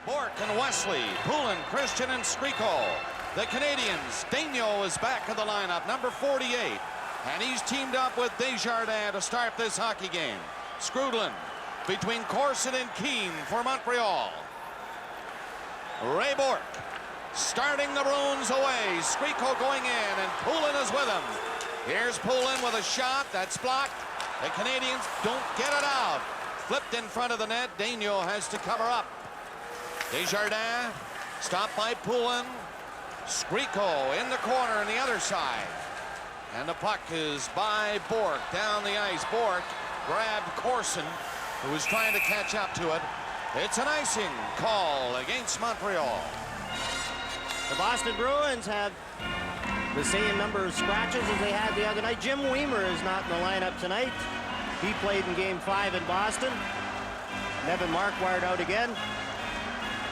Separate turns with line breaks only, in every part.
Bork and Wesley, Poulin, Christian, and Skriko. The Canadians, Daigneault is back in the lineup, number 48. And he's teamed up with Desjardins to start this hockey game. Skrudlin between Corson and Keane for Montreal. Ray Bork starting the Bruins away. Skriko going in, and Poulin is with him. Here's Poulin with a shot that's blocked. The Canadians don't get it out. Flipped in front of the net. Daigneault has to cover up. Desjardins stopped by Poulin. Skriko in the corner on the other side. And the puck is by Bork down the ice. Bork grabbed Corson, who was trying to catch up to it. It's an icing call against Montreal.
The Boston Bruins have the same number of scratches as they had the other night. Jim Weimer is not in the lineup tonight. He played in Game 5 in Boston. Nevin Marquardt out again.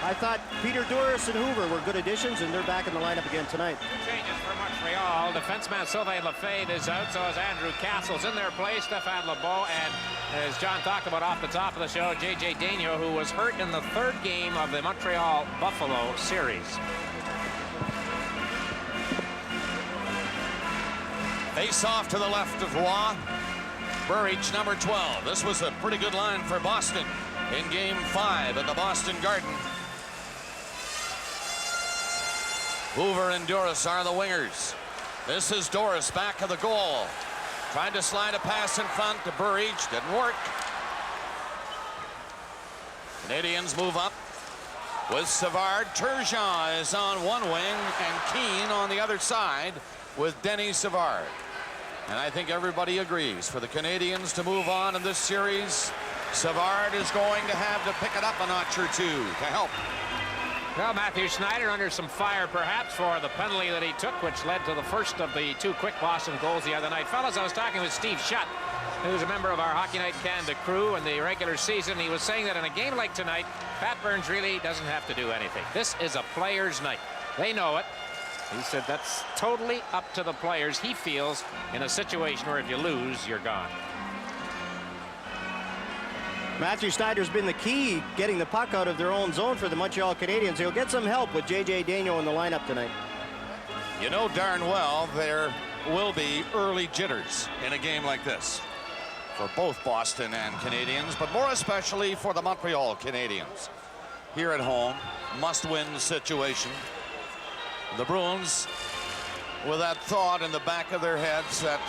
I thought Peter Douris and Hoover were good additions, and they're back in the lineup again tonight.
Changes for Montreal. Defenseman Sylvain Lefebvre is out, so is Andrew Castle's in their place. Stéphane Lebeau, and as John talked about off the top of the show, J.J. Daigneault, who was hurt in the third game of the Montreal-Buffalo series.
Face off to the left of Roy. Burridge, number 12. This was a pretty good line for Boston in Game 5 at the Boston Garden. Hoover and Douris are the wingers. This is Douris back of the goal. Tried to slide a pass in front to Burridge. Didn't work. Canadians move up with Savard. Turgeon is on one wing and Keane on the other side with Denis Savard. And I think everybody agrees for the Canadians to move on in this series. Savard is going to have to pick it up a notch or two to help.
Well, Matthew Schneider under some fire perhaps for the penalty that he took, which led to the first of the two quick Boston goals the other night. Fellas, I was talking with Steve Shutt, who's a member of our Hockey Night Canada crew in the regular season. He was saying that in a game like tonight, Pat Burns really doesn't have to do anything. This is a player's night. They know it. He said that's totally up to the players. He feels in a situation where if you lose, you're gone.
Matthew Schneider's been the key getting the puck out of their own zone for the Montreal Canadiens. He'll get some help with J.J. Daigneault in the lineup tonight.
You know darn well there will be early jitters in a game like this for both Boston and Canadians, but more especially for the Montreal Canadiens. Here at home, must-win situation. The Bruins with that thought in the back of their heads that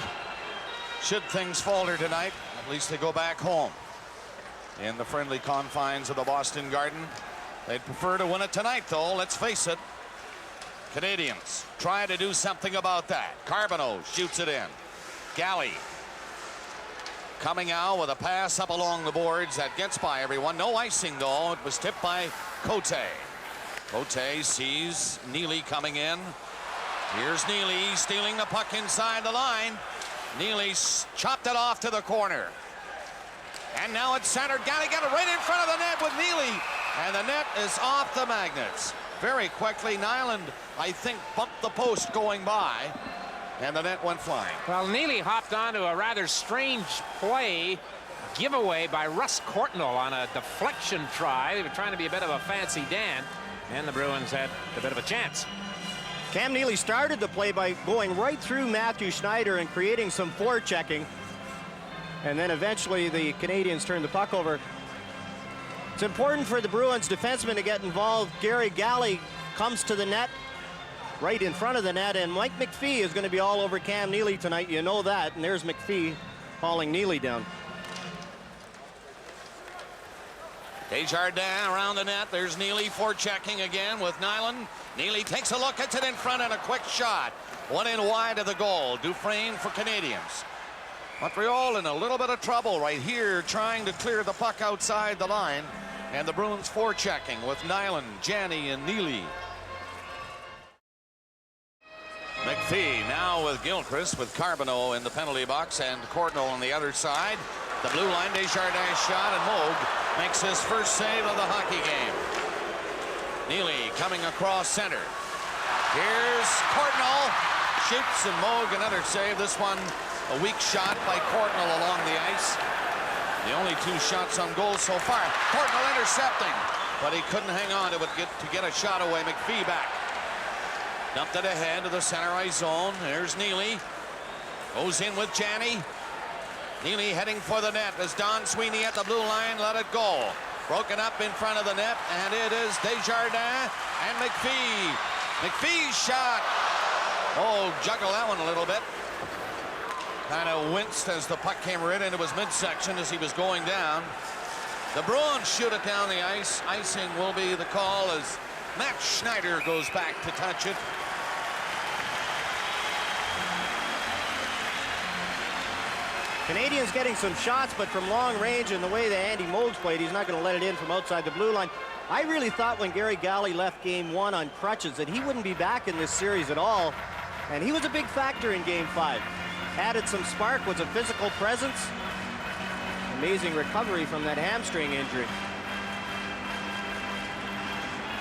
should things falter tonight, at least they go back home in the friendly confines of the Boston Garden. They'd prefer to win it tonight, though. Let's face it. Canadians try to do something about that. Carbonneau shoots it in. Galley coming out with a pass up along the boards that gets by everyone. No icing, though. It was tipped by Cote. Cote sees Neely coming in. Here's Neely stealing the puck inside the line. Neely chopped it off to the corner. And now it's centered. Galley got it right in front of the net with Neely. And the net is off the magnets. Very quickly, Nyland, I think, bumped the post going by. And the net went flying.
Well, Neely hopped onto a rather strange play giveaway by Russ Courtnall on a deflection try. They were trying to be a bit of a fancy Dan. And the Bruins had a bit of a chance.
Cam Neely started the play by going right through Matthew Schneider and creating some forechecking. And then eventually the Canadians turned the puck over. It's important for the Bruins defenseman to get involved. Gary Galley comes to the net, right in front of the net, and Mike McPhee is going to be all over Cam Neely tonight. You know that. And there's McPhee hauling Neely down.
Desjardins around the net. There's Neely forechecking again with Nyland. Neely takes a look, gets it in front, and a quick shot. One in wide of the goal. Dufresne for Canadians. Montreal in a little bit of trouble right here, trying to clear the puck outside the line. And the Bruins forechecking with Nyland, Janney, and Neely. McPhee now with Gilchrist, with Carbonneau in the penalty box and Courtnall on the other side. The blue line, Desjardins shot, and Moog makes his first save of the hockey game. Neely coming across center. Here's Courtnall. Shoots, and Moog another save. This one a weak shot by Courtnall along the ice. The only two shots on goal so far. Courtnall intercepting. but he couldn't hang on to it to get a shot away. McPhee back. Dumped it ahead to the center ice zone. There's Neely. Goes in with Janney. Neely heading for the net as Don Sweeney at the blue line let it go. Broken up in front of the net, and it is Desjardins and McPhee. McPhee's shot. Oh, juggle that one a little bit. Kind of winced as the puck came right into his midsection as he was going down. The Bruins shoot it down the ice. Icing will be the call as Matt Schneider goes back to touch it.
Canadians getting some shots, but from long range, and the way that Andy Moog played, he's not going to let it in from outside the blue line. I really thought when Gary Galley left game 1 on crutches that he wouldn't be back in this series at all, and he was a big factor in game 5. Added some spark, was a physical presence. Amazing recovery from that hamstring injury.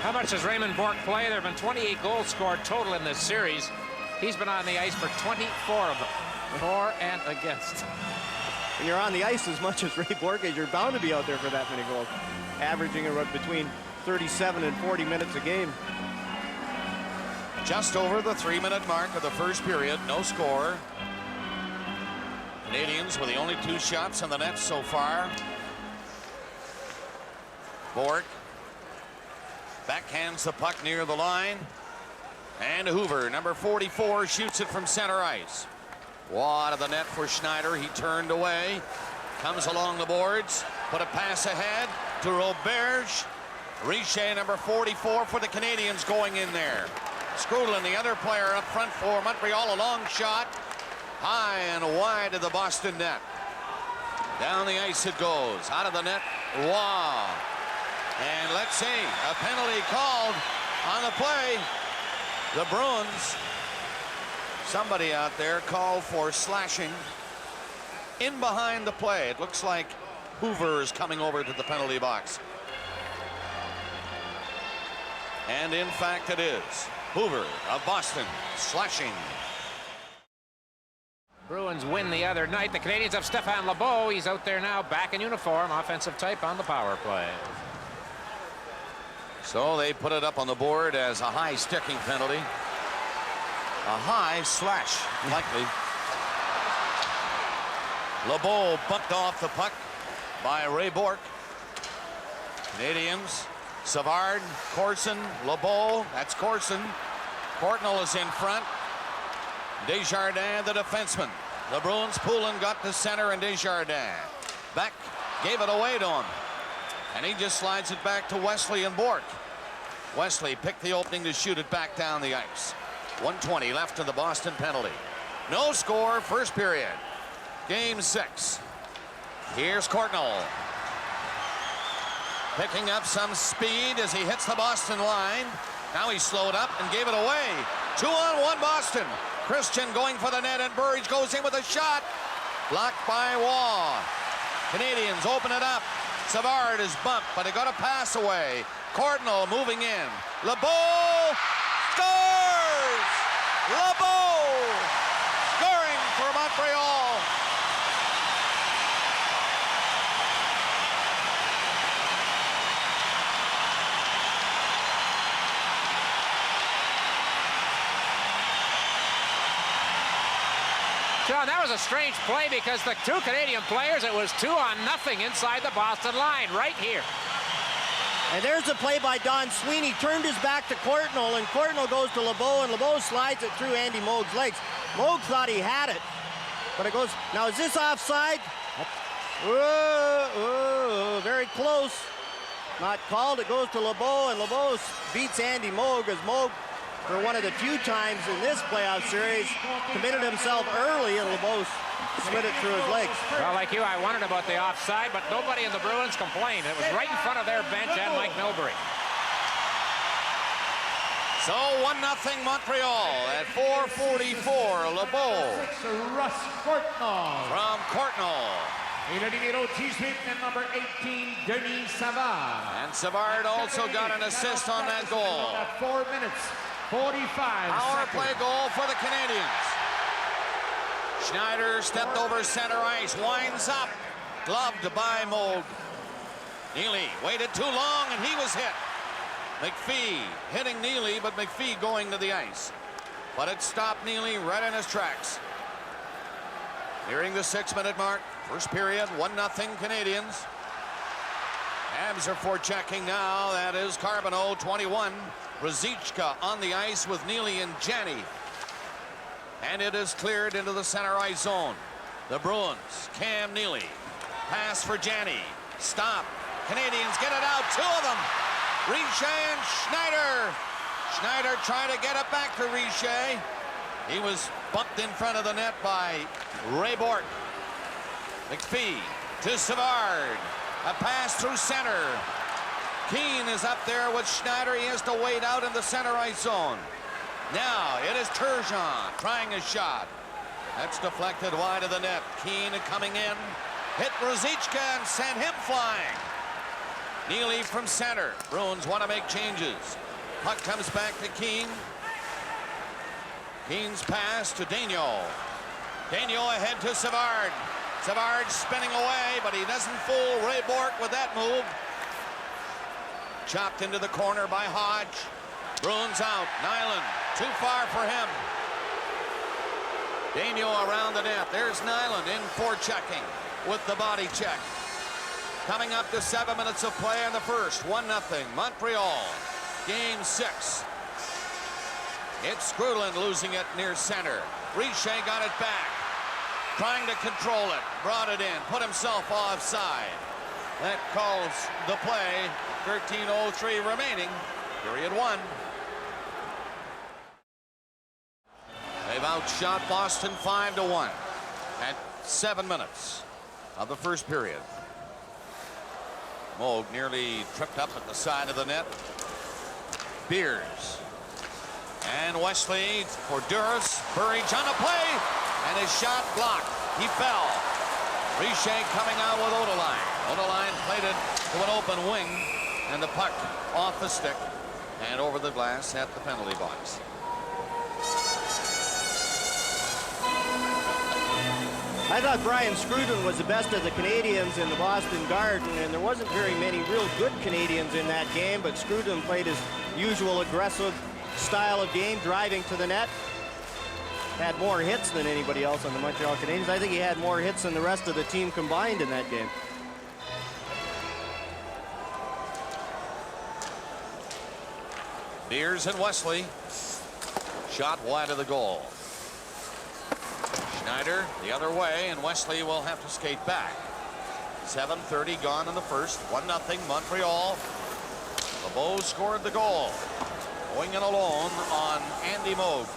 How much does Raymond Bourque play? There have been 28 goals scored total in this series. He's been on the ice for 24 of them, for and against.
When you're on the ice as much as Ray Bourque is, you're bound to be out there for that many goals, averaging between 37 and 40 minutes a game.
Just over the 3-minute mark of the first period, no score. Canadians with the only 2 shots in the net so far. Bourque backhands the puck near the line, and Hoover, number 44, shoots it from center ice. Wad of the net for Schneider. He turned away, comes along the boards, put a pass ahead to Roberge. Richer, number 44 for the Canadians, going in there. Skrudlin, the other player up front for Montreal, a long shot, high and wide of the Boston net. Down the ice it goes, out of the net. Wow. And let's see, a penalty called on the play. The Bruins, somebody out there called for slashing in behind the play. It looks like Hoover is coming over to the penalty box. And in fact it is Hoover of Boston slashing.
Bruins win the other night. The Canadians have Stéphane Lebeau. He's out there now, back in uniform, offensive type on the power play.
So they put it up on the board as a high sticking penalty. A high slash, likely. Lebeau bumped off the puck by Ray Bourque. Canadians, Savard, Corson, Lebeau, that's Corson. Courtnall is in front. Desjardins, the defenseman. The Bruins Poulin got to center, and Desjardins back, gave it away to him. And he just slides it back to Wesley and Bourque. Wesley picked the opening to shoot it back down the ice. 1:20 left in the Boston penalty. No score, first period. Game 6. Here's Courtnall. Picking up some speed as he hits the Boston line. Now he slowed up and gave it away. 2-on-1 Boston. Christian going for the net, and Burridge goes in with a shot. Blocked by Waugh. Canadians open it up. Savard is bumped, but he got a pass away. Courtnall moving in. Lebeau scores! Lebeau scoring for Montreal.
John, that was a strange play because the 2 Canadian players, it was 2-0 inside the Boston line right here.
And there's a play by Don Sweeney. Turned his back to Courtnall, and Courtnall goes to Lebeau, and Lebeau slides it through Andy Moog's legs. Moog thought he had it, but it goes. Now, is this offside? Very close. Not called. It goes to Lebeau, and Lebeau beats Andy Moog as Moog, for one of the few times in this playoff series, committed himself early, and Lebeau slid it through his legs.
Well, like you, I wondered about the offside, but nobody in the Bruins complained. It was right in front of their bench and Mike Milbury.
So 1-0 Montreal at 4:44. Lebeau.
Russ Courtnall.
From Courtnall.
Et le numéro 18 and number 18, Denis Savard.
And Savard also got an assist on that goal.
4 minutes, 45
Power
seconds.
play goal for the Canadians. Schneider stepped over center ice, winds up, gloved by Moog. Neely waited too long, and he was hit. McPhee hitting Neely, but McPhee going to the ice. But it stopped Neely right in his tracks. Nearing the 6-minute mark. First period, 1-0 Canadiens. Habs are forechecking now. That is Carbonneau, 21. Ruzicka on the ice with Neely and Janney. And it is cleared into the center ice zone. The Bruins, Cam Neely. Pass for Janney. Stop. Canadiens get it out. Two of them. Richer and Schneider. Schneider trying to get it back to Richer. He was bumped in front of the net by Ray Bourque. McPhee to Savard. A pass through center. Keane is up there with Schneider. He has to wait out in the center ice zone. Now it is Turgeon trying a shot. That's deflected wide of the net. Keane coming in. Hit Ruzicka and sent him flying. Neely from center. Bruins want to make changes. Puck comes back to Keane. Keane's pass to Daigneault. Daigneault ahead to Savard. Savard spinning away, but he doesn't fool Ray Bourque with that move. Chopped into the corner by Hodge. Bruins out. Nyland too far for him. Daigneault around the net. There's Nyland in forechecking with the body check. Coming up to 7 minutes of play in the first. 1-0 Montreal. Game 6. It's Skrudland losing it near center. Richer got it back. Trying to control it. Brought it in. Put himself offside. That calls the play. 13:03 remaining. Period 1. They've outshot Boston 5-1 at 7 minutes of the first period. Moog nearly tripped up at the side of the net. Beers. And Wesley for Duras. Burridge on a play. And his shot blocked. He fell. Richer coming out with Odeline. Odeline played it to an open wing. And the puck off the stick and over the glass at the penalty box.
I thought Brian Skrudland was the best of the Canadians in the Boston Garden, and there wasn't very many real good Canadians in that game, but Skrudland played his usual aggressive style of game, driving to the net. Had more hits than anybody else on the Montreal Canadiens. I think he had more hits than the rest of the team combined in that game.
Beers and Wesley. Shot wide of the goal. Schneider the other way, and Wesley will have to skate back. 7:30 gone in the first. 1-0 Montreal. LeBeau scored the goal. Going in alone on Andy Moog.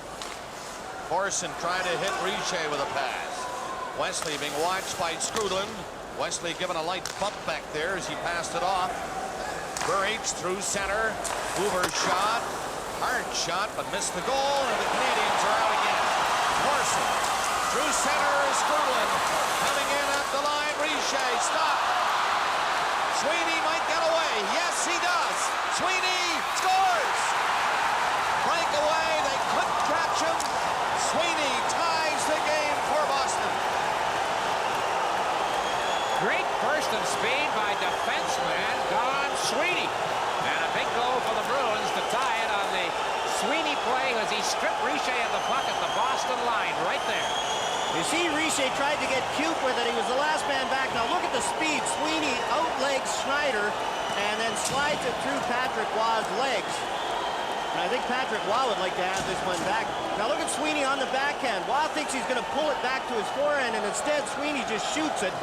Corson tried to hit Richer with a pass. Wesley being watched by Skrudland. Wesley given a light bump back there as he passed it off. Burridge through center. Hoover's shot. Hard shot, but missed the goal, and the Canadiens are out again. Corson through center is Skrudland. Coming in at the line. Richer stop. Sweeney might get away. Yes, he does. Sweeney scores. Breakaway. They couldn't catch him. Sweeney ties the game for Boston.
Great burst of speed by defenseman Don Sweeney. And a big goal for the Bruins to tie it on the Sweeney play as he stripped Richer of the puck at the Boston line right there.
You see Richer tried to get cute with it. He was the last man back. Now look at the speed. Sweeney outlegs Schneider and then slides it through Patrick Waugh's legs. And I think Patrick Waugh would like to have this one back. Now look at Sweeney on the backhand. Waugh thinks he's going to pull it back to his forehand, and instead Sweeney just shoots it.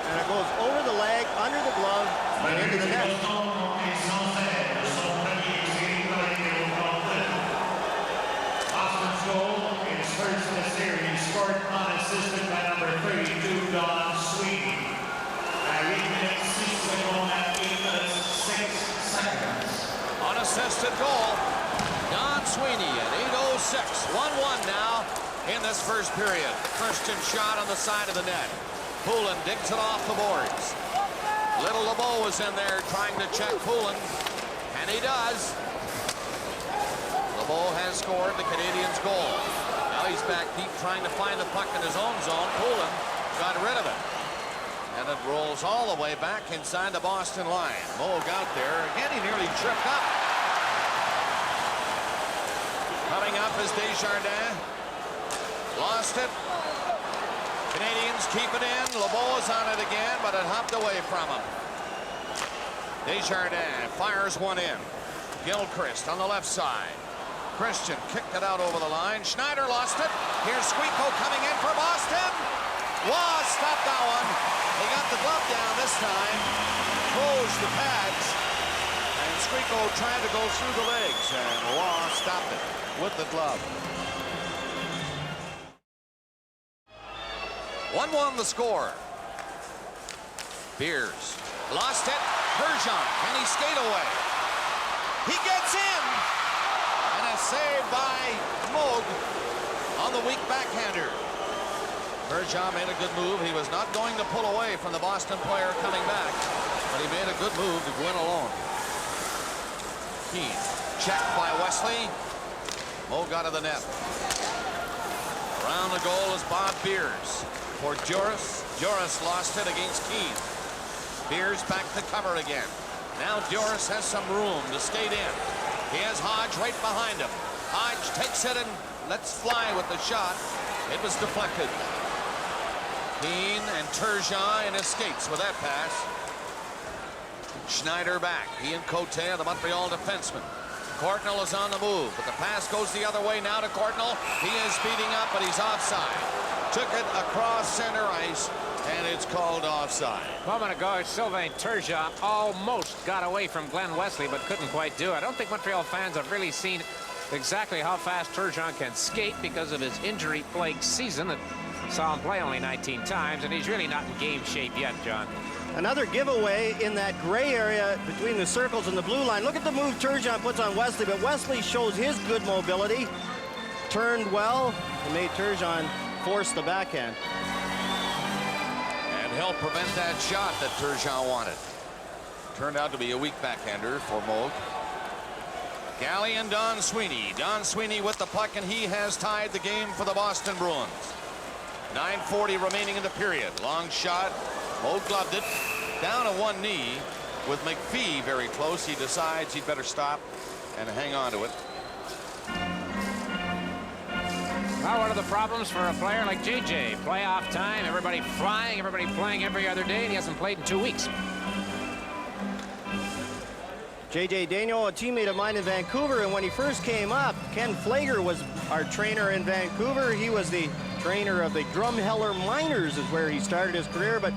And it goes over the leg, under the glove, and into the net.
Boston's goal is first in the series, scored unassisted by number 32, Don Sweeney. At 8 minutes, 6 seconds, at 8 minutes, 6 seconds.
Unassisted goal. Don Sweeney at 8:06. 1-1 now in this first period. Christian shot on the side of the net. Poulin digs it off the boards. Little LeBeau was in there trying to check Poulin, and he does. LeBeau has scored the Canadiens' goal. Now he's back deep trying to find the puck in his own zone. Poulin got rid of it. And And it rolls all the way back inside the Boston line. Moog out there. Again, he nearly tripped up. Coming up is Desjardins. Lost it. Canadians keep it in. LeBeau is on it again, but it hopped away from him. Desjardins fires one in. Gilchrist on the left side. Christian kicked it out over the line. Schneider lost it. Here's Squeako coming in for Boston. Waugh stopped that one. He got the glove down this time. Closed the pads. And Squeako tried to go through the legs. And Waugh stopped it with the glove. 1-1 the score. Beers lost it. Bergeron, can he skate away? He gets in. And a save by Moog on the weak backhander. Bergeron made a good move. He was not going to pull away from the Boston player coming back, but he made a good move to go in alone. Keane checked by Wesley. Moog out of the net. Around the goal is Bob Beers for Joris. Joris lost it against Keane. Beers back to cover again. Now Joris has some room to skate in. He has Hodge right behind him. Hodge takes it and lets fly with the shot. It was deflected. Keane and Turgeon in his skates with that pass. Schneider back. He and Cote are the Montreal defenseman. Courtnall is on the move, but the pass goes the other way now to Courtnall. He is speeding up, but he's offside. Took it across center ice, and it's called offside.
A moment ago, Sylvain Turgeon almost got away from Glenn Wesley, but couldn't quite do it. I don't think Montreal fans have really seen exactly how fast Turgeon can skate because of his injury-plagued season that saw him play only 19 times, and he's really not in game shape yet, John.
Another giveaway in that gray area between the circles and the blue line. Look at the move Turgeon puts on Wesley, but Wesley shows his good mobility. Turned well and made Turgeon force the backhand.
And help prevent that shot that Turgeon wanted. Turned out to be a weak backhander for Moog. Galley and Don Sweeney. Don Sweeney with the puck, and he has tied the game for the Boston Bruins. 9:40 remaining in the period. Long shot. Moog gloved it down to one knee with McPhee very close. He decides he'd better stop and hang on to it.
Well, one of the problems for a player like JJ, playoff time, everybody flying, everybody playing every other day, and he hasn't played in 2 weeks.
JJ Daniel, a teammate of mine in Vancouver, and when he first came up, Ken Flager was our trainer in Vancouver. He was the trainer of the Drumheller Miners is where he started his career, but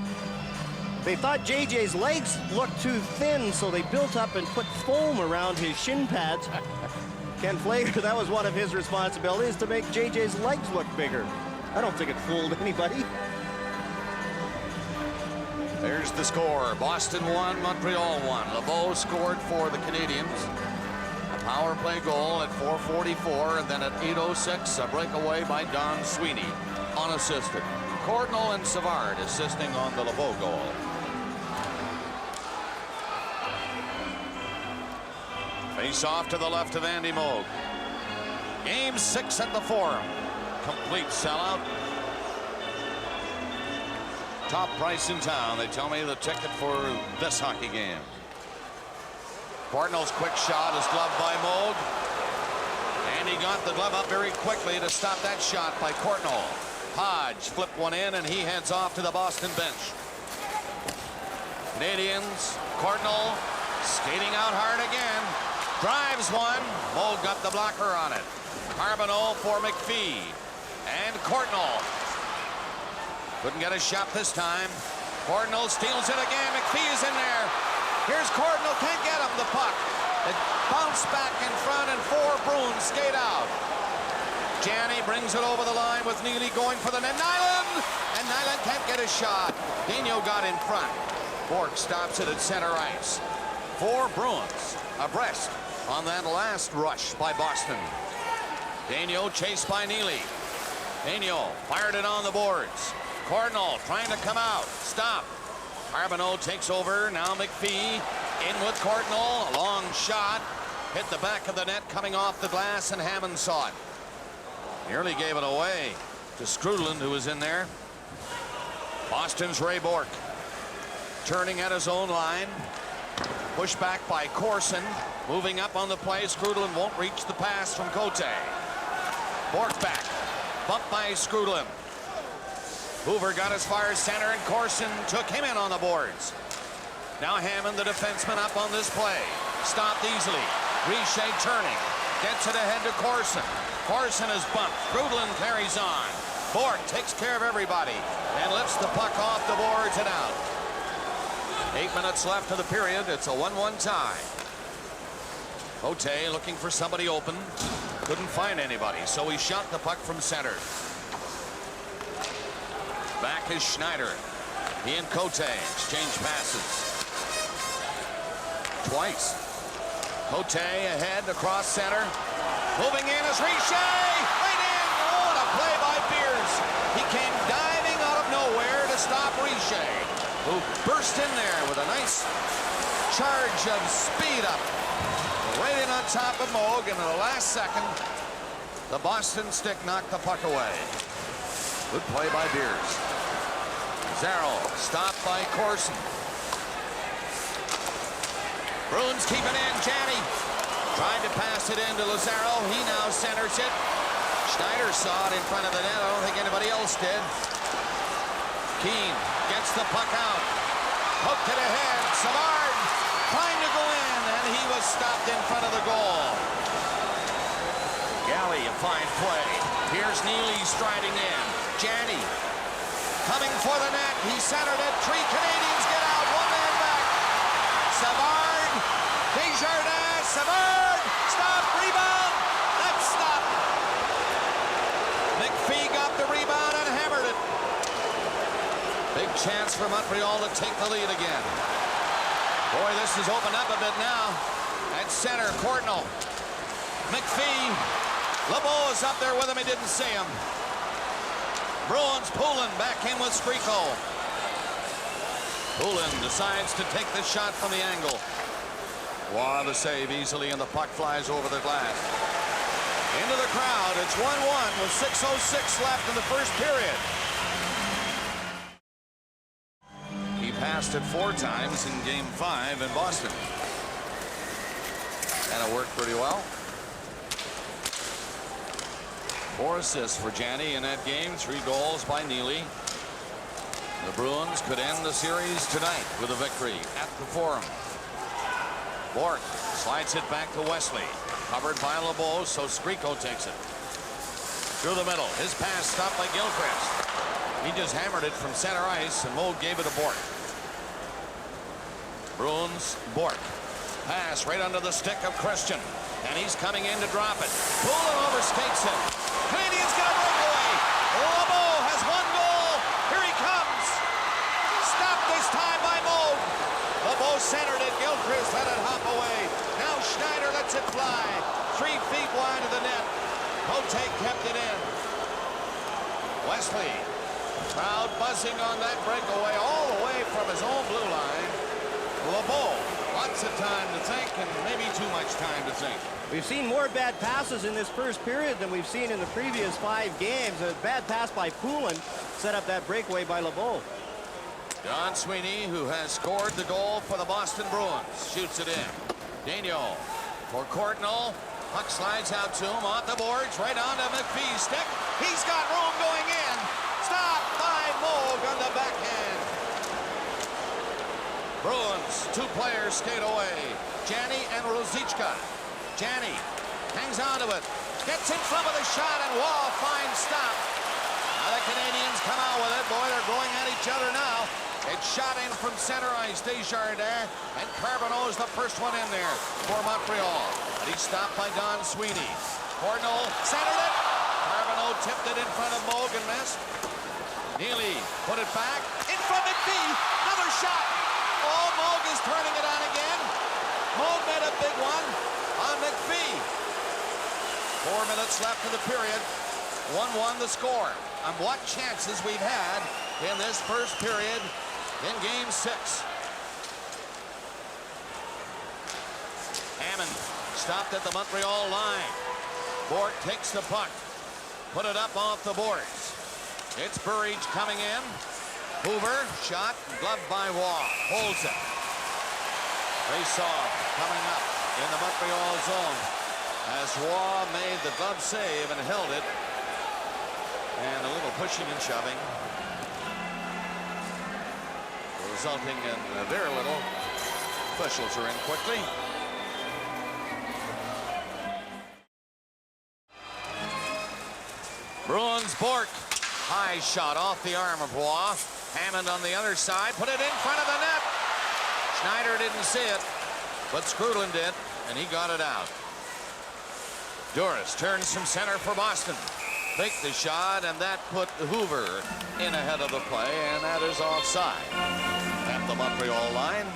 they thought JJ's legs looked too thin, so they built up and put foam around his shin pads. Ken Flager, that was one of his responsibilities, to make JJ's legs look bigger. I don't think it fooled anybody.
There's the score. Boston 1, Montreal 1. LeBeau scored for the Canadians. A power play goal at 4:44, and then at 8:06, a breakaway by Don Sweeney, unassisted. Courtnall and Savard assisting on the LeBeau goal. Face off to the left of Andy Moog. Game 6 at the Forum. Complete sellout. Top price in town. They tell me the ticket for this hockey game. Courtnall's quick shot is gloved by Moog. And he got the glove up very quickly to stop that shot by Courtnall. Hodge flipped one in, and he heads off to the Boston bench. Canadians, Courtnall skating out hard again. Drives one. Moog got the blocker on it. Carbonneau for McPhee. And Courtnall. Couldn't get a shot this time. Courtnall steals it again. McPhee is in there. Here's Courtnall. Can't get him the puck. It bounced back in front, and 4 Bruins skate out. Janney brings it over the line with Neely going for the net. Nyland! And Nyland can't get a shot. Daniel got in front. Bork stops it at center ice. 4 Bruins abreast on that last rush by Boston. Daniel chased by Neely. Daniel fired it on the boards. Courtnall trying to come out. Stop. Carbonneau takes over. Now McPhee in with Courtnall. Long shot. Hit the back of the net coming off the glass, and Hammond saw it. Nearly gave it away to Skrudland, who was in there. Boston's Ray Bork. turning at his own line. Pushed back by Corson. Moving up on the play. Skrudlin won't reach the pass from Cote. Bork back. Bumped by Skrudlin. Hoover got as far as center, and Corson took him in on the boards. Now Hammond, the defenseman, up on this play. Stopped easily. Richer turning. Gets it ahead to Corson. Corson is bumped. Skrudlin carries on. Bork takes care of everybody and lifts the puck off the boards and out. 8 minutes left of the period. It's a 1-1 tie. Cote looking for somebody open. Couldn't find anybody, so he shot the puck from center. Back is Schneider. He and Cote exchange passes. Twice. Cote ahead across center. Moving in is Richer. Right in. Oh, what a play by Beers. He came diving out of nowhere to stop Richer, who burst in there with a nice charge of speed up. Right in on top of Moog, and in the last second, the Boston stick knocked the puck away. Good play by Beers. Zarrell stopped by Corson. Bruins keep it in. Janney tried to pass it into Lazaro. He now centers it. Schneider saw it in front of the net. I don't think anybody else did. Keane gets the puck out. Hooked it ahead. Savard trying to go in, and he was stopped in front of the goal. Galley, a fine play. Here's Neely striding in. Janney coming for the net. He centered it. 3 Canadians get out. 1 man back. Savard. Desjardins. Savard. Stop. Rebound. That's stopped. McPhee got the rebound and hammered it. Big chance for Montreal to take the lead again. Boy, this has opened up a bit now. At center, Courtnall. McPhee. LeBeau is up there with him. He didn't see him. Bruins, Poulin back in with Skriko. Poulin decides to take the shot from the angle. Wow, the save easily, and the puck flies over the glass. Into the crowd. It's 1-1 with 6:06 left in the first period. He passed it 4 times in Game 5 in Boston. And it worked pretty well. 4 assists for Janney in that game. 3 goals by Neely. The Bruins could end the series tonight with a victory at the Forum. Bork slides it back to Wesley. Covered by LeBeau, so Skriko takes it. Through the middle. His pass stopped by Gilchrist. He just hammered it from center ice, and Moog gave it to Bork. Bruins, Bork. Pass right under the stick of Christian. And he's coming in to drop it. Poulin overskates it. Canadians get a breakaway. LeBeau has 1 goal. Here he comes. Stopped this time by Moog. LeBeau centered it. Gilchrist let it hop away. Now Schneider lets it fly. 3 feet wide of the net. Cote kept it in. Wesley. Crowd buzzing on that breakaway all the way from his own blue line. LeBeau. Lots of time to think, and maybe too much time to think.
We've seen more bad passes in this first period than we've seen in the previous 5 games. A bad pass by Poulin set up that breakaway by LeBeau.
Don Sweeney, who has scored the goal for the Boston Bruins, shoots it in. Daigneault for Courtnall. Puck slides out to him off the boards, right onto McPhee's stick. He's got room going in. Stopped by Moog on the backhand. Bruins, 2 players skate away. Janney and Ruzicka. Janney hangs onto it. Gets in front of the shot, and Wall finds stop. Now the Canadians come out with it. Boy, they're going at each other now. It's shot in from center ice. Desjardins, and Carbonneau's the first one in there for Montreal. But he's stopped by Don Sweeney. Courtnall centered it. Carbonneau tipped it in front of Moog and missed. Neely put it back. In front of McPhee. Another shot. Oh, Moog is turning it on again. Moog made a big one on McPhee. 4 minutes left in the period. 1-1 the score. And what chances we've had in this first period in Game 6. Hammond stopped at the Montreal line. Bork takes the puck. Put it up off the boards. It's Burridge coming in. Hoover, shot, gloved by Waugh. Holds it. Face-off coming up in the Montreal zone as Waugh made the glove save and held it. And a little pushing and shoving, resulting in very little. Officials are in quickly. Bruins Bork. High shot off the arm of Waugh. Hammond on the other side. Put it in front of the net. Schneider didn't see it, but Skrudlin did, and he got it out. Duras turns from center for Boston. Take the shot, and that put Hoover in ahead of the play, and that is offside at the Montreal line.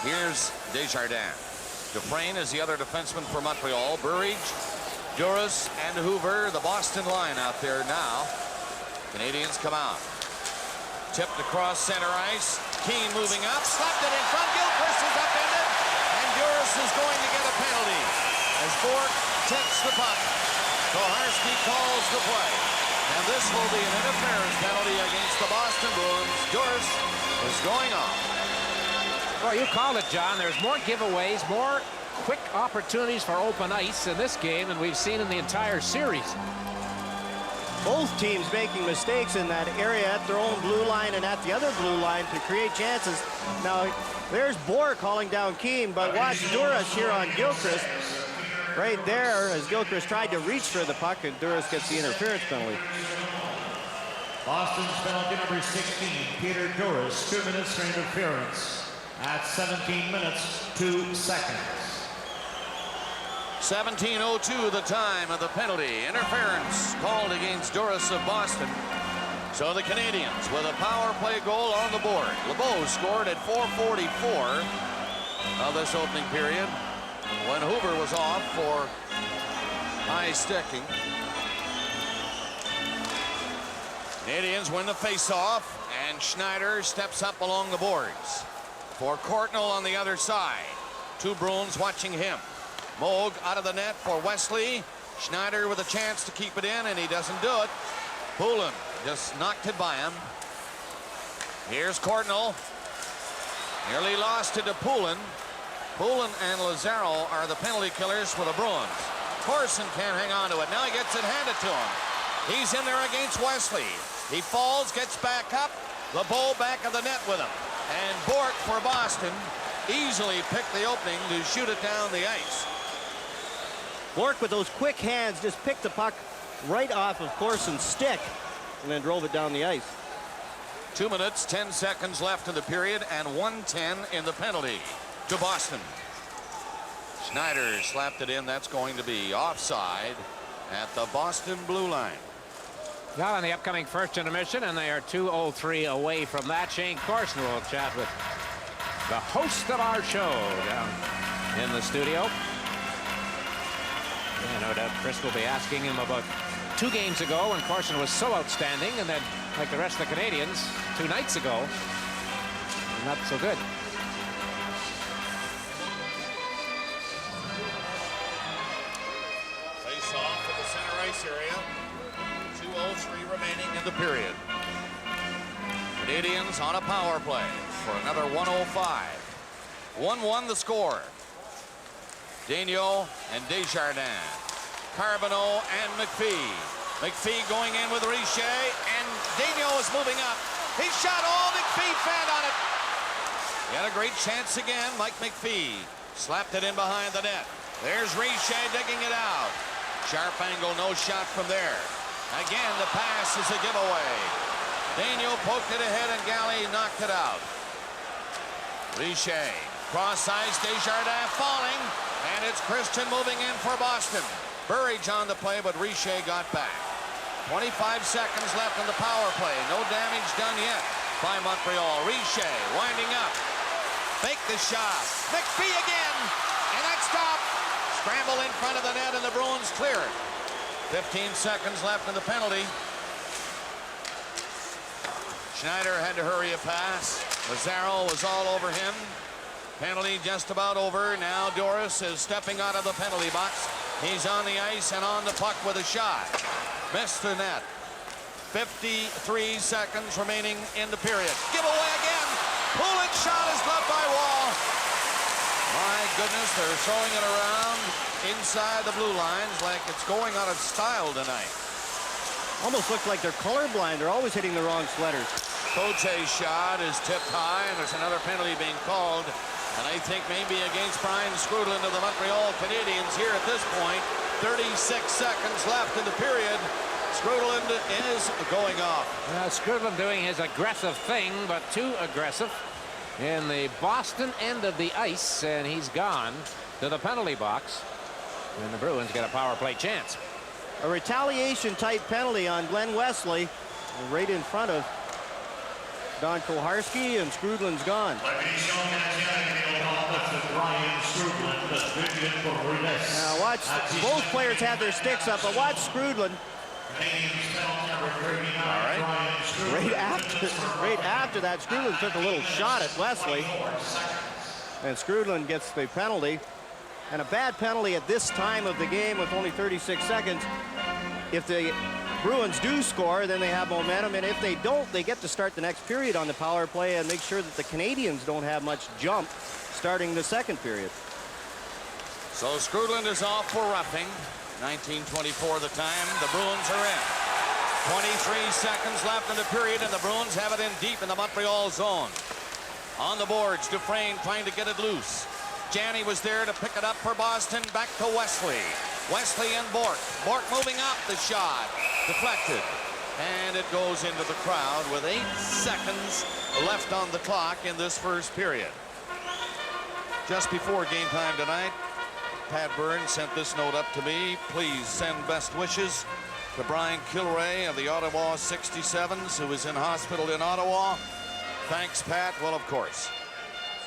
Here's Desjardins. Dufresne is the other defenseman for Montreal. Burridge, Duras, and Hoover, the Boston line out there now. Canadians come out. Tipped across center ice. Keane moving up, slapped it in front. Gilchrist is upended, and Duras is going to get a penalty as Bork tips the puck. Koharski calls the play, and this will be an interference penalty against the Boston Bruins. Duras is going off.
Well, you called it, John. There's more giveaways, more quick opportunities for open ice in this game than we've seen in the entire series.
Both teams making mistakes in that area at their own blue line and at the other blue line to create chances. Now, there's Bork calling down Keane, but watch Duras here on Gilchrist. Right there, as Gilchrist tried to reach for the puck, and Duras gets the interference penalty.
Boston's penalty number 16, Peter Duras, 2 minutes for interference at 17 minutes, 2 seconds.
17:02 the time of the penalty. Interference called against Duras of Boston. So the Canadians with a power play goal on the board. LeBeau scored at 4:44 of this opening period when Hoover was off for high sticking. Canadians win the face-off, and Schneider steps up along the boards. For Courtnall on the other side. Two Bruins watching him. Moog out of the net for Wesley. Schneider with a chance to keep it in, and he doesn't do it. Poulin just knocked it by him. Here's Courtnall. Nearly lost it to Poulin. Poulin and Lazaro are the penalty killers for the Bruins. Corson can't hang on to it. Now he gets it handed to him. He's in there against Wesley. He falls, gets back up. LeBeau back of the net with him. And Bork for Boston easily picked the opening to shoot it down the ice.
Bork with those quick hands just picked the puck right off of Corson's stick and then drove it down the ice.
2 minutes, 10 seconds left in the period, and 1:10 in the penalty to Boston. Schneider slapped it in. That's going to be offside at the Boston blue line.
Well, on the upcoming first intermission, and they are 2:03 away from that. Shane Corson will chat with the host of our show down in the studio. Yeah, no doubt Chris will be asking him about 2 games ago when Corson was so outstanding, and then, like the rest of the Canadians, 2 nights ago, not so good.
Face off at the center ice area. 2:03 remaining in the period. Canadians on a power play for another 1:05. 1-1 the score. Daigneault and Desjardins. Carbonneau and McPhee. McPhee going in with Richer, and Daigneault is moving up. He shot all. McPhee fed on it. He had a great chance again. Mike McPhee slapped it in behind the net. There's Richer digging it out. Sharp angle, no shot from there. Again, the pass is a giveaway. Daigneault poked it ahead, and Galley knocked it out. Richer, cross ice, Desjardins falling, and it's Christian moving in for Boston. Burridge on the play, but Richer got back. 25 seconds left in the power play. No damage done yet by Montreal. Richer winding up. Fake the shot. McPhee again, and that stop. Scramble in front of the net, and the Bruins clear it. 15 seconds left in the penalty. Schneider had to hurry a pass. Lazaro was all over him. Penalty just about over. Now Duras is stepping out of the penalty box. He's on the ice and on the puck with a shot. Missed the net. 53 seconds remaining in the period. Give away again. Pulin's shot is blocked by Wall. My goodness, they're throwing it around inside the blue lines like it's going out of style tonight.
Almost looks like they're colorblind. They're always hitting the wrong sweaters.
Cote's shot is tipped high, and there's another penalty being called. And I think maybe against Brian Scrudland of the Montreal Canadiens here at this point. 36 seconds left in the period. Scrudland is going off.
Scrudland doing his aggressive thing, but too aggressive in the Boston end of the ice, and he's gone to the penalty box. And the Bruins get a power play chance.
A retaliation-type penalty on Glenn Wesley, right in front of Don Koharski, and Scrudland's gone. Now watch, both players have their sticks up, but watch Scrudland.
All right.
Right after that, Scrudland took a little shot at Wesley, and Scrudland gets the penalty. And a bad penalty at this time of the game with only 36 seconds. If the Bruins do score, then they have momentum, and if they don't, they get to start the next period on the power play and make sure that the Canadiens don't have much jump starting the second period.
So Scrudland is off for roughing. 19:24 the time. The Bruins are in. 23 seconds left in the period, and the Bruins have it in deep in the Montreal zone. On the boards, Dufresne trying to get it loose. Janney was there to pick it up for Boston. Back to Wesley. Wesley and Bourque. Bourque moving up the shot. Deflected. And it goes into the crowd with 8 seconds left on the clock in this first period. Just before game time tonight, Pat Burns sent this note up to me. Please send best wishes to Brian Kilrea of the Ottawa 67s, who is in hospital in Ottawa. Thanks, Pat. Well, of course.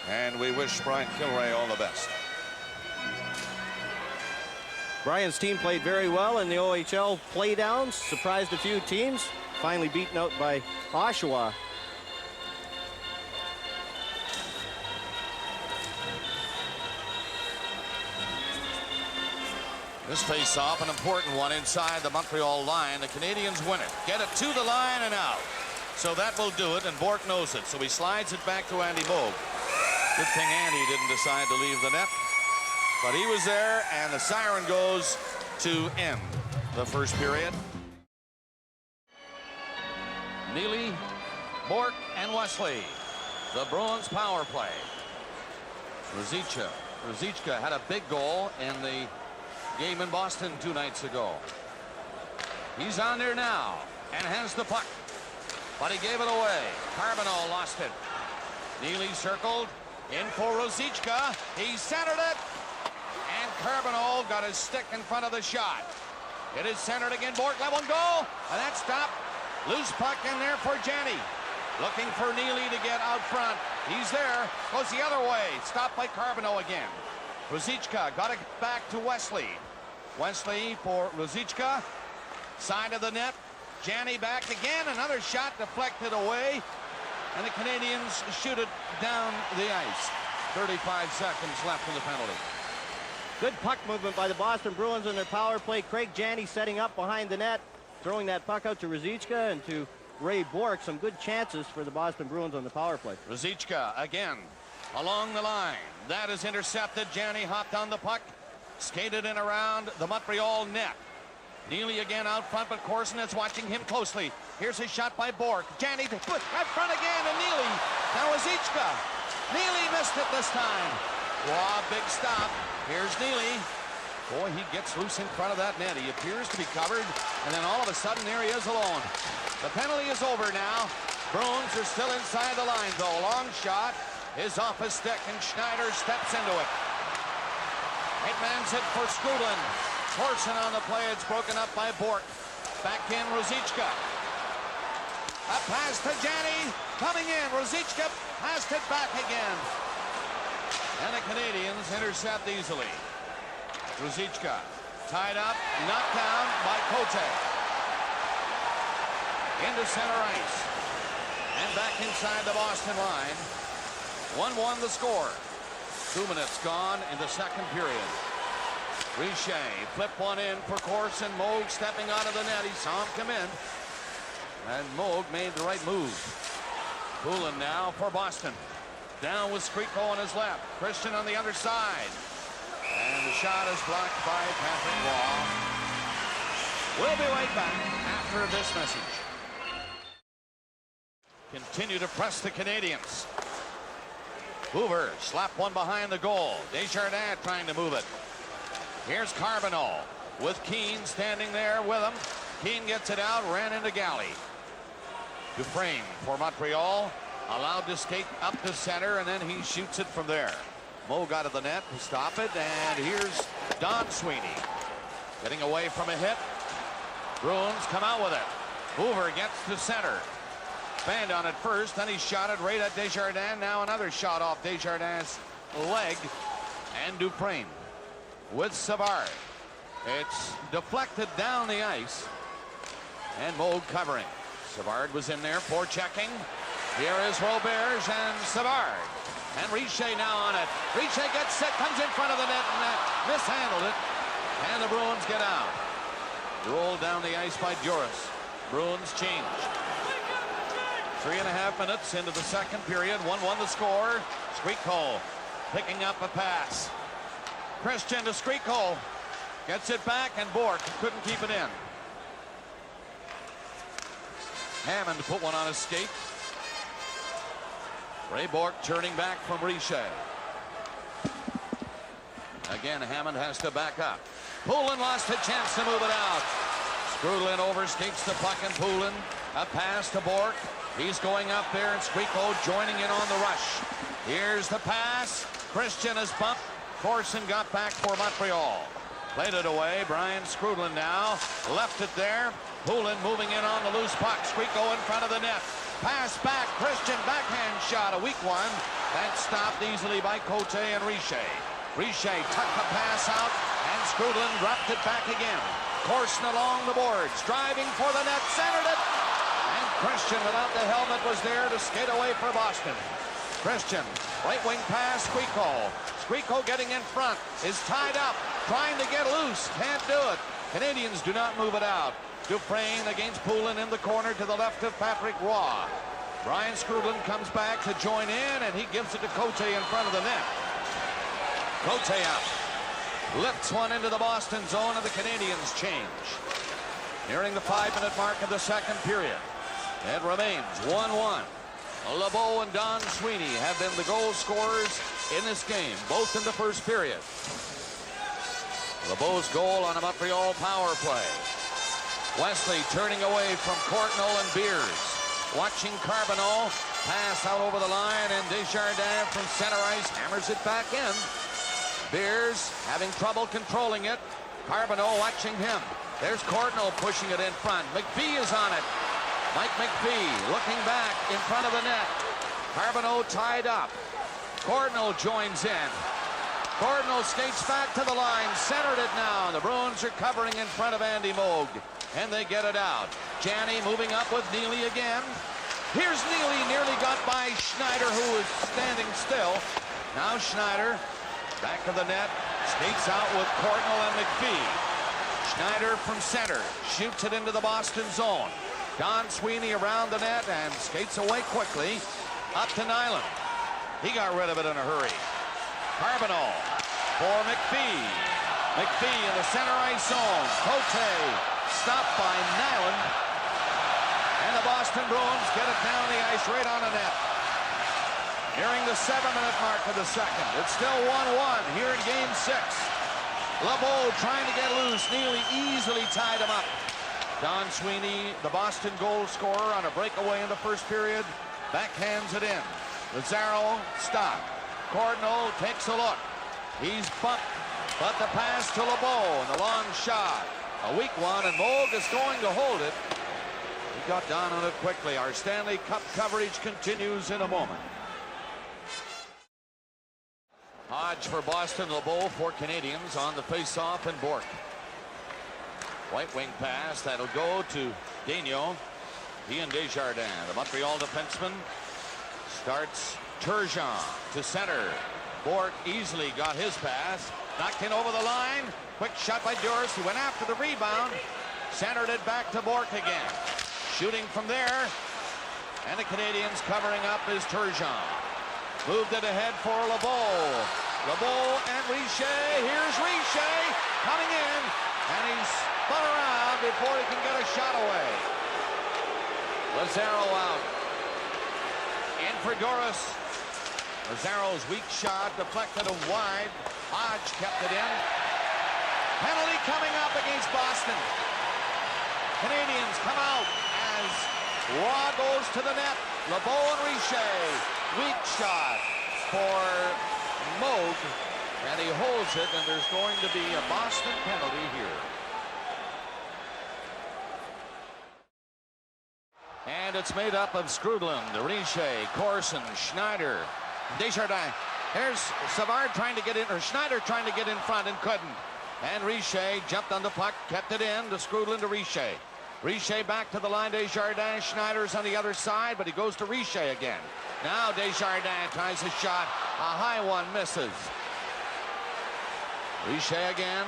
And we wish Brian Kilrea all the best.
Brian's team played very well in the OHL playdowns, surprised a few teams, finally beaten out by Oshawa.
This face-off, an important one inside the Montreal line. The Canadiens win it. Get it to the line and out. So that will do it, and Bourque knows it. So he slides it back to Andy Bogue. Good thing Andy didn't decide to leave the net. But he was there, and the siren goes to end the first period. Neely, Bourque, and Wesley. The Bruins power play. Ruzicka had a big goal in the game in Boston 2 nights ago. He's on there now and has the puck. But he gave it away. Carbonneau lost it. Neely circled. In for Ruzicka. He centered it. And Carbonneau got his stick in front of the shot. It is centered again. Bourque let one go. And that stopped. Loose puck in there for Janney. Looking for Neely to get out front. He's there. Goes the other way. Stopped by Carbonneau again. Ruzicka got it back to Wesley. Wesley for Ruzicka. Side of the net. Janney back again. Another shot deflected away. And the Canadiens shoot it down the ice. 35 seconds left in the penalty.
Good puck movement by the Boston Bruins in their power play. Craig Janney setting up behind the net, throwing that puck out to Ruzicka and to Ray Bourque. Some good chances for the Boston Bruins on the power play.
Ruzicka again along the line. That is intercepted. Janney hopped on the puck, skated in around the Montreal net. Neely again out front, but Corson is watching him closely. Here's his shot by Bourque. Janney right front again, and Neely. Now Ruzicka. Neely missed it this time. Wow, big stop. Here's Neely. Boy, he gets loose in front of that net. He appears to be covered, and then all of a sudden, there he is alone. The penalty is over now. Bruins are still inside the line, though. Long shot is off his stick, and Schneider steps into it. 8-man's hit for Scrudland. Corson on the play. It's broken up by Bourque. Back in Ruzicka. A pass to Janney. Coming in. Ruzicka passed it back again. And the Canadiens intercept easily. Ruzicka tied up, knocked down by Cote. Into center ice. And back inside the Boston line. 1-1 the score. 2 minutes gone in the second period. Richer flip one in for Corson. Moog stepping out of the net. He saw him come in. And Moog made the right move. Poulin now for Boston. Down with Skriko on his left. Christian on the other side. And the shot is blocked by Patrick Wall. We'll be right back after this message. Continue to press the Canadiens. Hoover slapped one behind the goal. Desjardins trying to move it. Here's Carbonneau with Keane standing there with him. Keane gets it out, ran into Galley. Dufresne for Montreal, allowed to skate up to center, and then he shoots it from there. Moog out of the net to stop it, and here's Don Sweeney getting away from a hit. Bruins come out with it. Hoover gets to center. Band on it first, then he shot it right at Desjardins. Now another shot off Desjardins' leg, and Dufresne with Savard. It's deflected down the ice, and Moog covering. Savard was in there for checking. Here is Roberge and Savard. And Richer now on it. Richer gets set, comes in front of the net, and mishandled it. And the Bruins get out. Rolled down the ice by Duras. Bruins change. 3.5 minutes into the second period. 1-1 the score. Skriko picking up a pass. Christian to Skriko. Gets it back, and Bork couldn't keep it in. Hammond put one on his skate. Ray Bork turning back from Richer. Again, Hammond has to back up. Poulin lost a chance to move it out. Skrudlin overskates the puck, and Poulin a pass to Bork. He's going up there, and Skriko joining in on the rush. Here's the pass. Christian is bumped. Corson got back for Montreal. Played it away. Brian Skrudlin now left it there. Poulin moving in on the loose puck. Skriko in front of the net. Pass back. Christian backhand shot. A weak one. That stopped easily by Cote and Richer. Richer tucked the pass out, and Skrudlin dropped it back again. Corson along the boards, driving for the net, centered it. And Christian, without the helmet, was there to skate away for Boston. Christian, right wing pass, Skriko. Skriko getting in front, is tied up, trying to get loose, can't do it. Canadians do not move it out. Dufresne against Poulin in the corner to the left of Patrick Roy. Brian Skrudlin comes back to join in, and he gives it to Cote in front of the net. Cote up. Lifts one into the Boston zone, and the Canadians change. Nearing the 5-minute mark of the second period. It remains 1-1. LeBeau and Don Sweeney have been the goal scorers in this game, both in the first period. LeBeau's goal on a Montreal power play. Wesley turning away from Courtnall and Beers. Watching Carbonneau pass out over the line, and Desjardins from center ice hammers it back in. Beers having trouble controlling it. Carbonneau watching him. There's Courtnall pushing it in front. McPhee is on it. Mike McPhee looking back in front of the net. Carbonneau tied up. Courtnall joins in. Courtnall skates back to the line, centered it now. The Bruins are covering in front of Andy Moog, and they get it out. Janney moving up with Neely again. Here's Neely, nearly got by Schneider, who is standing still. Now Schneider, back of the net, skates out with Courtnall and McPhee. Schneider from center, shoots it into the Boston zone. Don Sweeney around the net and skates away quickly up to Nyland. He got rid of it in a hurry. Carbonneau for McPhee. McPhee in the center ice zone. Cote stopped by Nyland. And the Boston Bruins get it down the ice right on the net. Nearing the 7-minute mark of the second. It's still 1-1 here in Game 6. LeBeau trying to get loose. Neely easily tied him up. Don Sweeney, the Boston goal scorer, on a breakaway in the first period, backhands it in. Lazaro stopped. Courtnall takes a look. He's bumped, but the pass to LeBeau and the long shot. A weak one, and Moog is going to hold it. He got down on it quickly. Our Stanley Cup coverage continues in a moment. Hodge for Boston, LeBeau for Canadians on the face-off, and Bork. Right wing pass, that'll go to Gagnon. He and Desjardins. The Montreal defenseman starts Turgeon to center. Bork easily got his pass. Knocked in over the line. Quick shot by Durst. He went after the rebound. Centered it back to Bork again. Shooting from there. And the Canadians covering up is Turgeon. Moved it ahead for LeBeau. LeBeau and Richer. Here's Richer coming in. And he's spun around before he can get a shot away. Lazaro out. In for Doris. Lazaro's weak shot deflected wide. Hodge kept it in. Penalty coming up against Boston. Canadians come out as Roy goes to the net. LeBeau and Richer. Weak shot for Moog. And he holds it, and there's going to be a Boston penalty here. And it's made up of Skrudland, Richer, Corson, Schneider, Desjardins. Here's Savard trying to get in, or Schneider trying to get in front and couldn't. And Richer jumped on the puck, kept it in to Skrudland to Richer. Richer back to the line, Desjardins. Schneider's on the other side, but he goes to Richer again. Now Desjardins tries a shot. A high one misses. Richer again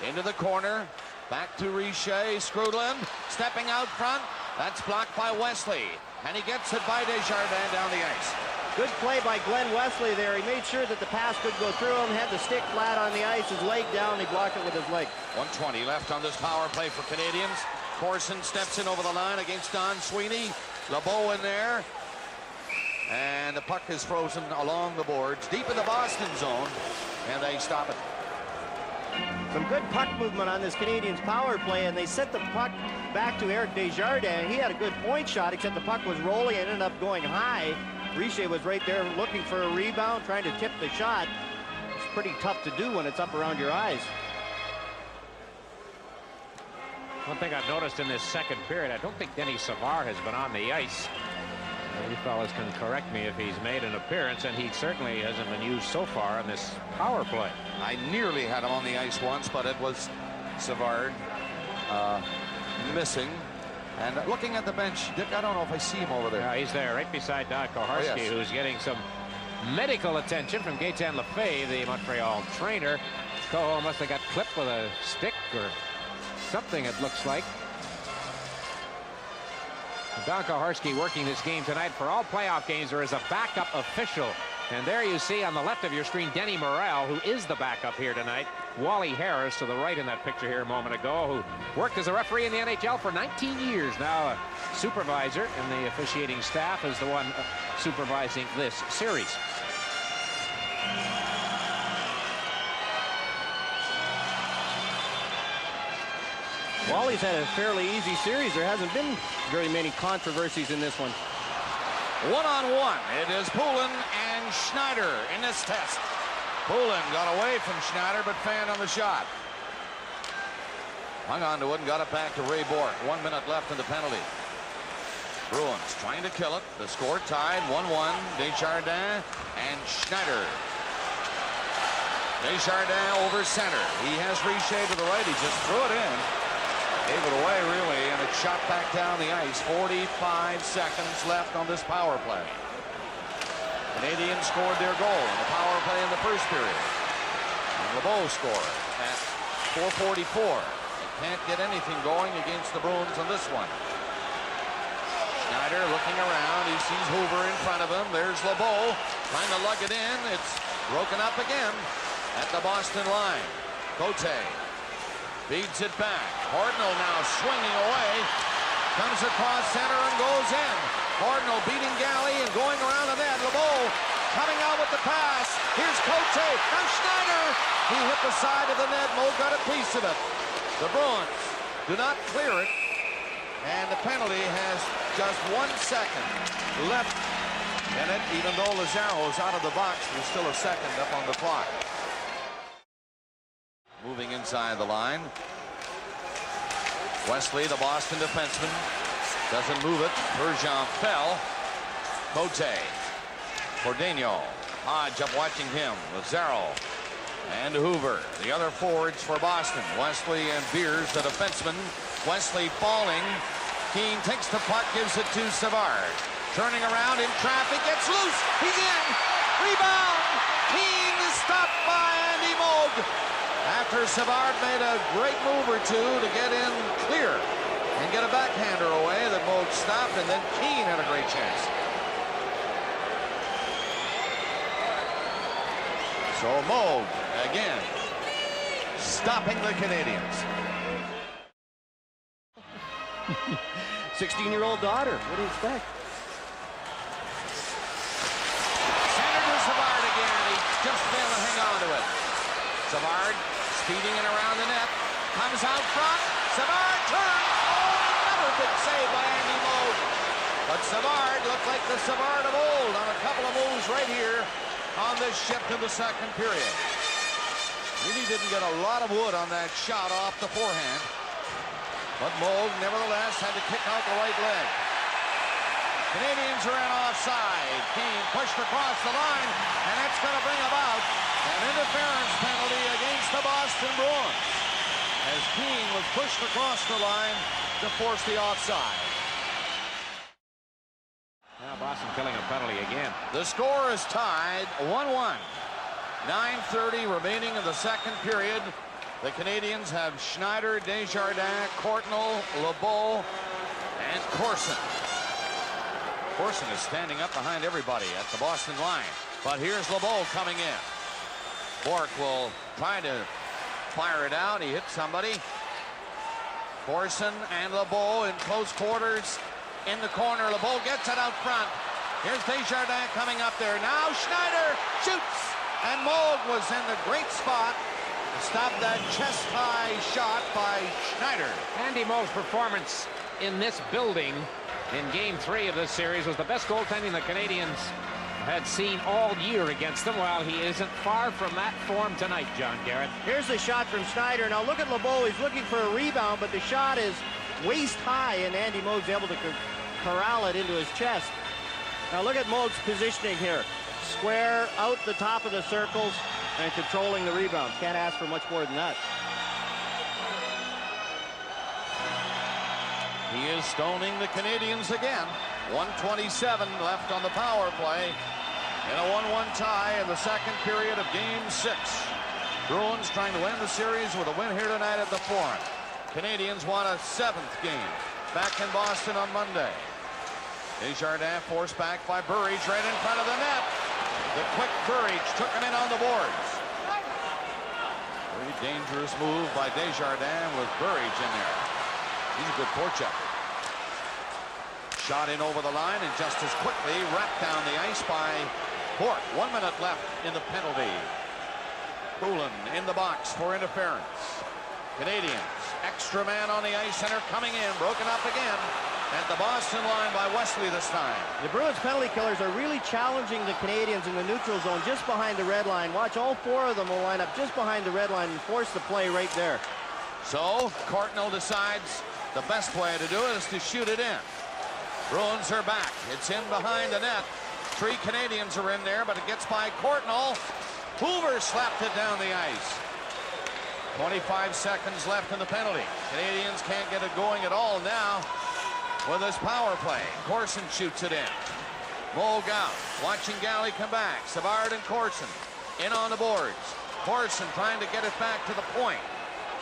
into the corner. Back to Richer. Skrudland stepping out front. That's blocked by Wesley. And he gets it by Desjardins down the ice.
Good play by Glenn Wesley there. He made sure that the pass could go through him, had the stick flat on the ice, his leg down, he blocked it with his leg.
1:20 left on this power play for Canadians. Corson steps in over the line against Don Sweeney. LeBeau in there. And the puck is frozen along the boards, deep in the Boston zone, and they stop it.
Some good puck movement on this Canadiens power play, and they sent the puck back to Eric Desjardins. He had a good point shot, except the puck was rolling and ended up going high. Richer was right there looking for a rebound, trying to tip the shot. It's pretty tough to do when it's up around your eyes.
One thing I've noticed in this second period, I don't think Denny Savard has been on the ice. You fellas can correct me if he's made an appearance, and he certainly hasn't been used so far on this power play.
I nearly had him on the ice once, but it was Savard missing. And looking at the bench, Dick, I don't know if I see him over there.
Yeah, he's there right beside Don Koharski,
Oh, yes.
who's getting some medical attention from Gaetan Lefebvre, the Montreal trainer. Coho must have got clipped with a stick or something, it looks like. Don Koharski working this game tonight. For all playoff games, there is a backup official. And there you see on the left of your screen, Denny Morrell, who is the backup here tonight. Wally Harris to the right in that picture here a moment ago, who worked as a referee in the NHL for 19 years. Now a supervisor, and the officiating staff is the one supervising this series.
Wally's had a fairly easy series. There hasn't been very many controversies in this one.
One-on-one. It is Poulin and Schneider in this test. Poulin got away from Schneider, but fanned on the shot. Hung on to it and got it back to Ray Bork. 1 minute left in the penalty. Bruins trying to kill it. The score tied 1-1. Desjardins and Schneider. Desjardins over center. He has Richer to the right. He just threw it in. Gave it away, really, and it shot back down the ice. 45 seconds left on this power play. Canadians scored their goal in the power play in the first period. And LeBeau scored at 4:44. They can't get anything going against the Bruins on this one. Schneider looking around. He sees Hoover in front of him. There's LeBeau trying to lug it in. It's broken up again at the Boston line. Cote feeds it back. Cardinal now swinging away. Comes across center and goes in. Cardinal beating Galley and going around the net. LeBeau coming out with the pass. Here's Cote. Now Schneider. He hit the side of the net. Mo got a piece of it. The Bruins do not clear it. And the penalty has just 1 second left in it. Even though Lazaro's out of the box, there's still a second up on the clock. Moving inside the line. Wesley, the Boston defenseman, doesn't move it. Turgeon fell. Cote. Cordeno. Hodge up watching him. Lazaro. And Hoover. The other forwards for Boston. Wesley and Beers, the defenseman. Wesley falling. Keane takes the puck, gives it to Savard. Turning around in traffic, gets loose. He's in. Rebound. Keane after Savard made a great move or two to get in clear and get a backhander away that Moog stopped, and then Keane had a great chance. So Moog again stopping the Canadiens.
16-year-old daughter. What do you expect?
Center to Savard again. He just failed to hang on to it. Savard speeding in around the net. Comes out front. Savard turns. Oh, another big save by Andy Moog. But Savard looked like the Savard of old on a couple of moves right here on this shift in the second period. Really didn't get a lot of wood on that shot off the forehand. But Moog, nevertheless, had to kick out the right leg. Canadiens are in offside. Keane pushed across the line, and that's going to bring about an interference penalty against the Boston Bruins, as Keane was pushed across the line to force the offside.
Now Boston killing a penalty again.
The score is tied 1-1. 9:30 remaining in the second period. The Canadiens have Schneider, Desjardins, Courtnall, LeBeau, and Corson. Corson is standing up behind everybody at the Boston line. But here's LeBeau coming in. Bork will try to fire it out. He hits somebody. Corson and LeBeau in close quarters in the corner. LeBeau gets it out front. Here's Desjardins coming up there. Now Schneider shoots. And Moog was in the great spot to stop that chest-high shot by Schneider.
Andy Moog's performance in this building in Game 3 of this series was the best goaltending the Canadiens had seen all year against them, while he isn't far from that form tonight, John Garrett.
Here's the shot from Schneider. Now look at LeBeau. He's looking for a rebound, but the shot is waist high, and Andy Moog's able to corral it into his chest. Now look at Moog's positioning here. Square out the top of the circles and controlling the rebound. Can't ask for much more than that.
He is stoning the Canadiens again. 1:27 left on the power play in a 1-1 tie in the second period of Game 6. Bruins trying to end the series with a win here tonight at the Forum. Canadiens want a 7th game back in Boston on Monday. Desjardins forced back by Burridge right in front of the net. The quick Burridge took him in on the boards. Very dangerous move by Desjardins with Burridge in there. He's a good forechecker. Shot in over the line, and just as quickly wrapped down the ice by Bork. 1 minute left in the penalty. Poulin in the box for interference. Canadiens, extra man on the ice center coming in, broken up again at the Boston line by Wesley this time.
The Bruins penalty killers are really challenging the Canadiens in the neutral zone just behind the red line. Watch, all 4 of them will line up just behind the red line and force the play right there.
So Courtnall decides the best way to do it is to shoot it in. Bruins are back. It's in behind the net. 3 Canadiens are in there, but it gets by Courtnall. Hoover slapped it down the ice. 25 seconds left in the penalty. Canadiens can't get it going at all now with this power play. Corson shoots it in. Moog out. Watching Galley come back. Savard and Corson in on the boards. Corson trying to get it back to the point.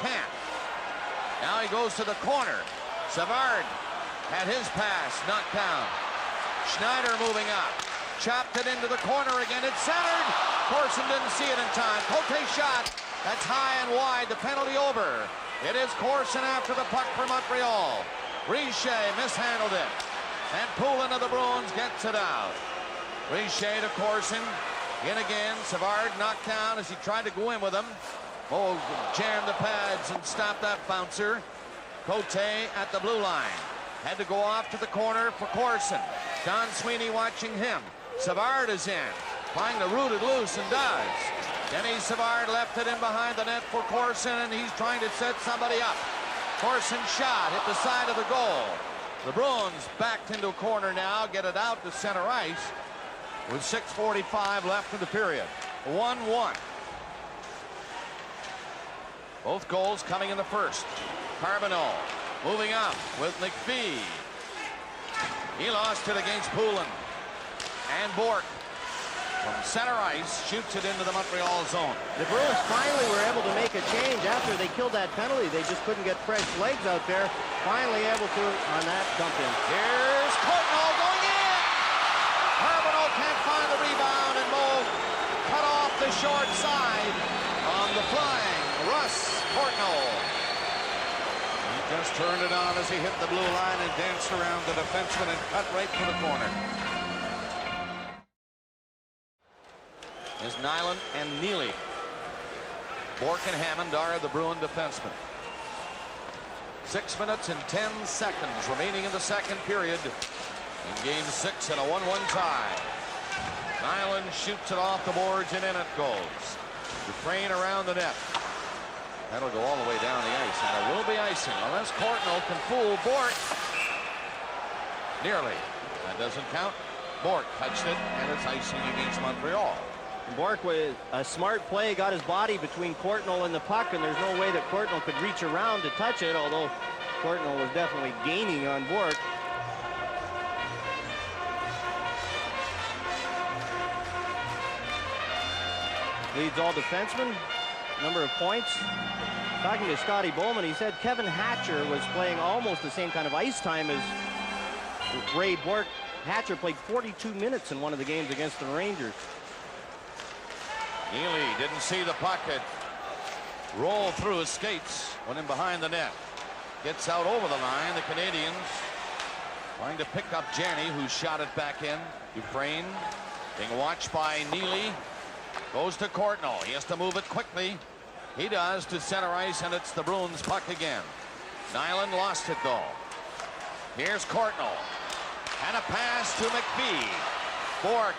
Can't. Now he goes to the corner. Savard had his pass knocked down. Schneider moving up. Chopped it into the corner again. It's centered. Corson didn't see it in time. Cote shot. That's high and wide. The penalty over. It is Corson after the puck for Montreal. Richer mishandled it. And Poulin of the Bruins gets it out. Richer to Corson. In again. Savard knocked down as he tried to go in with him. Moog jammed the pads and stopped that bouncer. Cote at the blue line. Had to go off to the corner for Corson. Don Sweeney watching him. Savard is in. Trying to root it loose and does. Denny Savard left it in behind the net for Corson, and he's trying to set somebody up. Corson shot hit the side of the goal. The Bruins backed into a corner now, get it out to center ice with 6:45 left in the period. 1-1. Both goals coming in the first. Carbonneau moving up with McPhee. He lost it against Poulin and Bork. from center ice, shoots it into the Montreal zone.
The Bruins finally were able to make a change after they killed that penalty. They just couldn't get fresh legs out there. Finally able to on that dump in.
Here's Courtnall going in. Carbonell can't find the rebound, and Moe cut off the short side on the flying Russ Courtnall. He just turned it on as he hit the blue line and danced around the defenseman and cut right to the corner. Is Nyland and Neely. Bourque and Hammond are the Bruin defensemen. 6 minutes and 10 seconds remaining in the second period in Game 6 and a 1-1 tie. Nyland shoots it off the boards and in it goes. Dufresne around the net. That'll go all the way down the ice, and it will be icing unless Courtnall can fool Bourque. Nearly. That doesn't count. Bourque touched it, and it's icing against Montreal.
Bourque, with a smart play, got his body between Courtnall and the puck, and there's no way that Courtnall could reach around to touch it, although Courtnall was definitely gaining on Bourque. Leads all defensemen, number of points. Talking to Scotty Bowman, he said Kevin Hatcher was playing almost the same kind of ice time as Ray Bourque. Hatcher played 42 minutes in one of the games against the Rangers.
Neely didn't see the pocket. Roll through his skates. Went in behind the net. Gets out over the line. The Canadians trying to pick up Janney, who shot it back in. Dufresne being watched by Neely. Goes to Courtnall. He has to move it quickly. He does to center ice, and it's the Bruins puck again. Nyland lost it though. Here's Courtnall. And a pass to McPhee. Bourque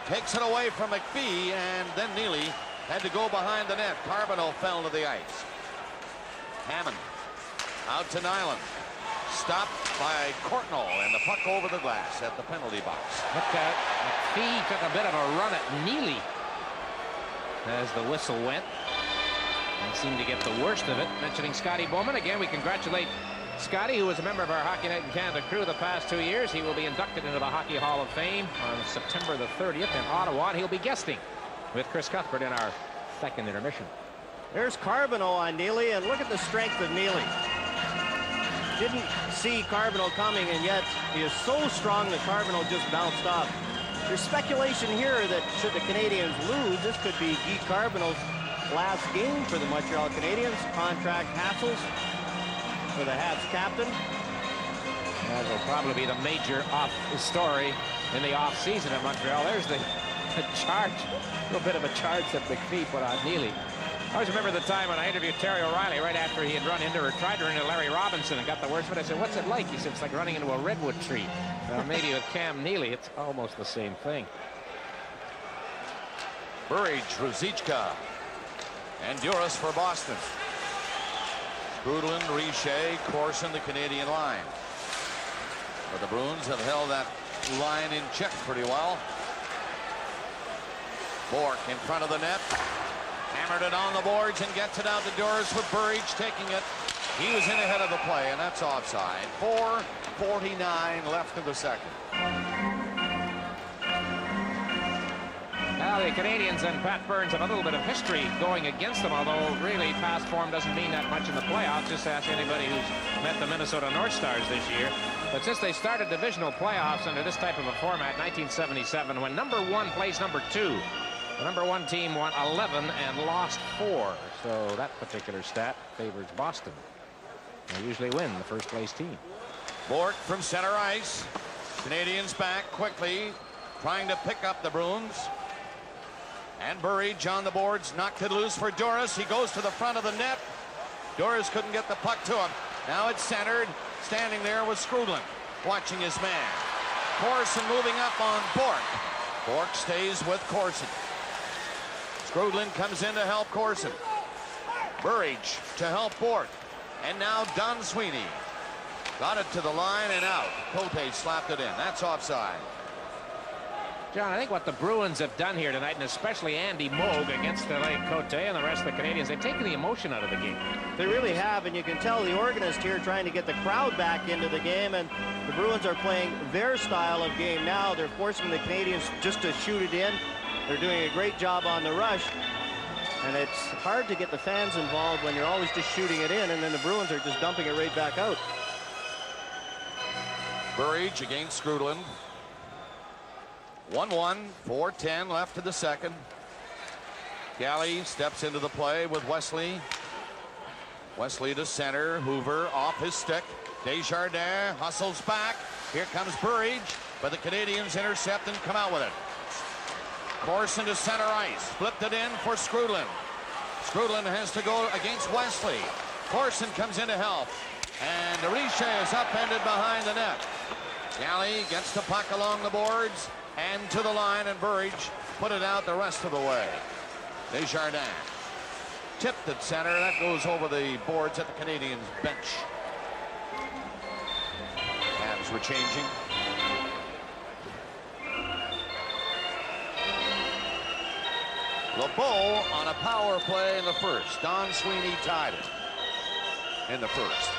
takes it away from McPhee, and then Neely had to go behind the net. Carbonell fell to the ice. Hammond out to Nyland. Stopped by Courtnall, and the puck over the glass at the penalty box.
Look at McPhee took a bit of a run at Neely as the whistle went and seemed to get the worst of it. Mentioning Scotty Bowman again, we congratulate Scotty, who was a member of our Hockey Night in Canada crew the past 2 years. He will be inducted into the Hockey Hall of Fame on September the 30th in Ottawa, and he'll be guesting with Chris Cuthbert in our second intermission.
There's Carbonell on Neely, and look at the strength of Neely. Didn't see Carbonell coming, and yet he is so strong that Carbonell just bounced off. There's speculation here that should the Canadians lose, this could be Guy Carbonell's last game for the Montreal Canadiens. Contract hassles for the Habs captain.
That will probably be the major story in the off-season at Montreal. There's the charge, a little bit of a charge that McPhee put on Neely. I always remember the time when I interviewed Terry O'Reilly right after he had run into or tried to run into Larry Robinson and got the worst of it. I said, what's it like? He said, it's like running into a redwood tree. Well, maybe with Cam Neely, it's almost the same thing.
Burridge, Ruzicka, and Duras for Boston. Grudlin, Richer, Corson, the Canadian line. But the Bruins have held that line in check pretty well. Bourque in front of the net. Hammered it on the boards and gets it out to Duras with Burridge taking it. He was in ahead of the play, and that's offside. 4:49 left in the second.
Now the Canadians and Pat Burns have a little bit of history going against them, although really past form doesn't mean that much in the playoffs. Just ask anybody who's met the Minnesota North Stars this year. But since they started divisional playoffs under this type of a format, 1977, when number one plays number two, the number one team won 11 and lost 4. So that particular stat favors Boston. They usually win, the first place team.
Bourque from center ice. Canadians back quickly, trying to pick up the Bruins. And Burridge on the boards, knocked it loose for Duras. He goes to the front of the net. Duras couldn't get the puck to him. Now it's centered. Standing there was Skrudlin, watching his man. Corson moving up on Bourque. Bourque stays with Corson. Skrudlin comes in to help Corson. Burridge to help Bourque. And now Don Sweeney. Got it to the line and out. Cote slapped it in. That's offside.
John, I think what the Bruins have done here tonight, and especially Andy Moog against Cote and the rest of the Canadians, they've taken the emotion out of the game.
They really have, and you can tell the organist here trying to get the crowd back into the game, and the Bruins are playing their style of game now. They're forcing the Canadians just to shoot it in. They're doing a great job on the rush. And it's hard to get the fans involved when you're always just shooting it in, and then the Bruins are just dumping it right back out.
Burridge against Skrudland. 1-1, 4:10 left in the second. Galley steps into the play with Wesley. Wesley to center. Hoover off his stick. Desjardins hustles back. Here comes Burridge, but the Canadians intercept and come out with it. Corson to center ice. Flipped it in for Skrudland. Skrudland has to go against Wesley. Corson comes in to help. And Riche is upended behind the net. Galley gets the puck along the boards and to the line, and Burridge put it out the rest of the way. Desjardins tipped at center. That goes over the boards at the Canadiens bench. Hands were changing. LeBeau on a power play in the first. Don Sweeney tied it in the first.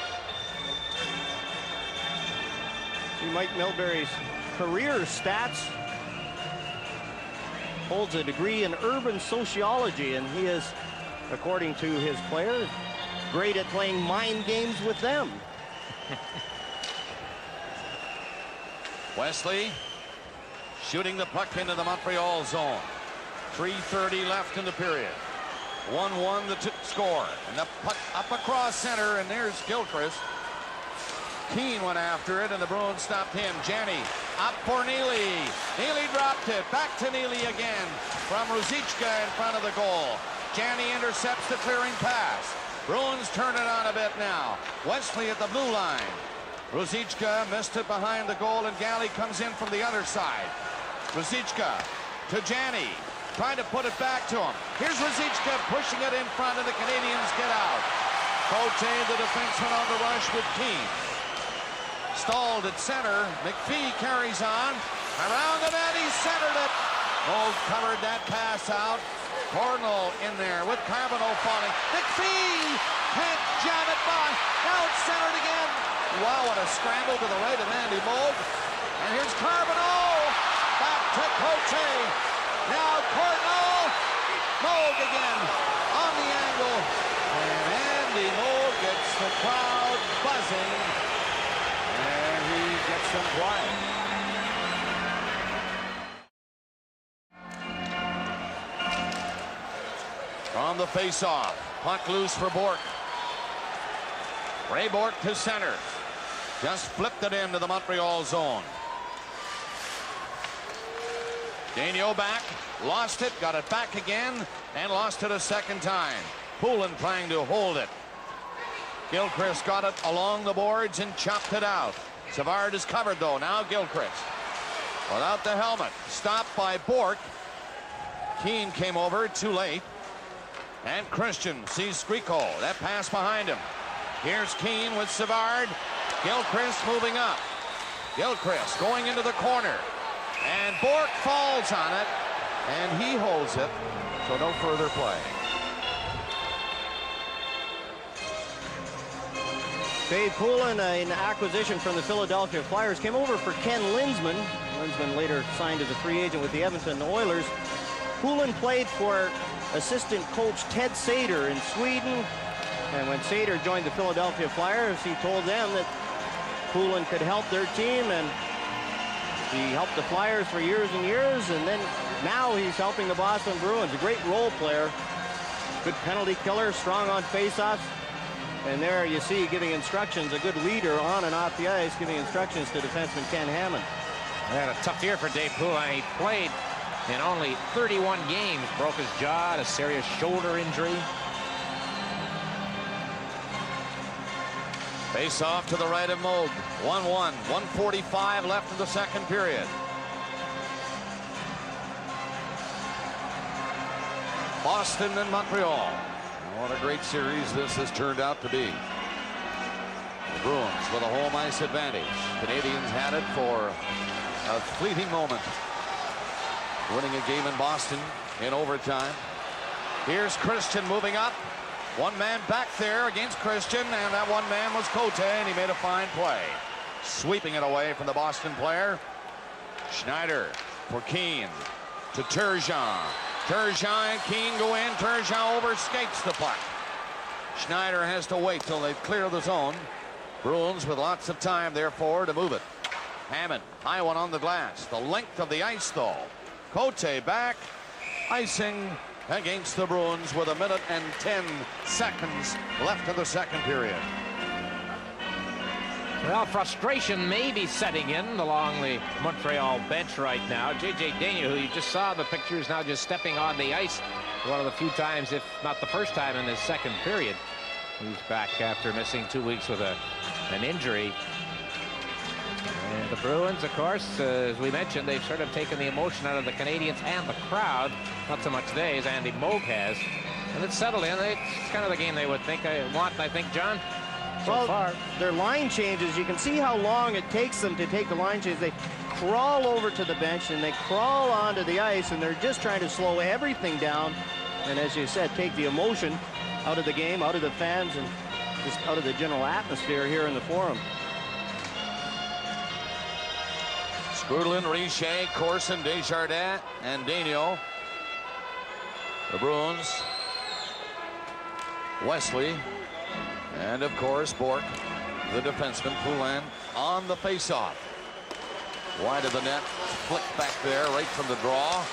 See Mike Milbury's career stats. Holds a degree in urban sociology, and he is, according to his players, great at playing mind games with them.
Wesley shooting the puck into the Montreal zone. 3:30 left in the period. 1-1 the score. And the puck up across center, and there's Gilchrist. Keane went after it, and the Bruins stopped him. Janney up for Neely. Neely dropped it. Back to Neely again from Ruzicka in front of the goal. Janney intercepts the clearing pass. Bruins turn it on a bit now. Wesley at the blue line. Ruzicka missed it behind the goal, and Galley comes in from the other side. Ruzicka to Janney. Trying to put it back to him. Here's Ruzicka pushing it in front, and the Canadians get out. Cote, the defenseman, on the rush with Keane. Stalled at center. McPhee carries on. Around the net, he centered it. Oh, covered that pass out. Cornell in there with Carbonneau falling. McPhee can't jam it by. Now it's centered again. Wow, what a scramble to the right of Andy Moog. And here's Carbonneau. Back to Cote. Now Cornell. Moog again on the angle. And Andy Moog gets the crowd buzzing. And he gets them quiet. On the face-off, puck loose for Bourque. Ray Bourque to center. Just flipped it into the Montreal zone. Daigneault back, lost it, got it back again, and lost it a second time. Poulin trying to hold it. Gilchrist got it along the boards and chopped it out. Savard is covered though. Now Gilchrist without the helmet. Stopped by Bourque. Keane came over too late. And Christian sees Skriko. That pass behind him. Here's Keane with Savard. Gilchrist moving up. Gilchrist going into the corner. And Bourque falls on it. And he holds it. So no further play.
Dave Poulin, an acquisition from the Philadelphia Flyers, came over for Ken Lindsman. Lindsman later signed as a free agent with the Edmonton Oilers. Poulin played for assistant coach Ted Sader in Sweden. And when Sader joined the Philadelphia Flyers, he told them that Poulin could help their team, and he helped the Flyers for years and years, and then now he's helping the Boston Bruins. A great role player, good penalty killer, strong on faceoffs. And there you see giving instructions, a good leader on and off the ice, giving instructions to defenseman Ken Hammond.
They had a tough year for Dave Poulin. He played in only 31 games, broke his jaw, a serious shoulder injury.
Face off to the right of Moog. 1-1. 1:45 left in the second period. Boston and Montreal. What a great series this has turned out to be. The Bruins with a home ice advantage. Canadians had it for a fleeting moment, winning a game in Boston in overtime. Here's Christian moving up. One man back there against Christian, and that one man was Cote, and he made a fine play. Sweeping it away from the Boston player. Schneider for Keane. to Turgeon. Turgeon and Keane go in. Turgeon overskates the puck. Schneider has to wait till they clear the zone. Bruins with lots of time, therefore, to move it. Hammond, high one on the glass. The length of the ice, though. Cote back. Icing against the Bruins with 1:10 seconds left in the second period.
Well, frustration may be setting in along the Montreal bench right now. J.J. Daigneault, who you just saw the pictures, now just stepping on the ice. One of the few times, if not the first time, in this second period. He's back after missing 2 weeks with an injury. And the Bruins, of course, as we mentioned, they've sort of taken the emotion out of the Canadians and the crowd. Not so much they, as Andy Moog has. And it's settled in. It's kind of the game they would think I want, I think, John. So far.
Their line changes, you can see how long it takes them to take the line change. They crawl over to the bench and they crawl onto the ice, and they're just trying to slow everything down. And as you said, take the emotion out of the game, out of the fans, and just out of the general atmosphere here in the Forum.
Skrudlin, Richer, Corson, Desjardins, and Daigneault. The Bruins. Wesley. And, of course, Bourque, the defenseman. Poulin on the faceoff. Wide of the net. Flick back there right from the draw.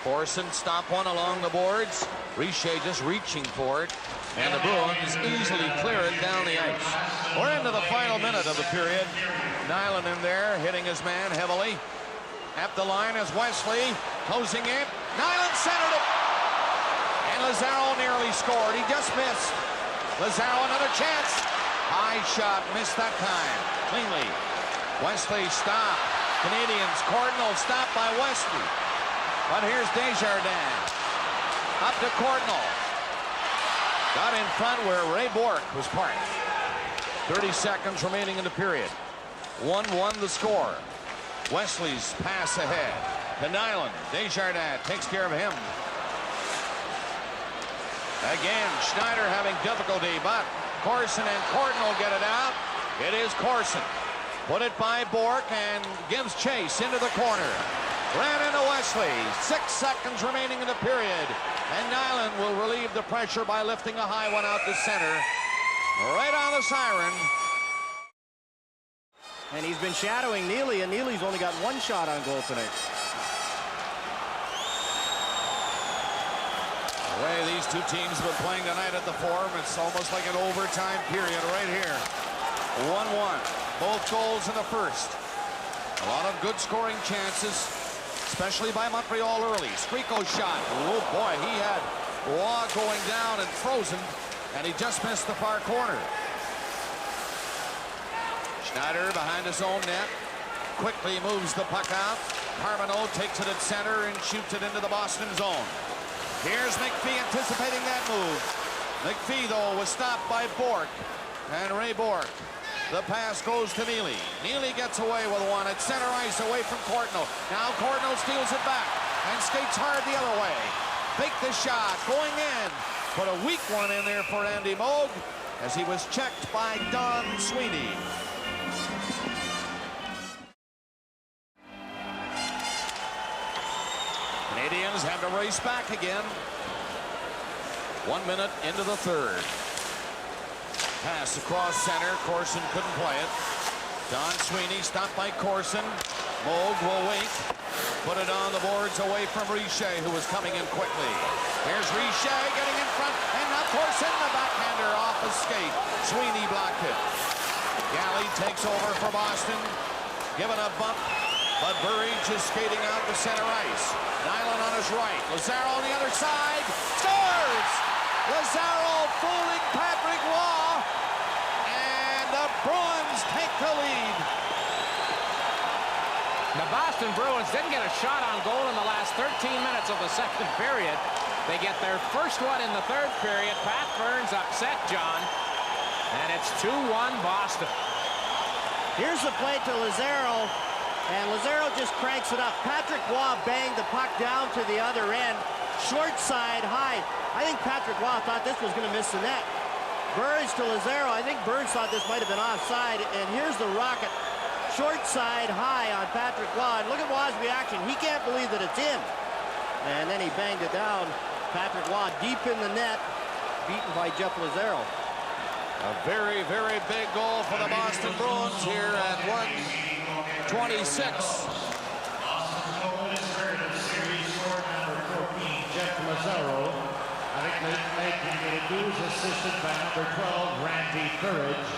Corson stop one along the boards. Richer just reaching for it. And the Bruins easily clear it down the ice. We're into the final minute of the period. Nyland in there, hitting his man heavily. At the line is Wesley, closing in. Nyland centered it. And Lazaro nearly scored. He just missed. Lazaro another chance. High shot, missed that time. Cleanly. Wesley stopped. Canadians, Cardinal stopped by Wesley. But here's Desjardins. Up to Cardinal. Got in front where Ray Bourque was parked. 30 seconds remaining in the period. 1-1 the score. Wesley's pass ahead to Nyland. Desjardins takes care of him. Again, Schneider having difficulty, but Corson and Cardinal get it out. It is Corson. Put it by Bourque and gives chase into the corner. Ran into Wesley. 6 seconds remaining in the period. And Nyland will relieve the pressure by lifting a high one out to center. Right on the siren.
And he's been shadowing Neely, and Neely's only got 1 shot on goal tonight.
The way these two teams have been playing tonight at the Forum, it's almost like an overtime period right here. 1-1. Both goals in the first. A lot of good scoring chances, especially by Montreal early. Strico shot. Oh boy, he had Waugh going down and frozen, and he just missed the far corner. Schneider behind his own net. Quickly moves the puck out. Carbonneau takes it at center and shoots it into the Boston zone. Here's McPhee anticipating that move. McPhee, though, was stopped by Bourque and Ray Bourque. The pass goes to Neely. Neely gets away with one at center ice away from Cardinal. Now Cardinal steals it back and skates hard the other way. Fake the shot, going in. Put a weak one in there for Andy Moog as he was checked by Don Sweeney. Canadians have to race back again. 1 minute into the third. Pass across center. Corson couldn't play it. Don Sweeney stopped by Corson. Moog will wait. Put it on the boards away from Richer, who was coming in quickly. Here's Richer getting in front. And now Corson, the backhander off the skate. Sweeney blocked it. Galley takes over for Boston. Given a bump. But Burridge is skating out to center ice. Nyland on his right. Lazaro on the other side. Scores! Lazaro fooling Patrick Waugh. And the Bruins take the lead.
The Boston Bruins didn't get a shot on goal in the last 13 minutes of the second period. They get their first one in the third period. Pat Burns upset John. And it's 2-1 Boston.
Here's the play to Lazaro. And Lazaro just cranks it up. Patrick Waugh banged the puck down to the other end. Short side, high. I think Patrick Waugh thought this was going to miss the net. Burridge to Lazaro. I think Burns thought this might have been offside. And here's the rocket. Short side, high on Patrick Waugh. And look at Waugh's reaction. He can't believe that it's in. And then he banged it down. Patrick Waugh deep in the net, beaten by Jeff Lazaro.
A very, very big goal for the Boston Bruins here at 1:26.
Jeff Lazaro. I think it was assisted by number 12, Randy Burridge.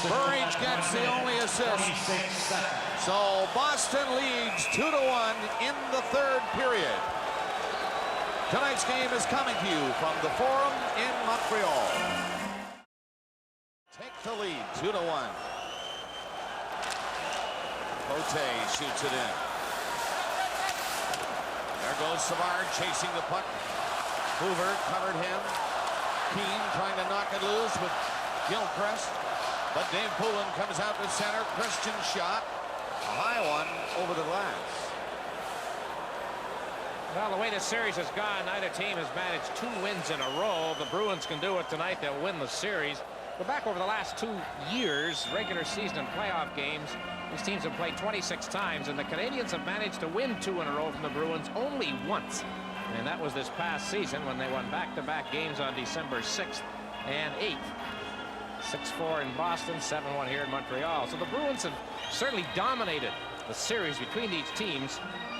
Burridge gets the only assist. So Boston leads 2-1 in the third period. Tonight's game is coming to you from the Forum in Montreal. Take the lead, 2-1. Cote shoots it in. There goes Savard chasing the puck. Hoover covered him. Keane trying to knock it loose with Gilchrist. But Dave Poulin comes out to center. Christian shot. A high one over the glass.
Well, the way this series has gone, neither team has managed 2 wins in a row. The Bruins can do it tonight. They'll win the series. Go back over the last 2 years, regular season and playoff games. These teams have played 26 times, and the Canadiens have managed to win 2 in a row from the Bruins only once. And that was this past season when they won back-to-back games on December 6th and 8th. 6-4 in Boston, 7-1 here in Montreal. So the Bruins have certainly dominated the series between these teams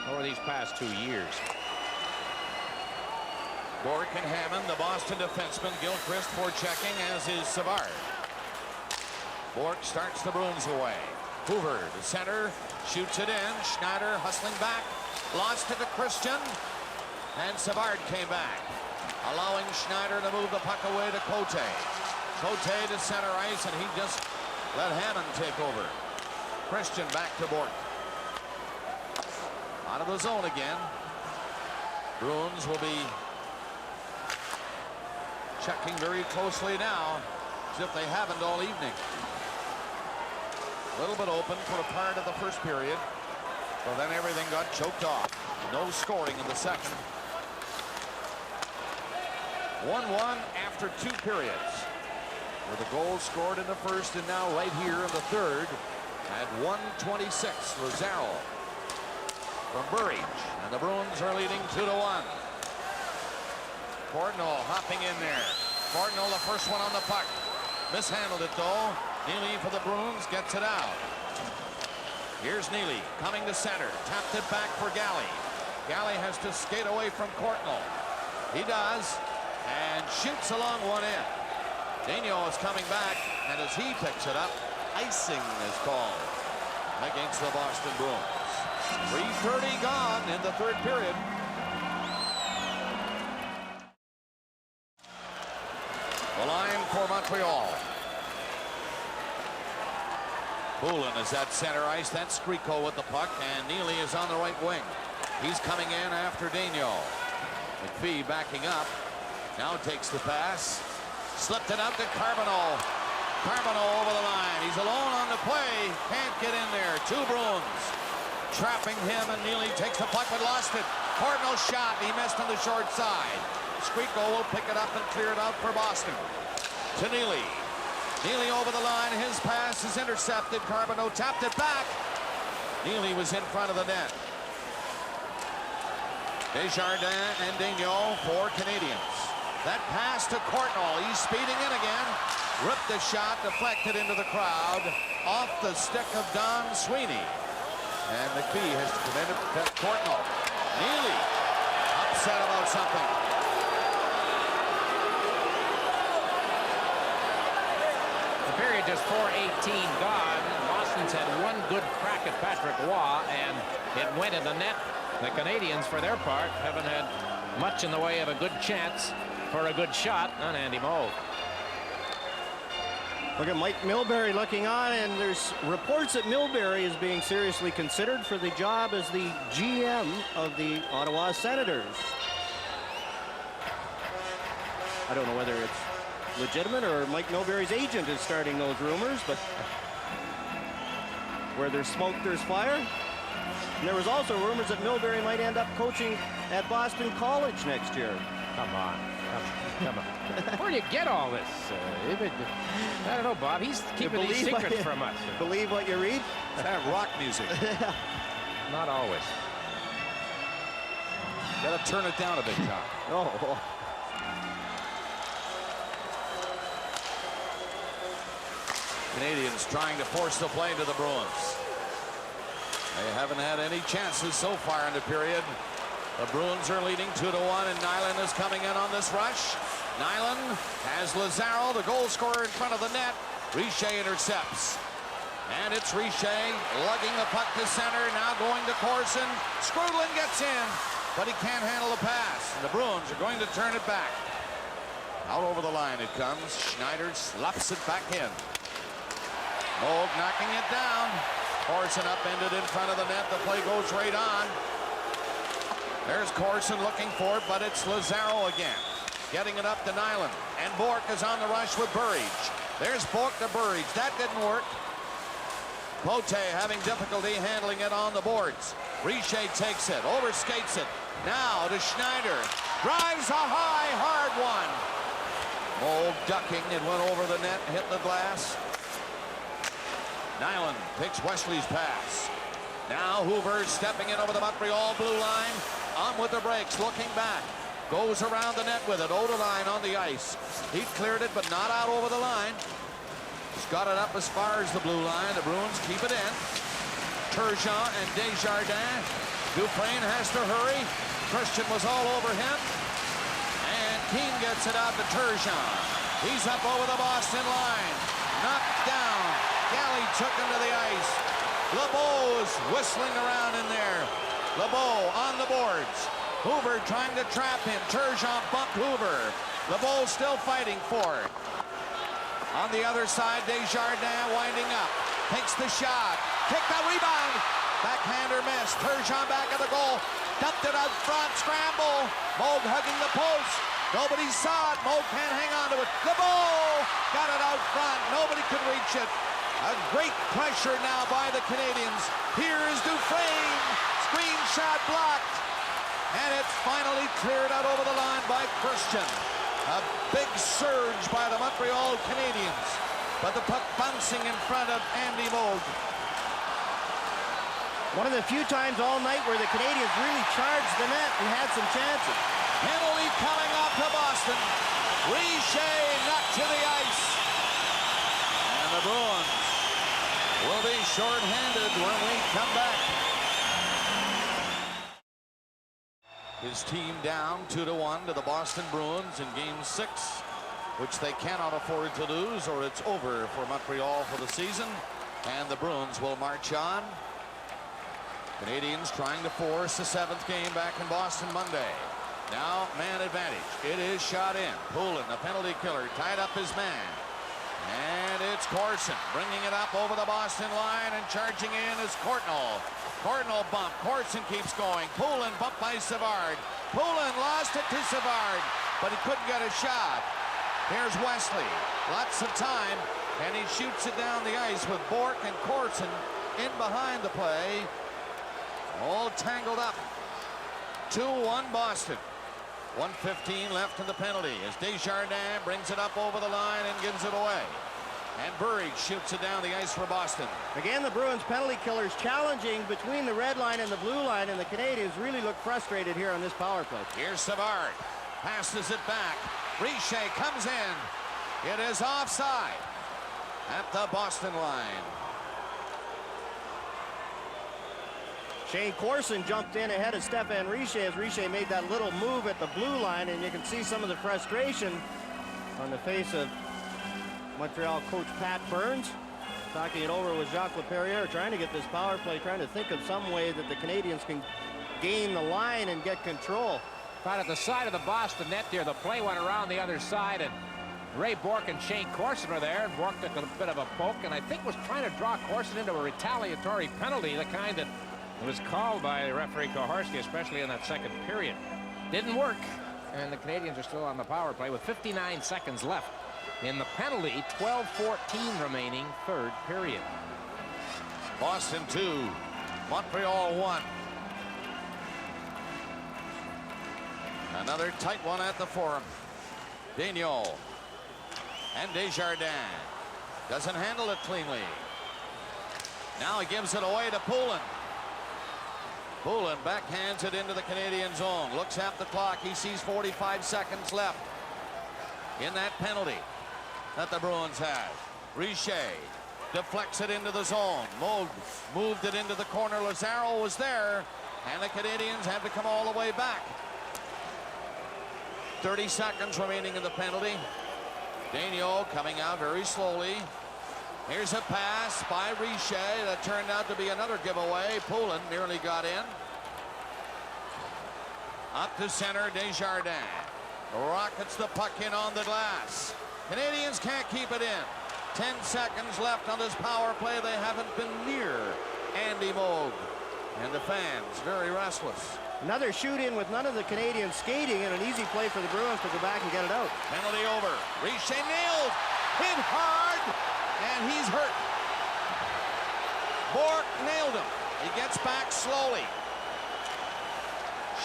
over these past 2 years.
Bork and Hammond, the Boston defenseman. Gilchrist forechecking, as is Savard. Bork starts the Bruins away. Hoover, the center, shoots it in. Schneider hustling back. Lost it to Christian. And Savard came back, allowing Schneider to move the puck away to Cote. Cote to center ice, and he just let Hammond take over. Christian back to Bork. Out of the zone again. Bruins will be checking very closely now, as if they haven't all evening. A little bit open for a part of the first period, but then everything got choked off. No scoring in the second. 1-1 after 2 periods. With the goals scored in the first and now right here in the third at 1:26. Lazaro from Burridge, and the Bruins are leading 2-1. Cordnall hopping in there. Cordnall the first one on the puck. Mishandled it though. Neely for the Bruins gets it out. Here's Neely coming to center. Tapped it back for Galley. Galley has to skate away from Cordnall. He does, and shoots along one end. Daniel is coming back, and as he picks it up, icing is called against the Boston Bruins. 3:30 gone in the third period. The line for Montreal. Poulin is at center ice. That's Skriko with the puck, and Neely is on the right wing. He's coming in after Daniel. McPhee backing up. Now takes the pass. Slipped it out to Carbonneau. Carbonneau over the line. He's alone on the play. Can't get in there. 2 Bruins trapping him, and Neely takes the puck but lost it. Cardinal shot. He missed on the short side. Skriko will pick it up and clear it out for Boston. To Neely. Neely over the line. His pass is intercepted. Carbonneau tapped it back. Neely was in front of the net. Desjardins and Daigneault for Canadiens. That pass to Cordnall. He's speeding in again. Ripped the shot, deflected into the crowd. Off the stick of Don Sweeney. And McPhee has committed to Cordnall. Neely upset about something.
The period just 4:18 gone. Boston's had one good crack at Patrick Waugh, and it went in the net. The Canadiens, for their part, haven't had much in the way of a good chance for a good shot on Andy Moe.
Look at Mike Milbury looking on, and there's reports that Milbury is being seriously considered for the job as the GM of the Ottawa Senators. I don't know whether it's legitimate or Mike Milbury's agent is starting those rumors, but where there's smoke, there's fire. And there was also rumors that Milbury might end up coaching at Boston College next year.
Come on. Come on. Where do you get all this? I don't know, Bob. He's keeping these secrets from us.
Believe what you read?
It's that rock music.
Not always.
Got to turn it down a bit, John.
Oh.
Canadians trying to force the play to the Bruins. They haven't had any chances so far in the period. The Bruins are leading 2-1, and Nyland is coming in on this rush. Nyland has Lazaro, the goal scorer, in front of the net. Richer intercepts. And it's Richer lugging the puck to center, now going to Corson. Skrudlin gets in, but he can't handle the pass. And the Bruins are going to turn it back. Out over the line it comes. Schneider slaps it back in. Moog knocking it down. Corson upended in front of the net. The play goes right on. There's Corson looking for it, but it's Lazaro again. Getting it up to Nyland. And Bork is on the rush with Burridge. There's Bork to Burridge. That didn't work. Pote having difficulty handling it on the boards. Richer takes it, overskates it. Now to Schneider. Drives a high, hard one. Moog ducking. It went over the net, hit the glass. Nyland takes Wesley's pass. Now Hoover stepping in over the Montreal blue line. On with the brakes, looking back. Goes around the net with it. Oderline on the ice. He cleared it, but not out over the line. He's got it up as far as the blue line. The Bruins keep it in. Turgeon and Desjardins. Dufresne has to hurry. Christian was all over him. And Keane gets it out to Turgeon. He's up over the Boston line. Knocked down. Galley took him to the ice. LeBeau is whistling around in there. LeBeau on the boards. Hoover trying to trap him. Turgeon bumped Hoover. LeBeau still fighting for it. On the other side, Desjardins winding up. Takes the shot. Kick the rebound. Backhander missed. Turgeon back at the goal. Dumped it out front. Scramble. Moog hugging the post. Nobody saw it. Moog can't hang on to it. LeBeau got it out front. Nobody could reach it. A great pressure now by the Canadians. Here is Dufresne. Screen shot blocked. And it's finally cleared out over the line by Christian. A big surge by the Montreal Canadiens. But the puck bouncing in front of Andy Moog.
One of the few times all night where the Canadians really charged the net and had some chances.
Penalty coming off to Boston. Richer knocked to the ice. And the Bruins will be short-handed when we come back. His team down 2-1 to the Boston Bruins in Game 6, which they cannot afford to lose, or it's over for Montreal for the season. And the Bruins will march on. Canadians trying to force the 7th game back in Boston Monday. Now man advantage. It is shot in. Poulin, the penalty killer, tied up his man. And it's Corson bringing it up over the Boston line, and charging in is Courtnall. Courtnall bump. Corson keeps going. Poulin bumped by Savard. Poulin lost it to Savard, but he couldn't get a shot. Here's Wesley. Lots of time, and he shoots it down the ice with Bork and Corson in behind the play. All tangled up. 2-1 Boston. 1:15 left in the penalty as Desjardins brings it up over the line and gives it away. And Burridge shoots it down the ice for Boston.
Again, the Bruins penalty killers challenging between the red line and the blue line, and the Canadians really look frustrated here on this power play.
Here's Savard. Passes it back. Richer comes in. It is offside at the Boston line.
Shane Corson jumped in ahead of Stéphane Richer as Richer made that little move at the blue line, and you can see some of the frustration on the face of Montreal coach Pat Burns. Talking it over with Jacques Laperriere, trying to get this power play, trying to think of some way that the Canadians can gain the line and get control.
Right at the side of the Boston net there, the play went around the other side, and Ray Bork and Shane Corson were there, and Bork took a bit of a poke, and I think was trying to draw Corson into a retaliatory penalty, the kind that was called by referee Koharski, especially in that second period. Didn't work, and the Canadians are still on the power play with 59 seconds left in the penalty. 12:14 remaining, third period.
Boston 2, Montreal 1. Another tight one at the Forum. Daigneault and Desjardins. Doesn't handle it cleanly. Now he gives it away to Poulin. Poulin backhands it into the Canadian zone. Looks at the clock. He sees 45 seconds left in that penalty that the Bruins had. Richer deflects it into the zone. Moog moved it into the corner. Lazaro was there, and the Canadians had to come all the way back. 30 seconds remaining in the penalty. Daigneault coming out very slowly. Here's a pass by Richer that turned out to be another giveaway. Poulin nearly got in. Up to center, Desjardins. Rockets the puck in on the glass. Canadians can't keep it in. 10 seconds left on this power play. They haven't been near Andy Moog. And the fans very restless.
Another shoot in with none of the Canadians skating, and an easy play for the Bruins to go back and get it out.
Penalty over. Richer nailed. Hit hard. And he's hurt. Bourque nailed him. He gets back slowly.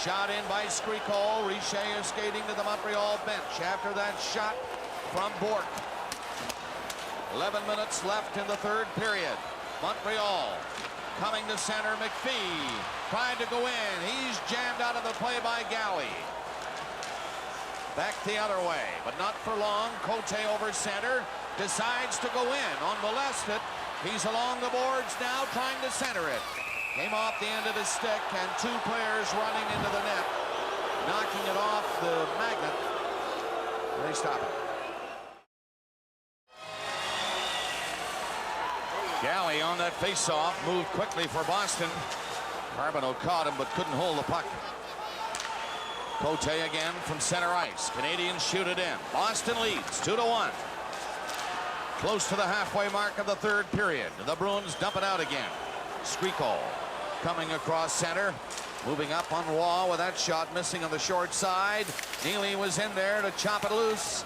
Shot in by Skriko. Richer is skating to the Montreal bench after that shot from Bourque. 11 minutes left in the third period. Montreal coming to center. McPhee trying to go in. He's jammed out of the play by Gowie. Back the other way, but not for long. Cote over center. Decides to go in. Unmolested. He's along the boards now trying to center it. Came off the end of his stick, and two players running into the net, knocking it off the magnet. They stop it. Gowie on that faceoff moved quickly for Boston. Carbonneau caught him but couldn't hold the puck. Cote again from center ice. Canadians shoot it in. Boston leads 2-1. Close to the halfway mark of the third period. The Bruins dump it out again. Skriko coming across center. Moving up on Waugh with that shot missing on the short side. Neely was in there to chop it loose.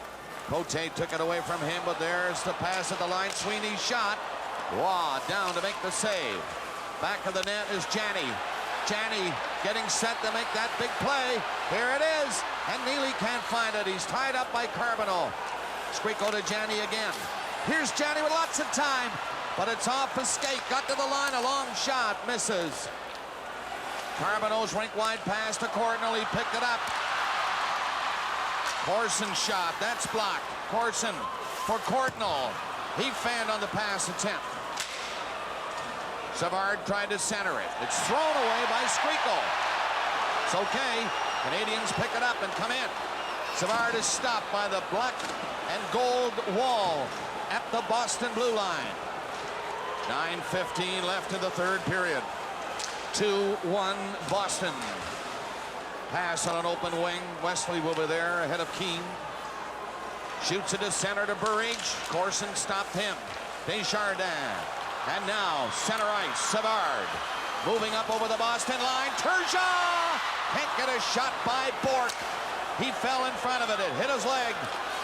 Cote took it away from him, but there's the pass at the line. Sweeney's shot. Waugh down to make the save. Back of the net is Janney. Janney getting set to make that big play. Here it is. And Neely can't find it. He's tied up by Carbonneau. Skriko to Janney again. Here's Janney with lots of time, but it's off a skate. Got to the line, a long shot, misses. Carbonneau's rink-wide pass to Courtnall. He picked it up. Corson shot, that's blocked. Corson for Courtnall. He fanned on the pass attempt. Savard tried to center it. It's thrown away by Skriko. It's okay. Canadians pick it up and come in. Savard is stopped by the black and gold wall at the Boston blue line. 9:15 left in the third period. 2-1 Boston. Pass on an open wing. Wesley will be there ahead of Keane. Shoots it to center to Burridge. Corson stopped him. Desjardins. And now center ice. Savard moving up over the Boston line. Turgeon can't get a shot by Bourque. He fell in front of it. It hit his leg.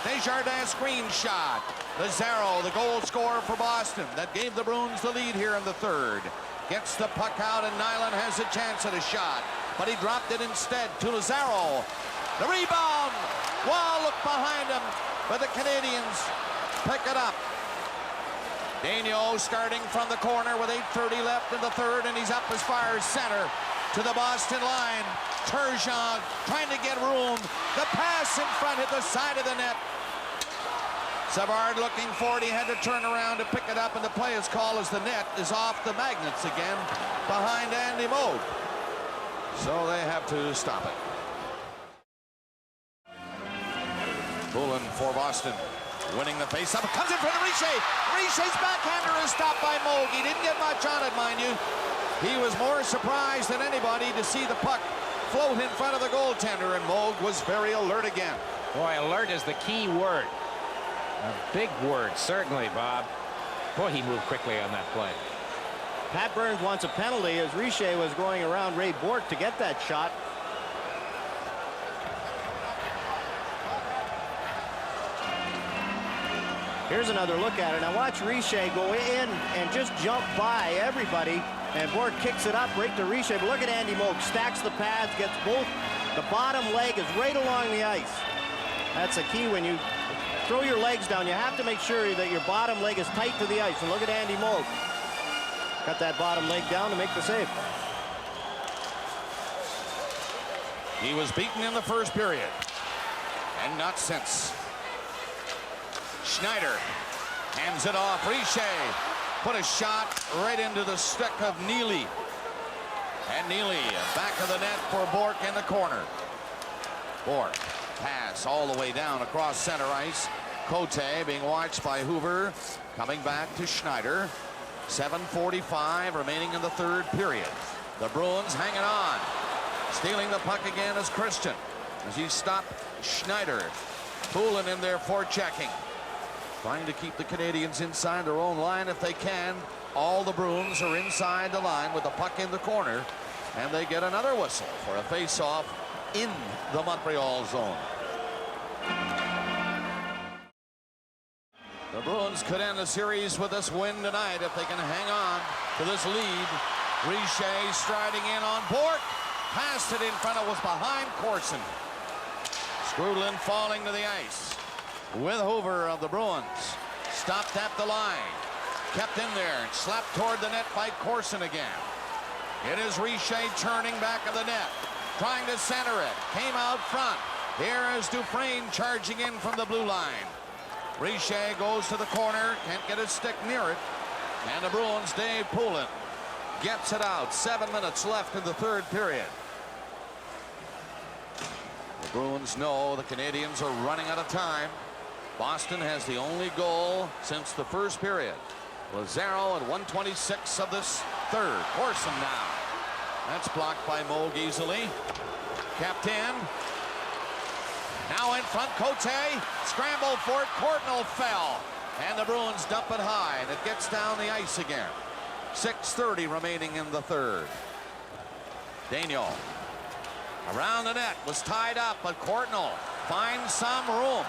Desjardins screen shot. Lazaro, the goal scorer for Boston, that gave the Bruins the lead here in the third. Gets the puck out, and Nyland has a chance at a shot, but he dropped it instead to Lazaro. The rebound. Wall looked behind him, but the Canadians pick it up. Daigneault starting from the corner with 8:30 left in the third, and he's up as far as center to the Boston line. Turgeon trying to get room. The pass in front hit the side of the net. Savard looking for it. He had to turn around to pick it up, and the play is called as the net is off the magnets again behind Andy Moog. So they have to stop it. Poulin for Boston. Winning the faceoff. Comes in front of Richer. Richer's backhander is stopped by Moog. He didn't get much on it, mind you. He was more surprised than anybody to see the puck float in front of the goaltender, and Moog was very alert again.
Boy, alert is the key word. A big word, certainly, Bob. Boy, he moved quickly on that play.
Pat Burns wants a penalty as Richer was going around Ray Bourque to get that shot. Here's another look at it. Now watch Richer go in and just jump by everybody, and Bourque kicks it up right to Richer. But look at Andy Moog, stacks the pads, gets both. The bottom leg is right along the ice. That's a key when you throw your legs down. You have to make sure that your bottom leg is tight to the ice. And look at Andy Moog. Got that bottom leg down to make the save.
He was beaten in the first period, and not since. Schneider hands it off. Richer put a shot right into the stick of Neely. And Neely, back of the net for Bork in the corner. Bork, pass all the way down across center ice. Cote being watched by Hoover, coming back to Schneider. 7:45 remaining in the third period. The Bruins hanging on. Stealing the puck again is Christian as he stopped Schneider. Poulin in there for checking. Trying to keep the Canadians inside their own line if they can. All the Bruins are inside the line with the puck in the corner, and they get another whistle for a face-off in the Montreal zone. The Bruins could end the series with this win tonight if they can hang on to this lead. Richer striding in on Bork. Passed it in front of, was behind Corson. Skrudlin falling to the ice with Hoover of the Bruins. Stopped at the line. Kept in there and slapped toward the net by Corson again. It is Richer turning back of the net. Trying to center it. Came out front. Here is Dufresne charging in from the blue line. Richer goes to the corner. Can't get his stick near it. And the Bruins' Dave Poulin gets it out. 7 minutes left in the third period. The Bruins know the Canadians are running out of time. Boston has the only goal since the first period. Lazaro at 1:26 of this third. Corson now. That's blocked by Moog easily. Kept in. Now in front, Cote. Scrambled for it. Courtnall fell. And the Bruins dump it high, and it gets down the ice again. 6:30 remaining in the third. Daniel around the net, was tied up, but Courtnall finds some room.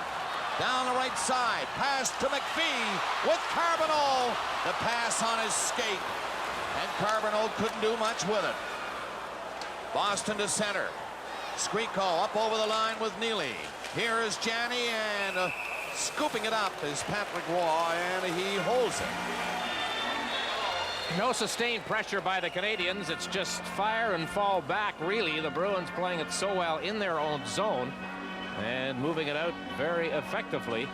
Down the right side, pass to McPhee with Carbonneau. The pass on his skate, and Carbonneau couldn't do much with it. Boston to center. Skriko up over the line with Neely. Here is Janney, and scooping it up is Patrick Roy, and he holds it.
No sustained pressure by the Canadians. It's just fire and fall back, really. The Bruins playing it so well in their own zone and moving it out very effectively.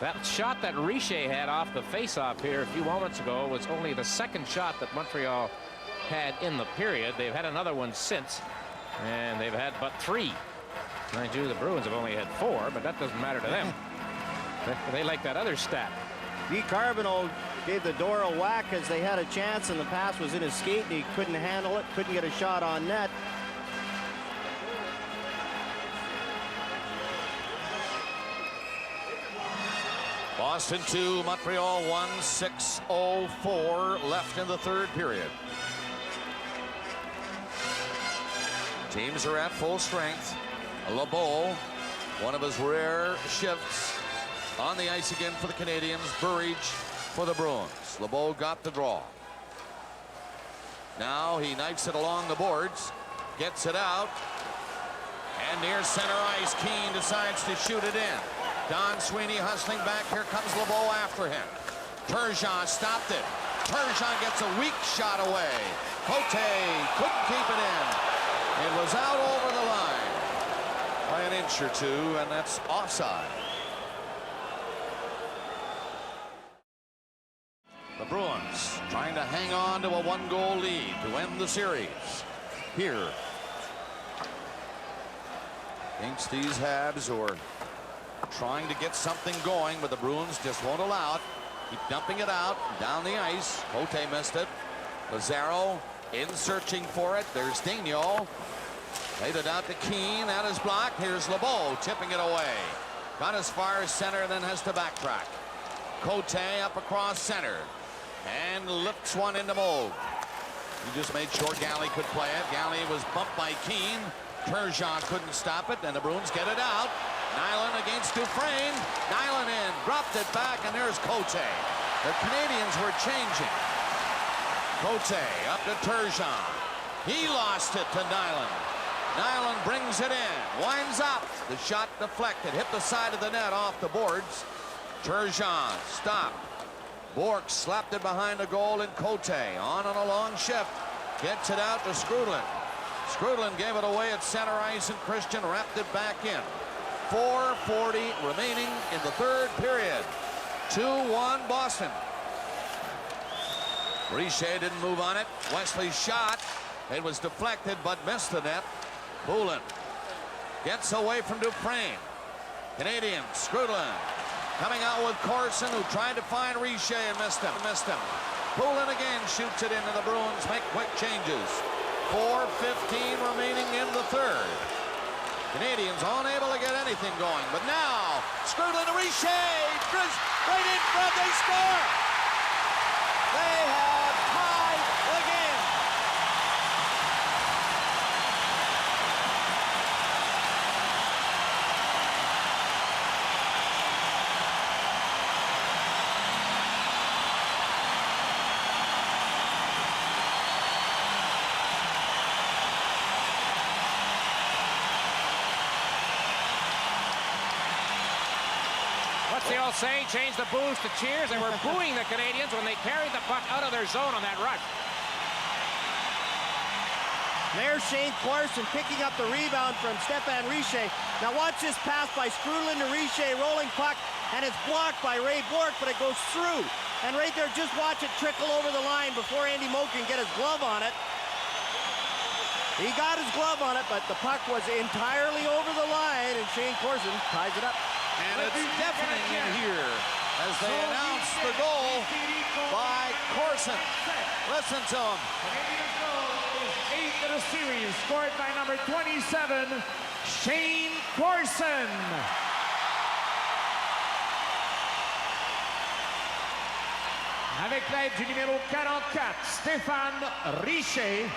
That shot that Richer had off the face-off here a few moments ago was only the second shot that Montreal had in the period. They've had another one since, and they've had but 3. Mind you, the Bruins have only had 4, but that doesn't matter to them. They like that other stat.
Guy Carbonneau gave the door a whack as they had a chance, and the pass was in his skate, and he couldn't handle it, couldn't get a shot on net.
Boston 2, Montreal 1, 6:04 left in the third period. Teams are at full strength. LeBeau, one of his rare shifts on the ice again for the Canadians. Burridge for the Bruins. LeBeau got the draw. Now he knifes it along the boards, gets it out, and near center ice, Keane decides to shoot it in. Don Sweeney hustling back. Here comes LeBeau after him. Turgeon stopped it. Turgeon gets a weak shot away. Cote couldn't keep it in. It was out over the line by an inch or two, and that's offside. The Bruins trying to hang on to a 1-goal lead to end the series. Here against these Habs, who are trying to get something going, but the Bruins just won't allow it. Keep dumping it out down the ice. Cote missed it. Lazaro in searching for it. There's Daniel. Laid it out to Keane. That is blocked. Here's LeBeau tipping it away. Got as far as center, then has to backtrack. Cote up across center and lifts one into Moog. He just made sure Galley could play it. Galley was bumped by Keane. Turgeon couldn't stop it, and the Bruins get it out. Nyland against Dufresne. Nyland in, dropped it back, and there's Cote. The Canadians were changing. Cote up to Turgeon. He lost it to Nyland. Nyland brings it in, winds up. The shot deflected, hit the side of the net off the boards. Turgeon stopped. Bork slapped it behind the goal, and Cote on a long shift. Gets it out to Skrudlin. Skrudland gave it away at center ice, and Christian wrapped it back in. 4:40 remaining in the third period. 2-1 Boston. Richer didn't move on it. Wesley's shot. It was deflected but missed the net. Poulin gets away from Dufresne. Canadians, Skrudland coming out with Corson, who tried to find Richer and missed him. Poulin again shoots it in, and the Bruins make quick changes. 4:15 remaining in the third. Canadians unable to get anything going, but now Skrudland to Richer, right in front, they score! They have tied the game.
What's the old saying? Change the boos to cheers. They were booing the Canadians when they carried the puck out of their zone on that rush.
There's Shane Corson picking up the rebound from Stéphane Richer. Now watch this pass by Skrudland to Richer, rolling puck, and it's blocked by Ray Bourque, but it goes through. And right there, just watch it trickle over the line before Andy Moe can get his glove on it. He got his glove on it, but the puck was entirely over the line, and Shane Corson ties it up.
And it's deafening in here as they announce the goal by Corson. Listen to him.
Canadian goal is 8th of the series, scored by number 27, Shane Corson. Avec l'aide du numéro 44, Stéphane Richer.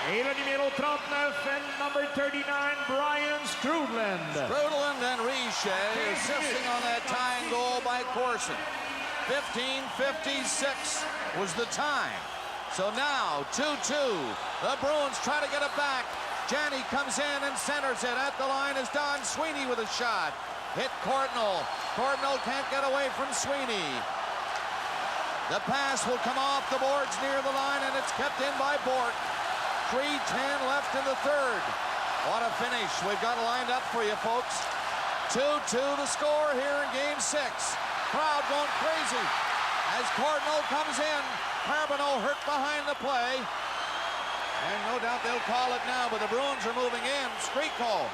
Et le numéro 39 and number 39, Brian Skrudland.
Skrudland and Richer assisting on that tying goal by Corson. 15:56 was the time. So now 2-2. The Bruins try to get it back. Janney comes in and centers it. At the line is Don Sweeney with a shot. Hit Cordnell. Cordnell can't get away from Sweeney. The pass will come off the boards near the line, and it's kept in by Bourque. 3:10 left in the third. What a finish we've got lined up for you, folks. 2-2 the score here in Game 6. Crowd going crazy as Cordnell comes in. Carbonneau hurt behind the play. And no doubt they'll call it now, but the Bruins are moving in. Striko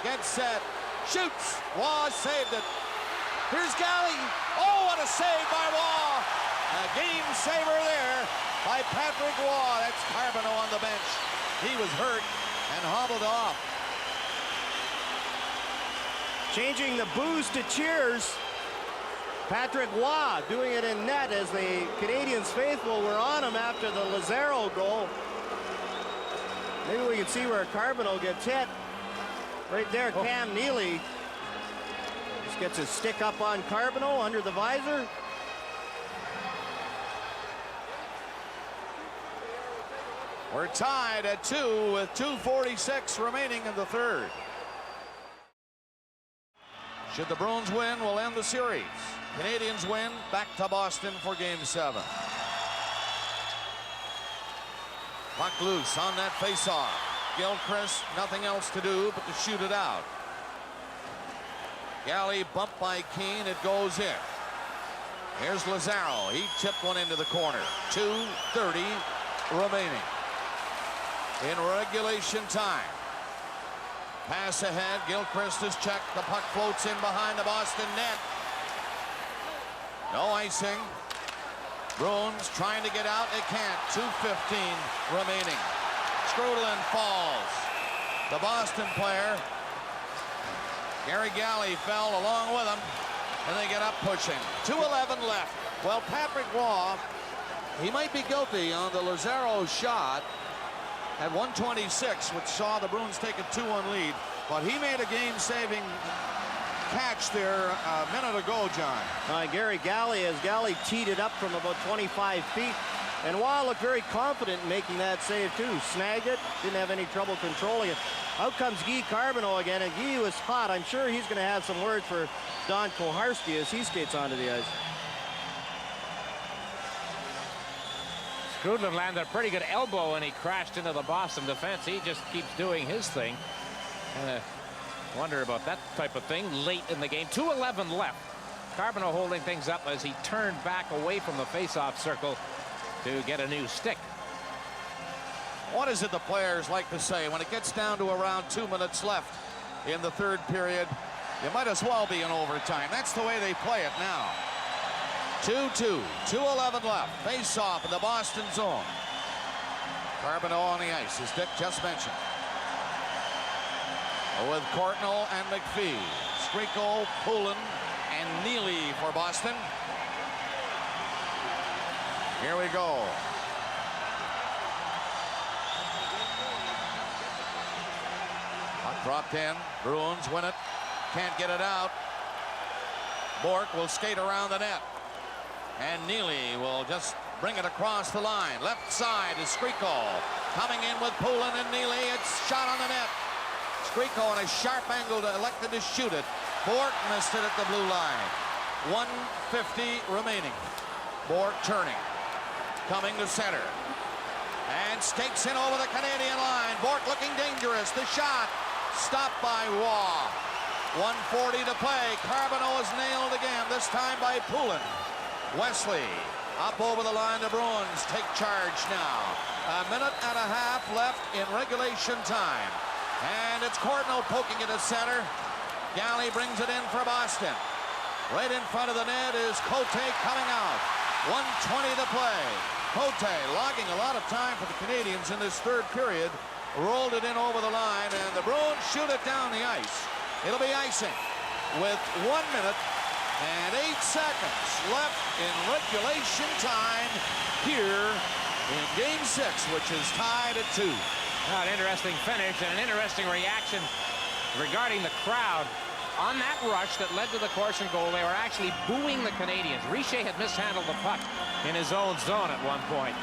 gets set, shoots. Waugh saved it. Here's Galley. Oh, what a save by Waugh. A game saver there by Patrick Waugh. That's Carbonneau on the bench. He was hurt and hobbled off.
Changing the boos to cheers. Patrick Waugh doing it in net as the Canadians faithful were on him after the Lazaro goal. Maybe we can see where Carbonneau gets hit. Right there, Cam Neely just gets his stick up on Carbonneau under the visor.
We're tied at 2 with 2:46 remaining in the third. Should the Bruins win, we'll end the series. Canadians win, back to Boston for Game 7. Puck loose on that face-off. Gilchrist, nothing else to do but to shoot it out. Galley bumped by Keane, it goes in. Here's Lazaro, he tipped one into the corner. 2:30 remaining in regulation time. Pass ahead, Gilchrist is checked, the puck floats in behind the Boston net. No icing. Bruins trying to get out, they can't. 2:15 remaining. Skrudland falls. The Boston player, Gary Galley, fell along with him, and they get up pushing. 2:11 left. Well, Patrick Waugh, he might be guilty on the Lazaro shot at 1:26, which saw the Bruins take a 2-1 lead, but he made a game-saving catch there a minute ago, John.
Gary Galley, as Galley teed it up from about 25 feet, and Waugh looked very confident in making that save too. Snagged it, didn't have any trouble controlling it. Out comes Guy Carbonneau again, and Guy was hot. I'm sure he's going to have some words for Don Koharski as he skates onto the ice.
Skrudland landed a pretty good elbow and he crashed into the Boston defense. He just keeps doing his thing. And wonder about that type of thing late in the game. 2:11 left. Carbonneau holding things up as he turned back away from the face-off circle to get a new stick.
What is it the players like to say when it gets down to around 2 minutes left in the third period? You might as well be in overtime. That's the way they play it now. 2-2, 2:11 left. Face off in the Boston zone. Carbonneau on the ice, as Dick just mentioned. With Courtnall and McPhee. Skriko, Poulin, and Neely for Boston. Here we go. Puck dropped in. Bruins win it. Can't get it out. Bourque will skate around the net. And Neely will just bring it across the line. Left side is Skriko. Coming in with Poulin and Neely. It's shot on the net. Skriko on a sharp angle elected to shoot it. Bourque missed it at the blue line. 1:50 remaining. Bourque turning. Coming to center. And skates in over the Canadian line. Bourque looking dangerous. The shot stopped by Waugh. 1:40 to play. Carbonneau is nailed again, this time by Poulin. Wesley up over the line. The Bruins take charge now. 1.5 minutes left in regulation time. And it's Courtnall poking it to center. Galley brings it in for Boston. Right in front of the net is Cote coming out. 1:20 to play. Cote logging a lot of time for the Canadians in this third period. Rolled it in over the line, and the Bruins shoot it down the ice. It'll be icing with 1 minute and 8 seconds left in regulation time here in Game 6, which is tied at 2.
An interesting finish and an interesting reaction regarding the crowd. On that rush that led to the Corson goal, they were actually booing the Canadians. Richer had mishandled the puck in his own zone at one point.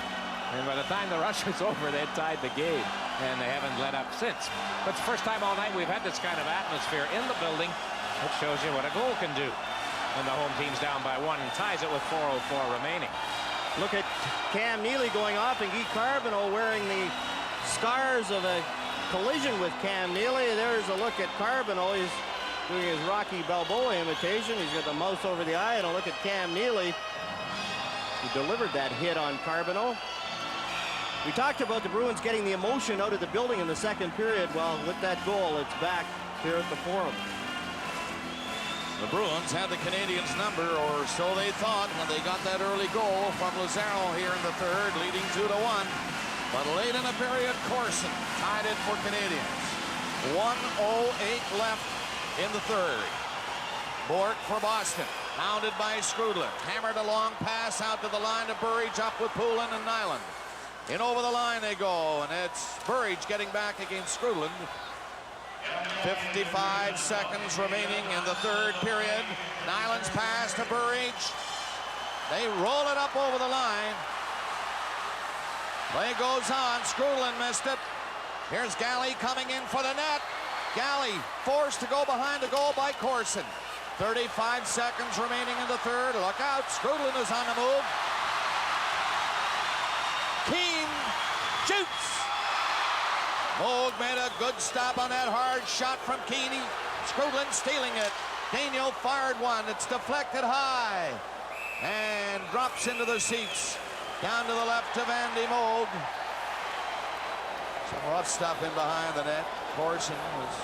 And by the time the rush was over, they had tied the game. And they haven't let up since. But it's the first time all night we've had this kind of atmosphere in the building. It shows you what a goal can do. And the home team's down by 1 and ties it with 4:04 remaining.
Look at Cam Neely going off and Guy Carbonneau wearing the scars of a collision with Cam Neely. There's a look at Carbonneau. He's doing his Rocky Balboa imitation. He's got the mouth over the eye. And a look at Cam Neely. He delivered that hit on Carbonneau. We talked about the Bruins getting the emotion out of the building in the second period. Well, with that goal, it's back here at the Forum.
The Bruins had the Canadians' number, or so they thought, when they got that early goal from Lazaro here in the third, leading 2-1. But late in the period, Corson tied it for Canadians. 1:08 left in the third. Bourque for Boston, hounded by Skrudland. Hammered a long pass out to the line to Burridge, up with Poulin and Nyland. In over the line they go, and it's Burridge getting back against Skrudland. 55 seconds remaining in the third period. Nyland's pass to Burridge. They roll it up over the line. Play goes on. Skrudland missed it. Here's Galley coming in for the net. Galley forced to go behind the goal by Corson. 35 seconds remaining in the third. Look out. Skrudland is on the move. Keane shoots. Moog made a good stop on that hard shot from Keeney. Skrudland stealing it. Daniel fired one. It's deflected high and drops into the seats. Down to the left of Andy Moog. Some rough stuff in behind the net. Corson was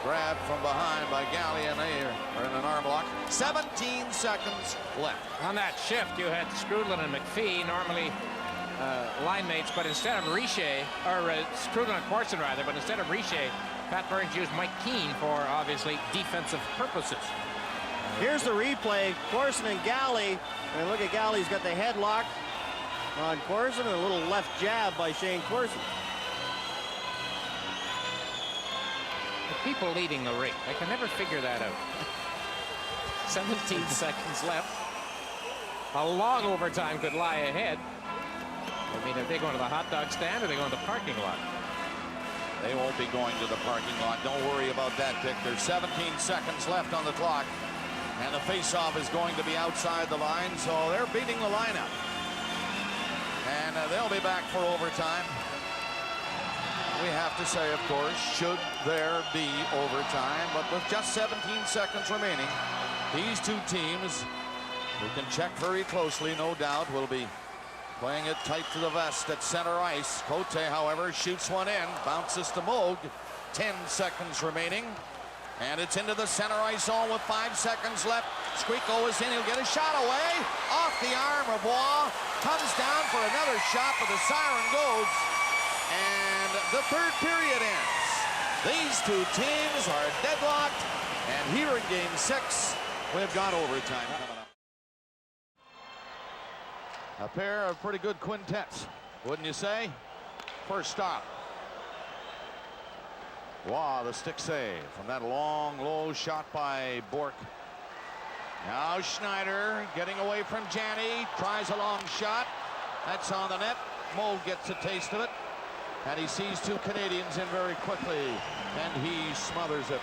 grabbed from behind by Galley, and they are in an arm lock. 17 seconds left.
On that shift, you had Skrudland and McPhee, normally line mates, but instead of Richer, or Skrudland and Corson rather, but instead of Richer, Pat Burns used Mike Keane for obviously defensive purposes.
Here's the replay. Corson and Galley. And look at Galley's got the headlock on Corson and a little left jab by Shane Corson.
The people leading the rink, I can never figure that out. 17 seconds left. A long overtime could lie ahead. I mean, are they going to the hot dog stand or are they going to the parking lot?
They won't be going to the parking lot. Don't worry about that, Dick. There's 17 seconds left on the clock. And the faceoff is going to be outside the line, so they're beating the lineup. And they'll be back for overtime. We have to say, of course, should there be overtime, but with just 17 seconds remaining, these two teams, who can check very closely, no doubt, will be playing it tight to the vest at center ice. Cote, however, shoots one in, bounces to Moog. 10 seconds remaining, and it's into the center ice zone with 5 seconds left. Squeako is in, he'll get a shot away, off the arm of Waugh, comes down for another shot, but the siren goes, and the third period ends. These two teams are deadlocked, and here in game 6, we've got overtime coming up. A pair of pretty good quintets, wouldn't you say? First stop. Wow, the stick save from that long, low shot by Bork. Now Schneider getting away from Janney, tries a long shot. That's on the net. Moog gets a taste of it, and he sees two Canadians in very quickly, and he smothers it.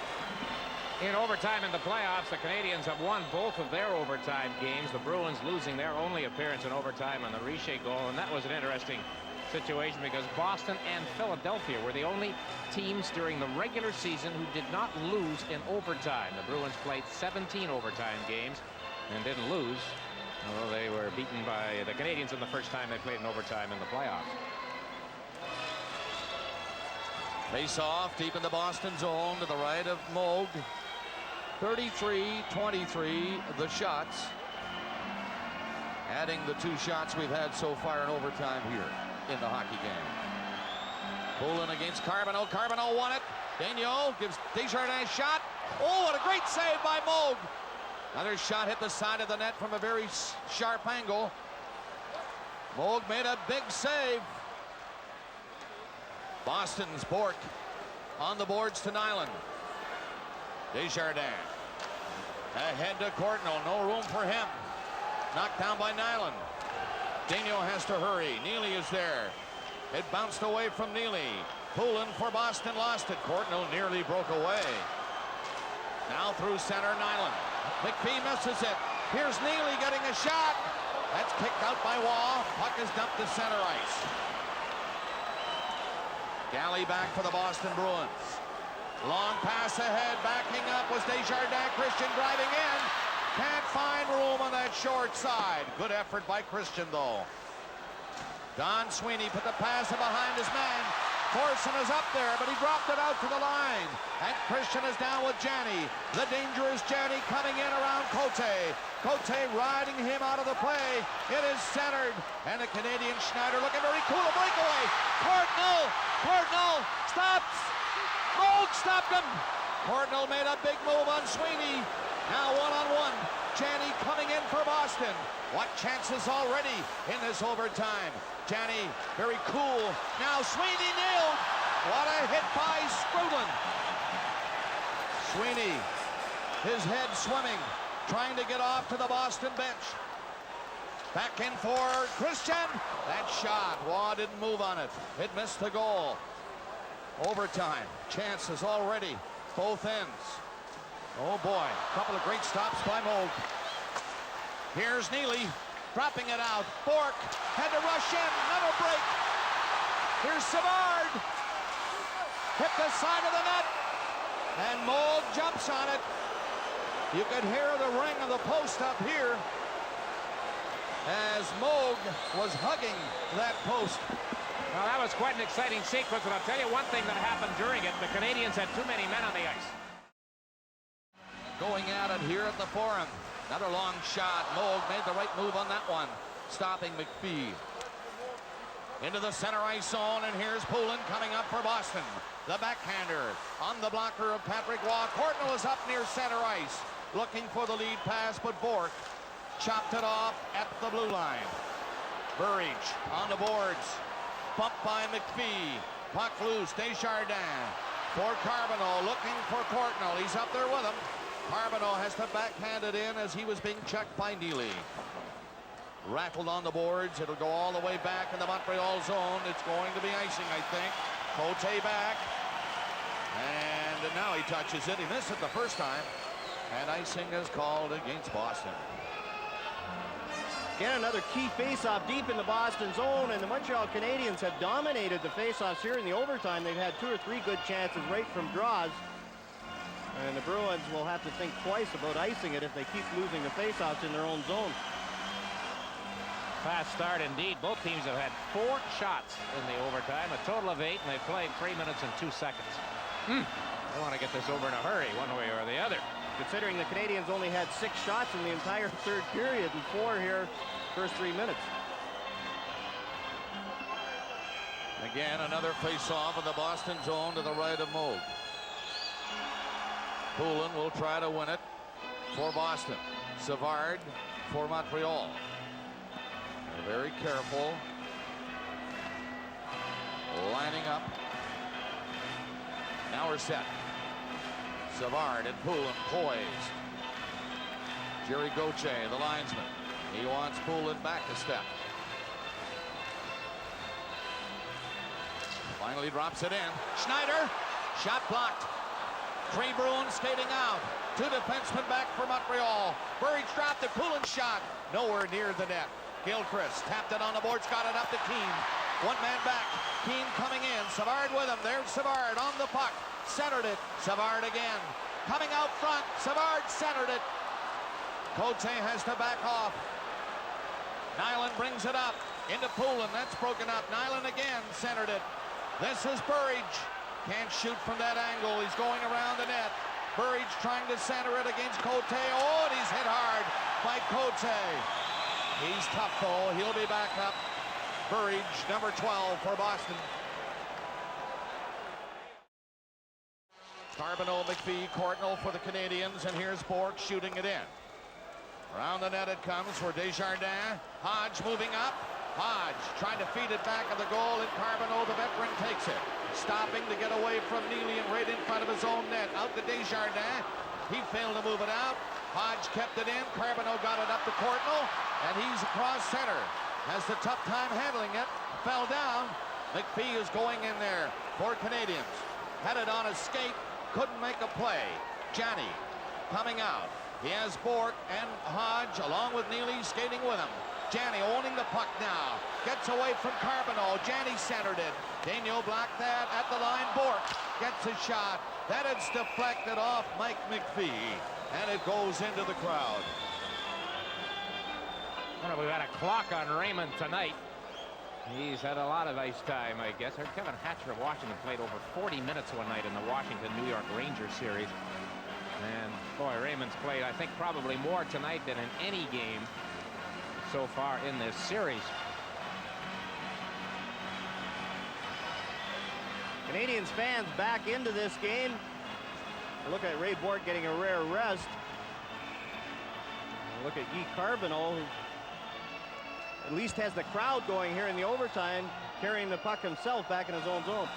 In overtime in the playoffs, the Canadians have won both of their overtime games. The Bruins losing their only appearance in overtime on the Richer goal, and that was an interesting situation because Boston and Philadelphia were the only teams during the regular season who did not lose in overtime. The Bruins played 17 overtime games and didn't lose, although they were beaten by the Canadians in the first time they played in overtime in the playoffs.
Face off deep in the Boston zone to the right of Moog. 33-23 the shots, adding the 2 shots we've had so far in overtime here in the hockey game. Poulin against Carbonneau. Carbonneau won it. Daigneault gives Desjardins a shot. Oh, what a great save by Moog. Another shot hit the side of the net from a very sharp angle. Moog made a big save. Boston's Bork on the boards to Nyland. Desjardins ahead to Courtnall. No room for him. Knocked down by Nyland. Daigneault has to hurry. Neely is there. It bounced away from Neely. Poulin for Boston lost it. Courtnall nearly broke away. Now through center, Nyland. McPhee misses it. Here's Neely getting a shot. That's kicked out by Waugh. Puck is dumped to center ice. Galley back for the Boston Bruins. Long pass ahead, backing up was Desjardins. Christian driving in. Can't find room on that short side. Good effort by Christian, though. Don Sweeney put the pass behind his man. Thorson is up there, but he dropped it out to the line. And Christian is down with Janney. The dangerous Janney coming in around Cote. Cote riding him out of the play. It is centered. And the Canadian Schneider looking very cool. A breakaway. Courtnall stops. Moog stopped him. Courtnall made a big move on Sweeney. Now one-on-one. Janney coming in for Boston. What chances already in this overtime. Janney very cool. Now Sweeney nailed. What a hit by Sprudlin. Sweeney, his head swimming, trying to get off to the Boston bench. Back in for Christian. That shot, Waugh didn't move on it. It missed the goal. Overtime, chances already, both ends. Oh boy, a couple of great stops by Moog. Here's Neely, dropping it out. Bork had to rush in, another break. Here's Savard. Hit the side of the net, and Moog jumps on it. You could hear the ring of the post up here as Moog was hugging that post.
Well, that was quite an exciting sequence, and I'll tell you one thing that happened during it. The Canadians had too many men on the ice.
Going at it here at the Forum. Another long shot. Moog made the right move on that one, stopping McPhee. Into the center ice zone, and here's Poulin coming up for Boston. The backhander on the blocker of Patrick Waugh. Courtnall is up near center ice, looking for the lead pass, but Bork chopped it off at the blue line. Burridge on the boards. Bumped by McPhee. Puck loose. Desjardins for Carbonneau, looking for Courtnall. He's up there with him. Carbonneau has to backhand it in as he was being checked by Neely. Rattled on the boards. It'll go all the way back in the Montreal zone. It's going to be icing, I think. Cote back. And now he touches it. He missed it the first time. And icing is called against Boston.
Again, another key face-off deep in the Boston zone, and the Montreal Canadiens have dominated the face-offs here in the overtime. They've had 2 or 3 good chances right from draws. And the Bruins will have to think twice about icing it if they keep losing the face-offs in their own zone.
Fast start indeed. Both teams have had 4 shots in the overtime, a total of 8, and they've played 3 minutes and 2 seconds. They want to get this over in a hurry, one way or the other.
Considering the Canadiens only had 6 shots in the entire third period and 4 here first 3 minutes.
Again, another face-off in the Boston zone to the right of Moog. Poulin will try to win it for Boston. Savard for Montreal. They're very careful. Lining up. Now we're set. Savard and Poulin poised. Jerry Gauthier, the linesman. He wants Poulin back a step. Finally drops it in. Schneider, shot blocked. 3 Bruins skating out. 2 defensemen back for Montreal. Burridge dropped it. Poulin shot. Nowhere near the net. Gilchrist tapped it on the boards, got it up to Keane. 1 man back. Keane coming in. Savard with him. There's Savard on the puck. Centered it. Savard again. Coming out front. Savard centered it. Cote has to back off. Nyland brings it up into Poulin. That's broken up. Nyland again centered it. This is Burridge. Can't shoot from that angle. He's going around the net. Burridge trying to center it against Cote. Oh, and he's hit hard by Cote. He's tough though. He'll be back up. Burridge, number 12 for Boston. Carbonneau, McPhee, Courtnall for the Canadiens, and here's Bork shooting it in. Around the net it comes for Desjardins. Hodge moving up. Hodge trying to feed it back at the goal, and Carbonneau, the veteran, takes it. Stopping to get away from Neely and right in front of his own net. Out to Desjardins. He failed to move it out. Hodge kept it in. Carbonneau got it up to Courtnall, and he's across center. Has a tough time handling it. Fell down. McPhee is going in there for Canadiens. Had it on a skate. Couldn't make a play. Janney coming out. He has Bork and Hodge along with Neely skating with him. Janney owning the puck now. Gets away from Carbonneau. Janney centered it. Daniel blocked that at the line. Bork gets a shot. That is deflected off Mike McPhee. And it goes into the crowd.
Well, we've got a clock on Raymond tonight. He's had a lot of ice time, I guess. Heard Kevin Hatcher of Washington played over 40 minutes one night in the Washington-New York Rangers series. And boy, Raymond's played, I think, probably more tonight than in any game so far in this series.
Canadiens fans back into this game. Look at Ray Bork getting a rare rest. Look at Guy Carbonneau, who at least has the crowd going here in the overtime, carrying the puck himself back in his own zone.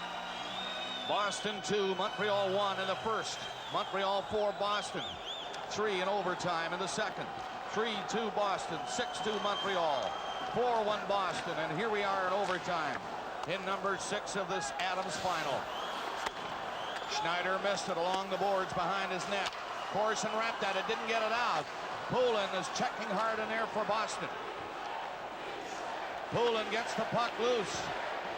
Boston 2, Montreal 1 in the first. Montreal 4, Boston 3 in overtime in the second. 3-2 Boston, 6-2 Montreal, 4-1 Boston, and here we are in overtime in number 6 of this Adams final. Schneider missed it along the boards behind his net. Corson wrapped at it, didn't get it out. Poulin is checking hard in there for Boston. Poulin gets the puck loose.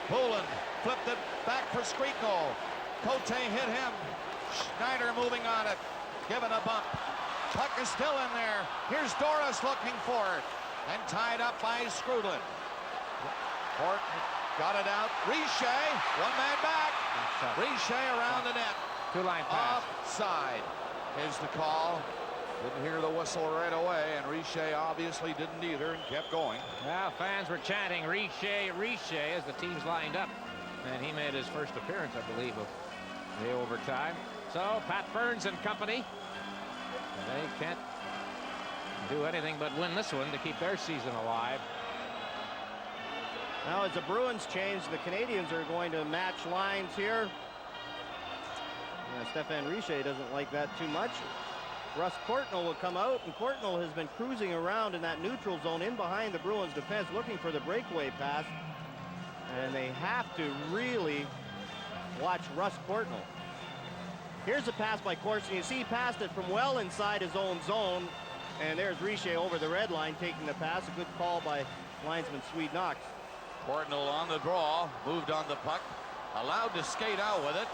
Poulin flipped it back for Skriko. Cote hit him. Schneider moving on it, given a bump. Puck is still in there. Here's Doris looking for it, and tied up by Skrudlin. Port got it out. Richer, 1 man back. Richer around the net.
2-line pass.
Offside is the call. Didn't hear the whistle right away, and Richer obviously didn't either and kept going.
Well, fans were chanting Richer, Richer as the teams lined up. And he made his first appearance, I believe, of the overtime. So Pat Burns and company, they can't do anything but win this one to keep their season alive.
Now as the Bruins change, the Canadiens are going to match lines here. Stéphane Richer doesn't like that too much. Russ Courtnall will come out, and Courtnall has been cruising around in that neutral zone in behind the Bruins defense looking for the breakaway pass. And they have to really watch Russ Courtnall. Here's a pass by Corson. You see he passed it from well inside his own zone. And there's Richer over the red line taking the pass. A good call by linesman Swede Knox.
Courtnall on the draw, moved on the puck, allowed to skate out with it.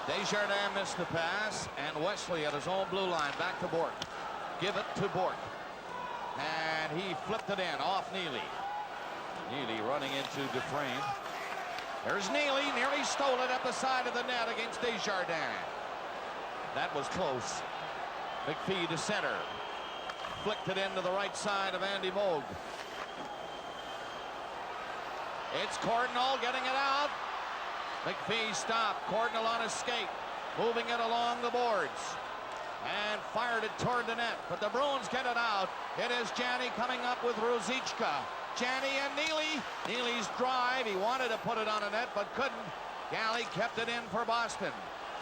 Desjardins missed the pass, and Wesley at his own blue line, back to Bourque. Give it to Bourque. And he flipped it in, off Neely. Neely running into Dufresne. There's Neely, nearly stole it at the side of the net against Desjardins. That was close. McPhee to center. Flicked it into the right side of Andy Moog. It's Courtnall getting it out. McPhee stopped. Courtnall on his skate. Moving it along the boards. And fired it toward the net. But the Bruins get it out. It is Janney coming up with Ruzicka. Janney and Neely. Neely's drive. He wanted to put it on a net but couldn't. Galley kept it in for Boston.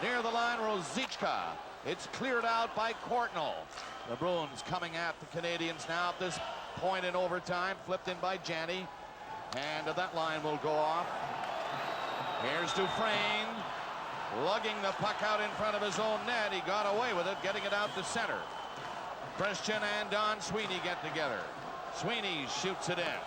Near the line, Ruzicka. It's cleared out by Courtnall. The Bruins coming at the Canadians now at this point in overtime. Flipped in by Janney. And that line will go off. Here's Dufresne. Lugging the puck out in front of his own net. He got away with it, getting it out to center. Christian and Don Sweeney get together. Sweeney shoots it in.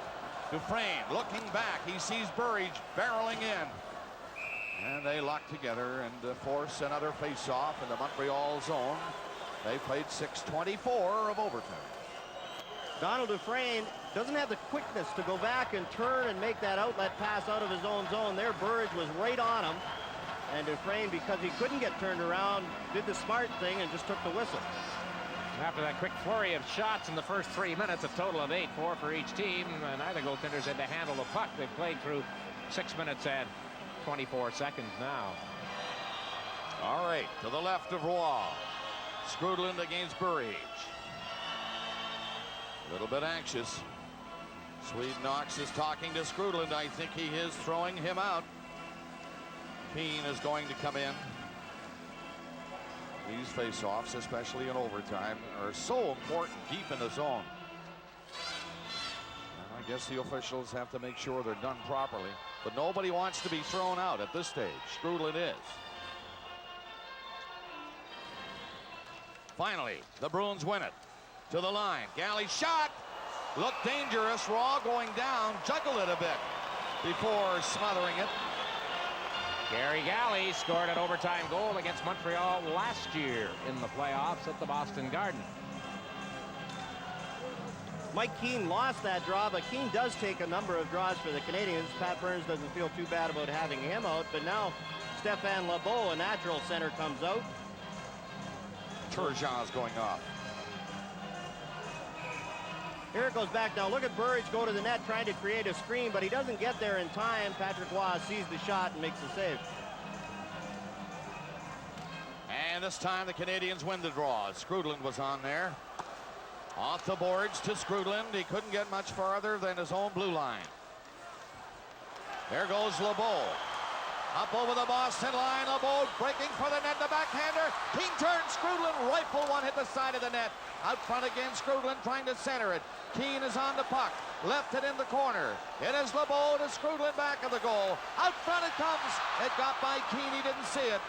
Dufresne looking back. He sees Burridge barreling in. And they lock together and force another face-off in the Montreal zone. They played 6:24 of overtime.
Donald Dufresne doesn't have the quickness to go back and turn and make that outlet pass out of his own zone. There, Burridge was right on him. And Dufresne, because he couldn't get turned around, did the smart thing and just took the whistle.
After that quick flurry of shots in the first 3 minutes, a total of 8, 4 for each team. Neither goaltenders had to handle the puck. They played through 6 minutes and 24 seconds now.
All right, to the left of Roy. Skrudland against Burridge. A little bit anxious. Swede Knox is talking to Skrudland. I think he is throwing him out. Keane is going to come in. These face-offs, especially in overtime, are so important deep in the zone. And I guess the officials have to make sure they're done properly. But nobody wants to be thrown out at this stage. Skrudland is. Finally, the Bruins win it. To the line. Galley shot. Looked dangerous. Raw going down. Juggled it a bit before smothering it.
Gary Galley scored an overtime goal against Montreal last year in the playoffs at the Boston Garden.
Mike Keane lost that draw, but Keane does take a number of draws for the Canadians. Pat Burns doesn't feel too bad about having him out, but now Stéphane Lebeau, a natural center, comes out.
Turgeon's going off.
Here it goes back now. Look at Burridge go to the net trying to create a screen, but he doesn't get there in time. Patrick Roy sees the shot and makes the save.
And this time the Canadians win the draw. Skrudland was on there. Off the boards to Skrudland. He couldn't get much farther than his own blue line. There goes Lebeau. Up over the Boston line. Lebeau breaking for the net. The backhander. Keane turns. Skrudland rifle one hit the side of the net. Out front again. Skrudland trying to center it. Keane is on the puck. Left it in the corner. It is Lebeau to Skrudland back of the goal. Out front it comes. It got by Keane. He didn't see it.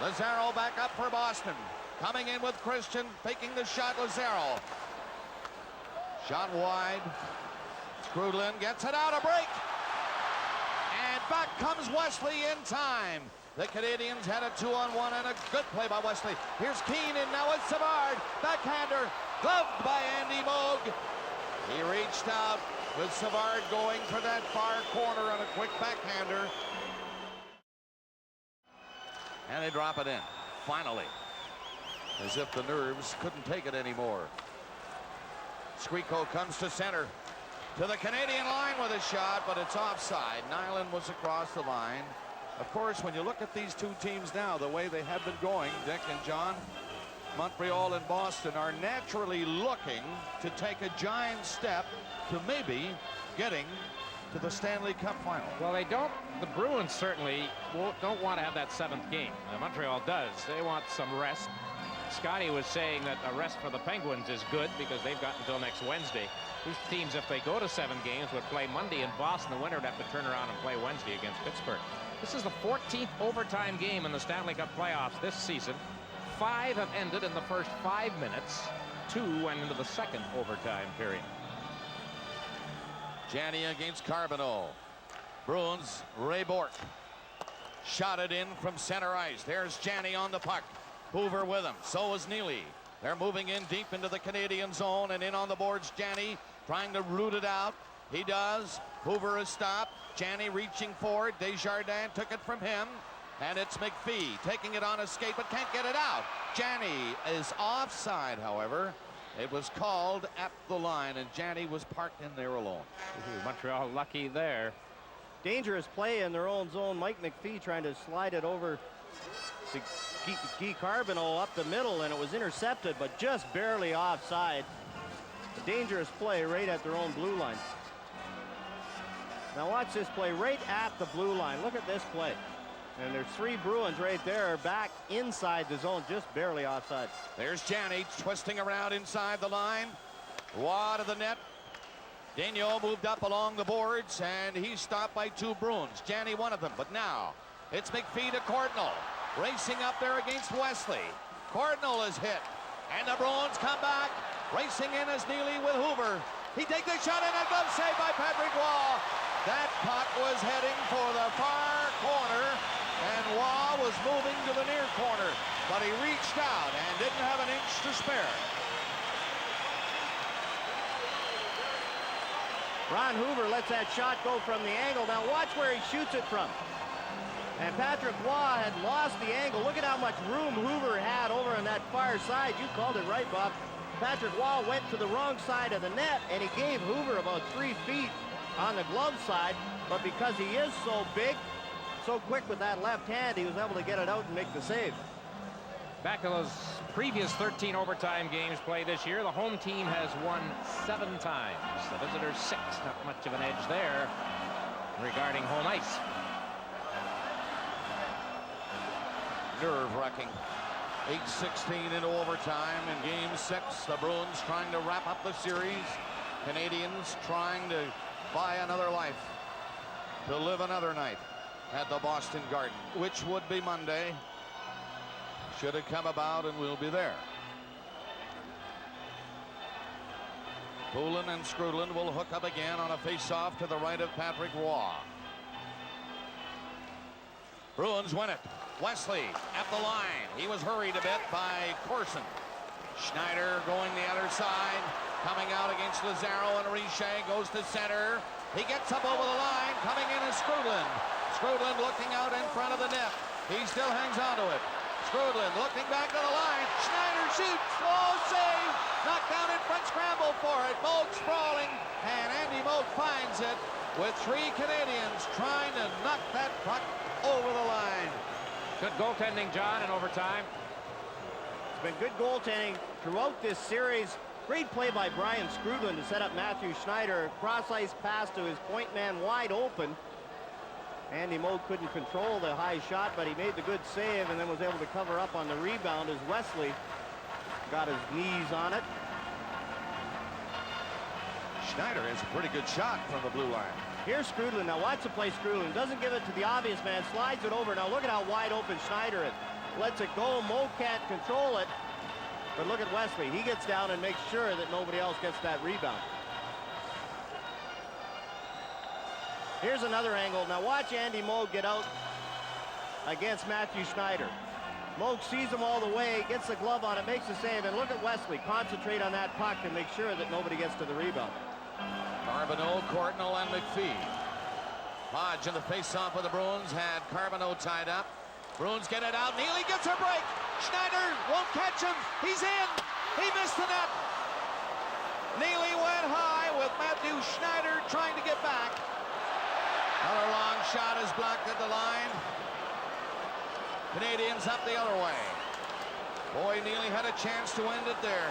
Lazaro back up for Boston. Coming in with Christian. Faking the shot. Lazaro. Shot wide. Skrudland gets it out. A break. And back comes Wesley in time. The Canadians had a 2-on-1 and a good play by Wesley. Here's Keane and now it's Savard. Backhander. Gloved by Andy Moog. He reached out with Savard going for that far corner on a quick backhander. And they drop it in. Finally. As if the nerves couldn't take it anymore. Squeako comes to center. To the Canadian line with a shot, but it's offside. Nyland was across the line. Of course, when you look at these two teams now, the way they have been going, Dick and John, Montreal and Boston are naturally looking to take a giant step to maybe getting to the Stanley Cup final.
Well, they don't. The Bruins certainly don't want to have that 7th game. Montreal does. They want some rest. Scotty was saying that a rest for the Penguins is good because they've got until next Wednesday. These teams, if they go to 7 games, would play Monday in Boston. The winner would have to turn around and play Wednesday against Pittsburgh. This is the 14th overtime game in the Stanley Cup playoffs this season. 5 have ended in the first 5 minutes. 2 went into the second overtime period.
Janney against Carbonneau. Bruins, Ray Bourque. Shot it in from center ice. There's Janney on the puck. Hoover with him. So is Neely. They're moving in deep into the Canadian zone, and in on the boards, Janney trying to root it out. He does. Hoover is stopped. Janney reaching for it. Desjardins took it from him. And it's McPhee taking it on a skate, but can't get it out. Janney is offside, however. It was called at the line, and Janney was parked in there alone.
Montreal lucky there.
Dangerous play in their own zone. Mike McPhee trying to slide it over to Guy Carbonneau up the middle, and it was intercepted, but just barely offside. A dangerous play right at their own blue line. Now watch this play right at the blue line. Look at this play. And there's 3 Bruins right there back inside the zone, just barely offside.
There's Janney twisting around inside the line. Roy to the net. Daigneault moved up along the boards, and he's stopped by 2 Bruins. Janney one of them, but now it's McPhee to Cardinal. Racing up there against Wesley. Cardinal is hit, and the Bruins come back. Racing in as Neely with Hoover. He takes the shot, and a glove save by Patrick Roy. That puck was heading for the far corner, and Roy was moving to the near corner, but he reached out and didn't have an inch to spare.
Ron Hoover lets that shot go from the angle. Now watch where he shoots it from. And Patrick Roy had lost the angle. Look at how much room Hoover had over on that far side. You called it right, Bob. Patrick Roy went to the wrong side of the net, and he gave Hoover about 3 feet on the glove side. But because he is so big, so quick with that left hand, he was able to get it out and make the save.
Back to those previous 13 overtime games played this year, the home team has won 7 times. The visitors 6. Not much of an edge there regarding home ice.
Nerve-wracking. 8:16 into overtime in Game 6. The Bruins trying to wrap up the series. Canadians trying to buy another life, to live another night at the Boston Garden, which would be Monday. Should it come about, and we'll be there. Poulin and Skrudland will hook up again on a face-off to the right of Patrick Roy. Bruins win it. Wesley at the line. He was hurried a bit by Corson. Schneider going the other side. Coming out against Lazaro, and Richer goes to center. He gets up over the line. Coming in is Skrudland. Skrudland looking out in front of the net. He still hangs on to it. Skrudland looking back to the line. Schneider shoots. Oh, save. Knocked down in front. Scramble for it. Moog sprawling. And Andy Moog finds it with 3 Canadians trying to knock that puck over the line.
Good goaltending, John, in overtime.
It's been good goaltending throughout this series. Great play by Brian Skrudland to set up Matthew Schneider. Cross-ice pass to his point man wide open. Andy Moog couldn't control the high shot, but he made the good save and then was able to cover up on the rebound as Wesley got his knees on it.
Schneider has a pretty good shot from the blue line.
Here's Skrudland. Now watch the play. Skrudland doesn't give it to the obvious man, slides it over. Now look at how wide open Schneider is. Lets it go. Moog can't control it. But look at Wesley. He gets down and makes sure that nobody else gets that rebound. Here's another angle. Now watch Andy Moog get out against Matthew Schneider. Moog sees him all the way, gets the glove on it, makes the save, and look at Wesley. Concentrate on that puck and make sure that nobody gets to the rebound.
Carbonneau, Courtnall, and McPhee. Hodge in the face-off with the Bruins had Carbonneau tied up. Bruins get it out. Neely gets a break. Schneider won't catch him. He's in. He missed the net. Neely went high with Matthew Schneider trying to get back. Another long shot is blocked at the line. Canadians up the other way. Boy, Neely had a chance to end it there.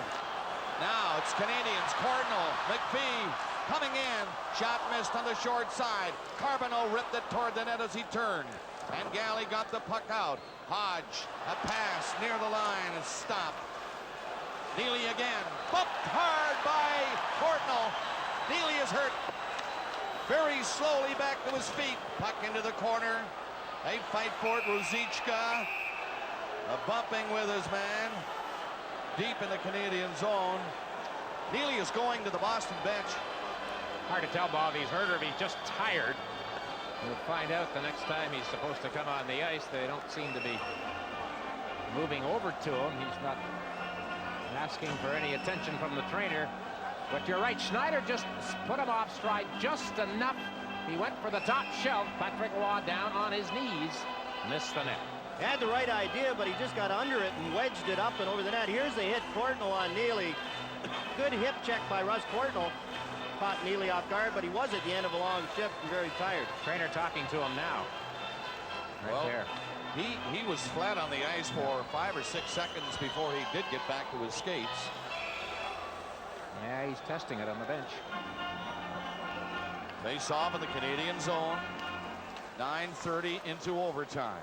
Now it's Canadians. Courtnall, McPhee coming in. Shot missed on the short side. Carbonneau ripped it toward the net as he turned. And Galley got the puck out. Hodge, a pass near the line is stopped. Neely again. Bumped hard by Courtnall. Neely is hurt. Very slowly back to his feet. Puck into the corner. They fight for it. Ruzicka bumping with his man deep in the Canadian zone. Neely is going to the Boston bench.
Hard to tell, Bob, if he's hurt or if he's just tired. We'll find out the next time he's supposed to come on the ice. They don't seem to be moving over to him. He's not asking for any attention from the trainer. But you're right, Schneider just put him off stride just enough. He went for the top shelf. Patrick Roy down on his knees. Missed the net.
He had the right idea, but he just got under it and wedged it up and over the net. Here's the hit, Courtnall on Neely. Good hip check by Russ Courtnall. Caught Neely off guard, but he was at the end of a long shift and very tired.
Trainer talking to him now. Right there.
He was flat on the ice for 5 or 6 seconds before he did get back to his skates.
Yeah, he's testing it on the bench.
Face off in the Canadian zone. 9:30 into overtime.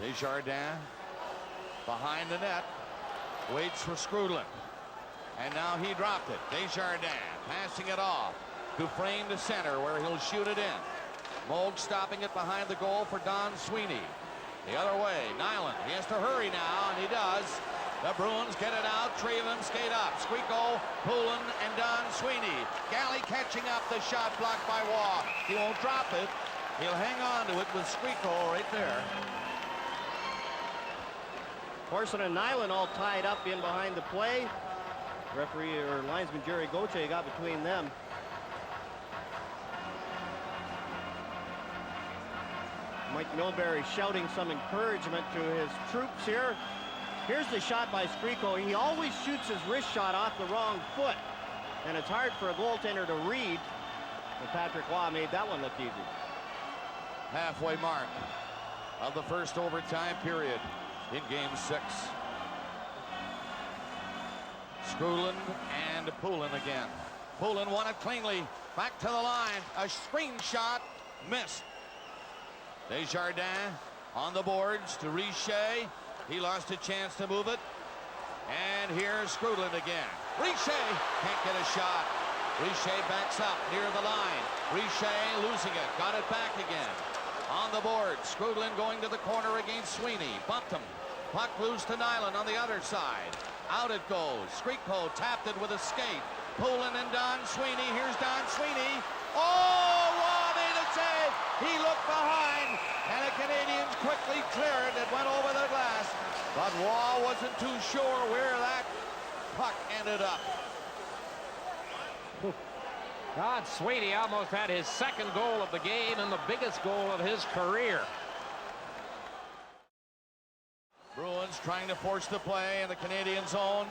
Desjardins behind the net. Waits for Skrudland. And now he dropped it. Desjardins passing it off. Dufresne to center where he'll shoot it in. Moog stopping it behind the goal for Don Sweeney. The other way, Nyland. He has to hurry now, and he does. The Bruins get it out. Three of them skate up. Squeako, Poulin, and Don Sweeney. Galley catching up the shot blocked by Waugh. He won't drop it. He'll hang on to it with Squeako right there.
Corson and Nyland all tied up in behind the play. Referee or linesman Jerry Gauthier got between them. Mike Milbury shouting some encouragement to his troops here. Here's the shot by Squeako. He always shoots his wrist shot off the wrong foot, and it's hard for a goaltender to read. And Patrick Roy made that one look easy.
Halfway mark of the first overtime period in Game 6. Skrudland and Poulin again. Poulin won it cleanly. Back to the line. A screen shot. Missed. Desjardins on the boards to Richer. He lost a chance to move it. And here's Skrudland again. Richer can't get a shot. Richer backs up near the line. Richer losing it. Got it back again. On the board. Skrudland going to the corner against Sweeney. Bumped him. Puck loose to Nyland on the other side. Out it goes. Squeako tapped it with a skate. Poulin and Don Sweeney. Here's Don Sweeney. Oh, Roy made a save. He looked behind, and the Canadians quickly cleared it. It went over the glass, but Roy wasn't too sure where that puck ended up.
Don Sweeney almost had his second goal of the game and the biggest goal of his career.
Bruins trying to force the play in the Canadian zone.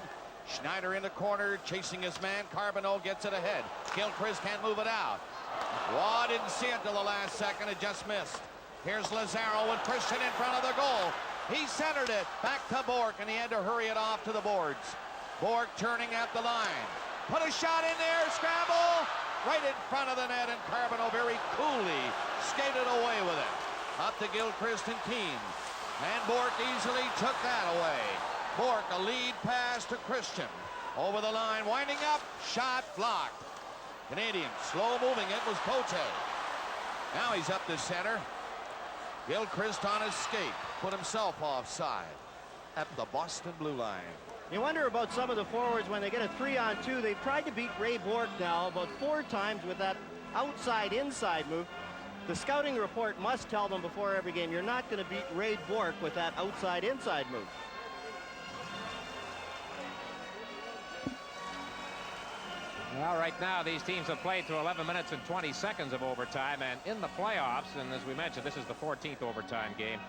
Schneider in the corner, chasing his man. Carbonneau gets it ahead. Gilchrist can't move it out. Waugh didn't see it till the last second. It just missed. Here's Lazaro with Christian in front of the goal. He centered it back to Bourque, and he had to hurry it off to the boards. Bourque turning at the line. Put a shot in there. Scramble right in front of the net, and Carbonneau very coolly skated away with it. Up to Gilchrist and Keane. And Bourque easily took that away. Bourque, a lead pass to Christian. Over the line, winding up, shot blocked. Canadian slow moving it was Cote. Now he's up to center. Gilchrist on his skate, put himself offside at the Boston blue line.
You wonder about some of the forwards when they get a 3-on-2. They've tried to beat Ray Bourque now about 4 times with that outside-inside move. The scouting report must tell them before every game, you're not going to beat Ray Bourque with that outside-inside move.
Well, right now, these teams have played through 11 minutes and 20 seconds of overtime, and in the playoffs, and as we mentioned, this is the 14th overtime game.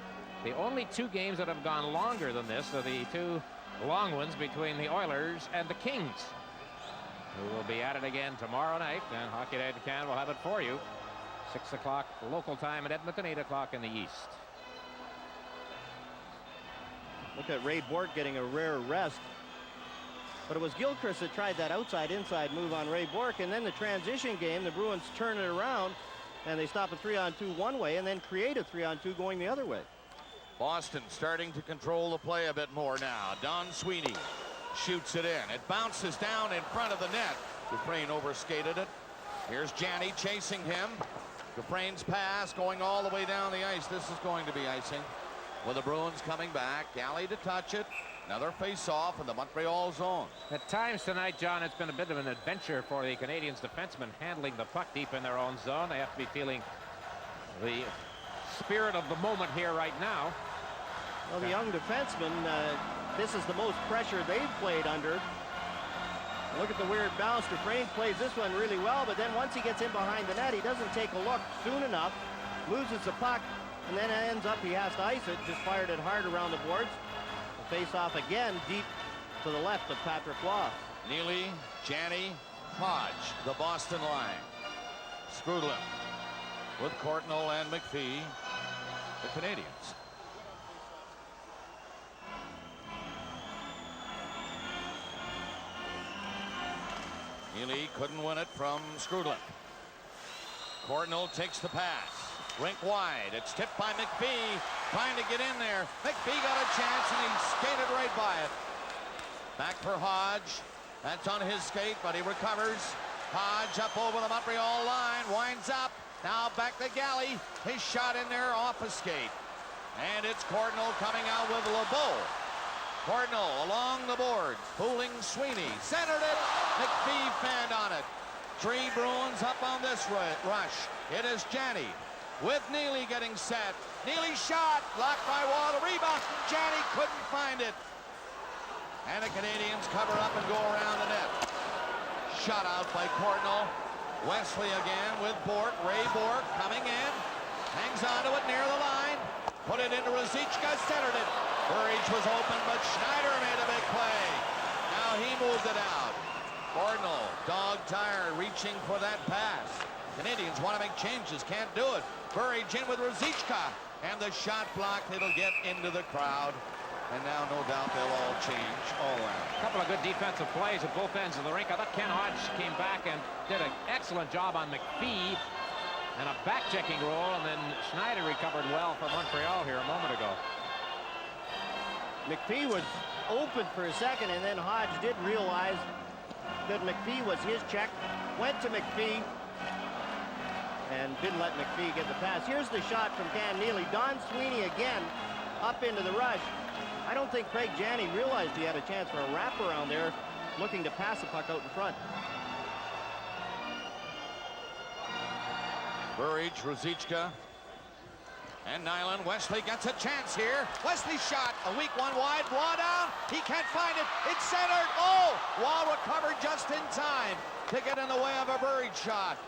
The only 2 games that have gone longer than this are the 2 long ones between the Oilers and the Kings, who will be at it again tomorrow night, and Hockey Night in Canada will have it for you. 6 o'clock local time in Edmonton, 8 o'clock in the East.
Look at Ray Bourque getting a rare rest. But it was Gilchrist that tried that outside-inside move on Ray Bourque, and then the transition game, the Bruins turn it around, and they stop a 3-on-2 one way and then create a 3-on-2 going the other way.
Boston starting to control the play a bit more now. Don Sweeney shoots it in. It bounces down in front of the net. Dufresne overskated it. Here's Janney chasing him. Dufresne's pass going all the way down the ice. This is going to be icing. with the Bruins coming back. Galley to touch it. Another face-off in the Montreal zone.
At times tonight, John, it's been a bit of an adventure for the Canadiens defensemen handling the puck deep in their own zone. They have to be feeling the spirit of the moment here right now.
Well, the young defensemen, this is the most pressure they've played under. Look at the weird bounce. Dufresne plays this one really well, but then once he gets in behind the net, he doesn't take a look soon enough, loses the puck, and then it ends up he has to ice it. Just fired it hard around the boards. Face off again deep to the left of Patrick Roy.
Neely, Janney, Hodge, the Boston line. Skrudlin with Courtnall and McPhee, the Canadiens. Neely couldn't win it from Skrudlin. Courtnall takes the pass. Rink wide. It's tipped by McPhee. Trying to get in there. McPhee got a chance and he skated right by it. Back for Hodge. That's on his skate, but he recovers. Hodge up over the Montreal line. Winds up. Now back to Galley. His shot in there off a skate. And it's Courtnall coming out with LeBeau. Courtnall along the boards. Fooling Sweeney. Centered it. McPhee fanned on it. 3 Bruins up on this rush. It is Janney with Neely getting set. Neely shot. Blocked by Wall. The rebound. Janney couldn't find it. And the Canadiens cover up and go around the net. Shot out by Courtnall. Wesley again with Bourque. Ray Bourque coming in. Hangs onto it near the line. Put it into Ruzicka. Centered it. Burridge was open, but Schneider made a big play. Now he moved it out. Courtnall, dog-tired, reaching for that pass. Canadiens want to make changes, can't do it. Burridge in with Ruzicka, and the shot blocked. It'll get into the crowd. And now, no doubt, they'll all change all around.
A couple of good defensive plays at both ends of the rink. I thought Ken Hodge came back and did an excellent job on McPhee and a back-checking roll, and then Schneider recovered well for Montreal here a moment ago.
McPhee was open for a second, and then Hodge did realize that McPhee was his check, went to McPhee, and didn't let McPhee get the pass. Here's the shot from Cam Neely. Don Sweeney again up into the rush. I don't think Craig Janney realized he had a chance for a wraparound there, looking to pass the puck out in front.
Burridge, Ruzicka, and Nyland. Wesley gets a chance here. Wesley shot. A weak one wide. Waugh down. He can't find it. It's centered. Oh! Waugh recovered just in time to get in the way of a Burridge shot.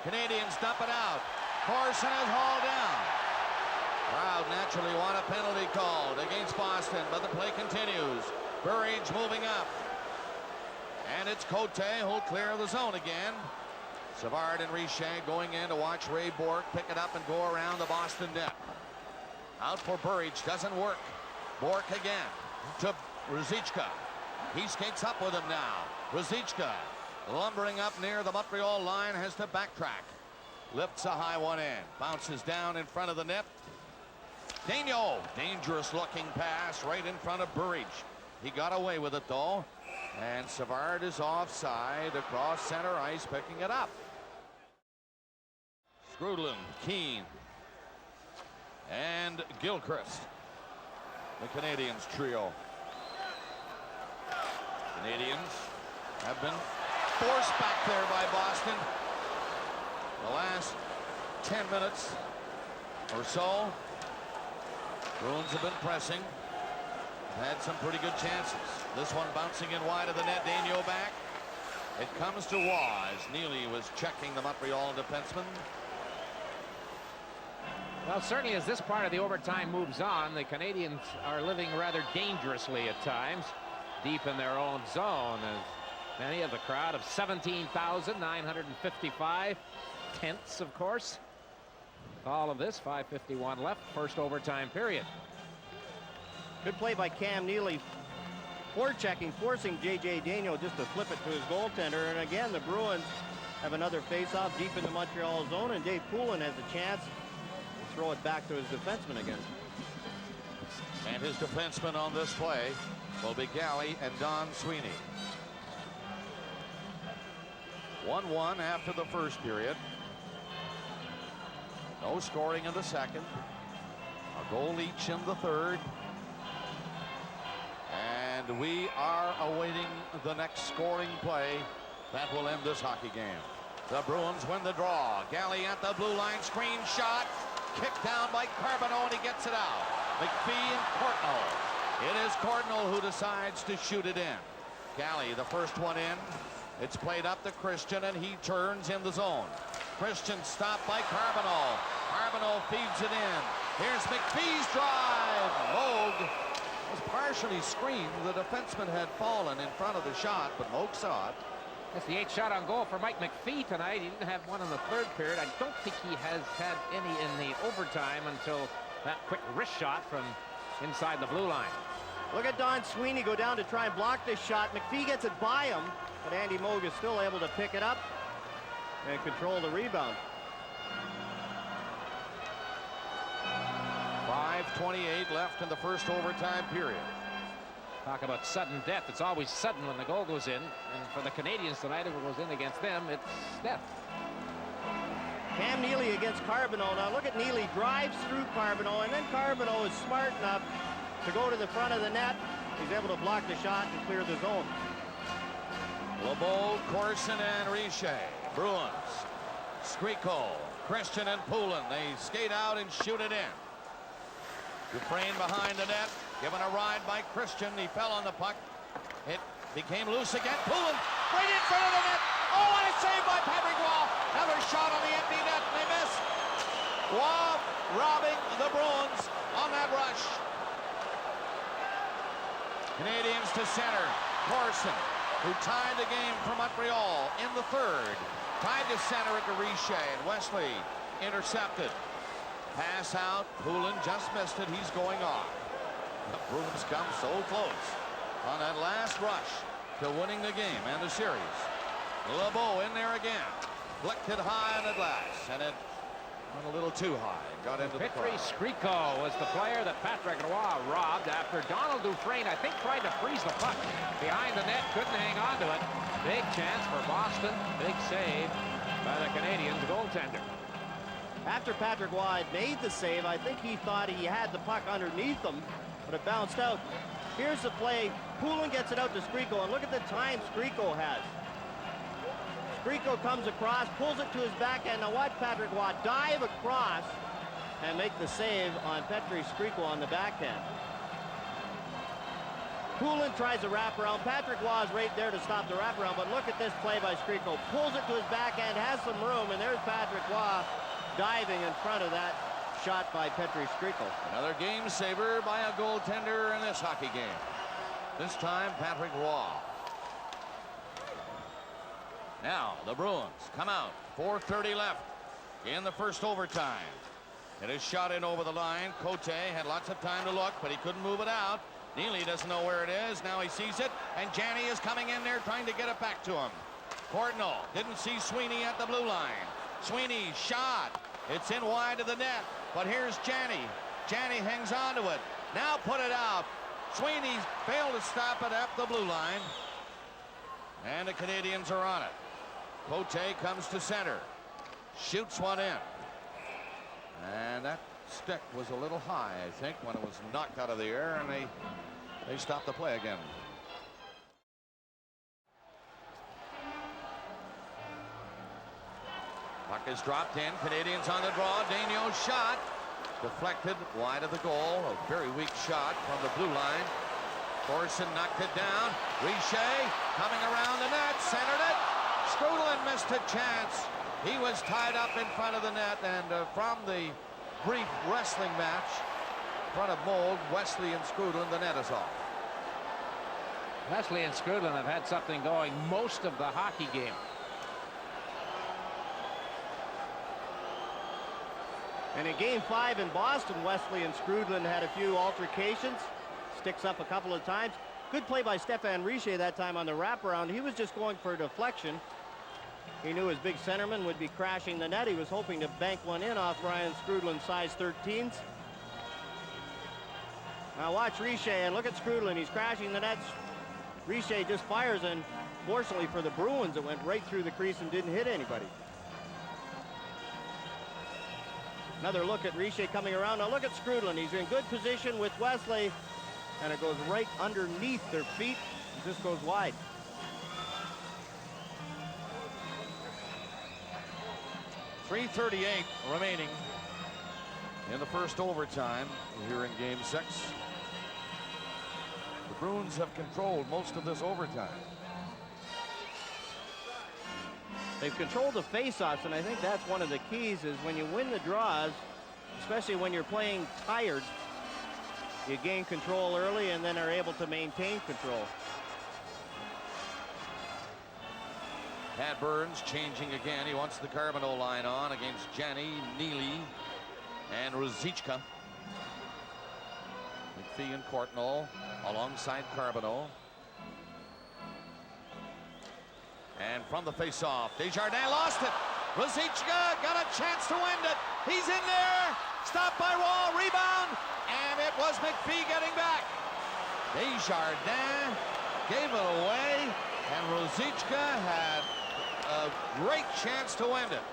Canadiens dump it out. Corson is hauled down. Crowd naturally want a penalty called against Boston, but the play continues. Burridge moving up. And it's Cote who'll clear the zone again. Savard and Richer going in to watch Ray Bourque pick it up and go around the Boston net. Out for Burridge, doesn't work. Bourque again to Ruzicka. He skates up with him now. Ruzicka lumbering up near the Montreal line, has to backtrack. Lifts a high one in. Bounces down in front of the net. Daigneault, dangerous looking pass right in front of Burridge. He got away with it though. And Savard is offside across center ice, picking it up. Skrudlin, Keane, and Gilchrist. The Canadiens trio. Canadiens have been forced back there by Boston. The last 10 minutes or so, Bruins have been pressing. Had some pretty good chances. This one bouncing in wide of the net. Daigneault back. It comes to Waugh as Neely was checking the Montreal defenseman.
Well, certainly as this part of the overtime moves on, the Canadiens are living rather dangerously at times, deep in their own zone, as many of the crowd of 17,955 tenths, of course. All of this, 5:51 left, first overtime period.
Good play by Cam Neely. Forechecking, forcing J.J. Daigneault just to flip it to his goaltender. And again, the Bruins have another face-off deep in the Montreal zone, and Dave Poulin has a chance to throw it back to his defenseman again.
And his defenseman on this play will be Galley and Don Sweeney. 1-1 after the first period. No scoring in the second. A goal each in the third. And we are awaiting the next scoring play that will end this hockey game. The Bruins win the draw. Galley at the blue line, screen shot, kicked down by Carbonneau, and he gets it out. McPhee and Courtnall. It is Courtnall who decides to shoot it in. Galley, the first one in. It's played up to Christian, and he turns in the zone. Christian stopped by Carbonneau. Carbonneau feeds it in. Here's McPhee's drive. Moog was partially screened. The defenseman had fallen in front of the shot, but Moog saw it.
That's the 8th shot on goal for Mike McPhee tonight. He didn't have one in the third period. I don't think he has had any in the overtime until that quick wrist shot from inside the blue line.
Look at Don Sweeney go down to try and block this shot. McPhee gets it by him, but Andy Moog is still able to pick it up and control the rebound.
5:28 left in the first overtime period.
Talk about sudden death. It's always sudden when the goal goes in. And for the Canadians tonight, if it goes in against them, it's death.
Cam Neely against Carbonneau. Now look at Neely, drives through Carbonneau, and then Carbonneau is smart enough to go to the front of the net. He's able to block the shot and clear the zone.
LeBeau, Corson, and Richer. Bruins. Skriko, Christian, and Poulin. They skate out and shoot it in. Dufresne behind the net, given a ride by Christian. He fell on the puck. It became loose again. Poulin right in front of the net. Oh, what a save by Patrick Roy. Another shot on the empty net. They miss. Roy robbing the Bruins on that rush. Canadians to center. Corson, who tied the game for Montreal in the third. Tied to center at the Richer, and Wesley intercepted. Pass out. Poulin just missed it. He's going off. The Bruins come so close on that last rush to winning the game and the series. LeBeau in there again. Flicked it high on the glass, and it went a little too high. Got into the
Petri
crowd.
Skriko was the player that Patrick Roy robbed after Donald Dufresne, I think, tried to freeze the puck behind the net. Couldn't hang on to it. Big chance for Boston. Big save by the Canadians goaltender.
After Patrick Roy had made the save, I think he thought he had the puck underneath him, but it bounced out. Here's the play. Poulin gets it out to Skriko, and look at the time Skriko has. Skriko comes across, pulls it to his backhand. Now watch Patrick Roy dive across and make the save on Petri Skriko on the backhand. Poulin tries a wraparound. Patrick Roy is right there to stop the wraparound, but look at this play by Skriko. Pulls it to his backhand, has some room, and there's Patrick Roy diving in front of that shot by Petri Skriko.
Another game saver by a goaltender in this hockey game. This time, Patrick Roy. Now, the Bruins come out. 4:30 left in the first overtime. It is shot in over the line. Cote had lots of time to look, but he couldn't move it out. Neely doesn't know where it is. Now he sees it, and Janney is coming in there trying to get it back to him. Courtnall didn't see Sweeney at the blue line. Sweeney shot. It's in wide of the net, but here's Janney. Janney hangs on to it. Now put it out. Sweeney failed to stop it at the blue line, and the Canadians are on it. Cote comes to center. Shoots one in. And that stick was a little high, I think, when it was knocked out of the air, and they stopped the play again. Puck is dropped in. Canadians on the draw. Daigneault's shot deflected wide of the goal. A very weak shot from the blue line. Corson knocked it down. Richer coming around the net, centered it. Strudlin missed a chance. He was tied up in front of the net, and from the brief wrestling match in front of Mold, Wesley and Strudlin, the net is off.
Wesley and Strudlin have had something going most of the hockey game.
And in Game 5 in Boston, Wesley and Strudlin had a few altercations. Sticks up a couple of times. Good play by Stéphane Richer that time on the wraparound. He was just going for a deflection. He knew his big centerman would be crashing the net. He was hoping to bank one in off Ryan Strudlin's size 13s. Now watch Richer, and look at Strudlin. He's crashing the net. Richer just fires, and fortunately for the Bruins, it went right through the crease and didn't hit anybody. Another look at Richer coming around. Now look at Skrudland. He's in good position with Wesley, and it goes right underneath their feet. It just goes wide.
.338 remaining in the first overtime here in Game 6. The Bruins have controlled most of this overtime.
They've controlled the faceoffs, and I think that's one of the keys is when you win the draws, especially when you're playing tired, you gain control early and then are able to maintain control.
Pat Burns changing again. He wants the Carbonneau line on against Janney, Neely, and Ruzicka. McPhee and Courtnall alongside Carbonneau. And from the face-off, Desjardins lost it. Ruzicka got a chance to end it. He's in there. Stopped by Wall. Rebound. And it was McPhee getting back. Desjardins gave it away. And Ruzicka had a great chance to end it.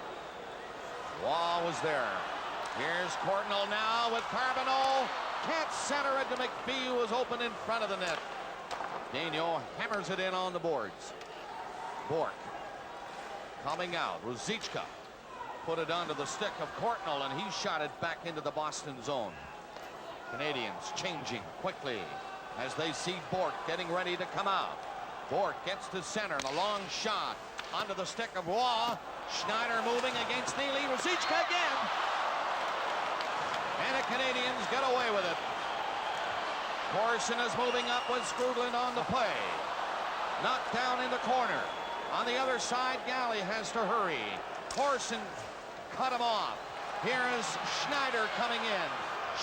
Wall was there. Here's Courtnall now with Carbonneau. Can't center it to McPhee, who was open in front of the net. Daniel hammers it in on the boards. Bork coming out. Ruzicka put it onto the stick of Courtnall, and he shot it back into the Boston zone. Canadians changing quickly as they see Bork getting ready to come out. Bork gets to center, and a long shot onto the stick of Waugh. Schneider moving against Neely. Ruzicka again. And the Canadians get away with it. Corson is moving up with Skrudland on the play. Knocked down in the corner. On the other side, Galley has to hurry. Corson cut him off. Here is Schneider coming in.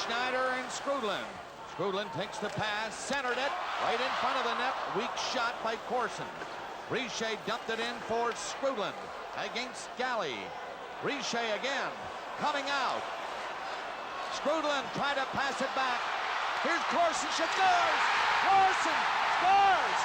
Schneider and Skrudland. Skrudland takes the pass, centered it right in front of the net. Weak shot by Corson. Richer dumped it in for Skrudland against Galley. Richer again coming out. Skrudland tried to pass it back. Here's Corson, scores! Corson scores!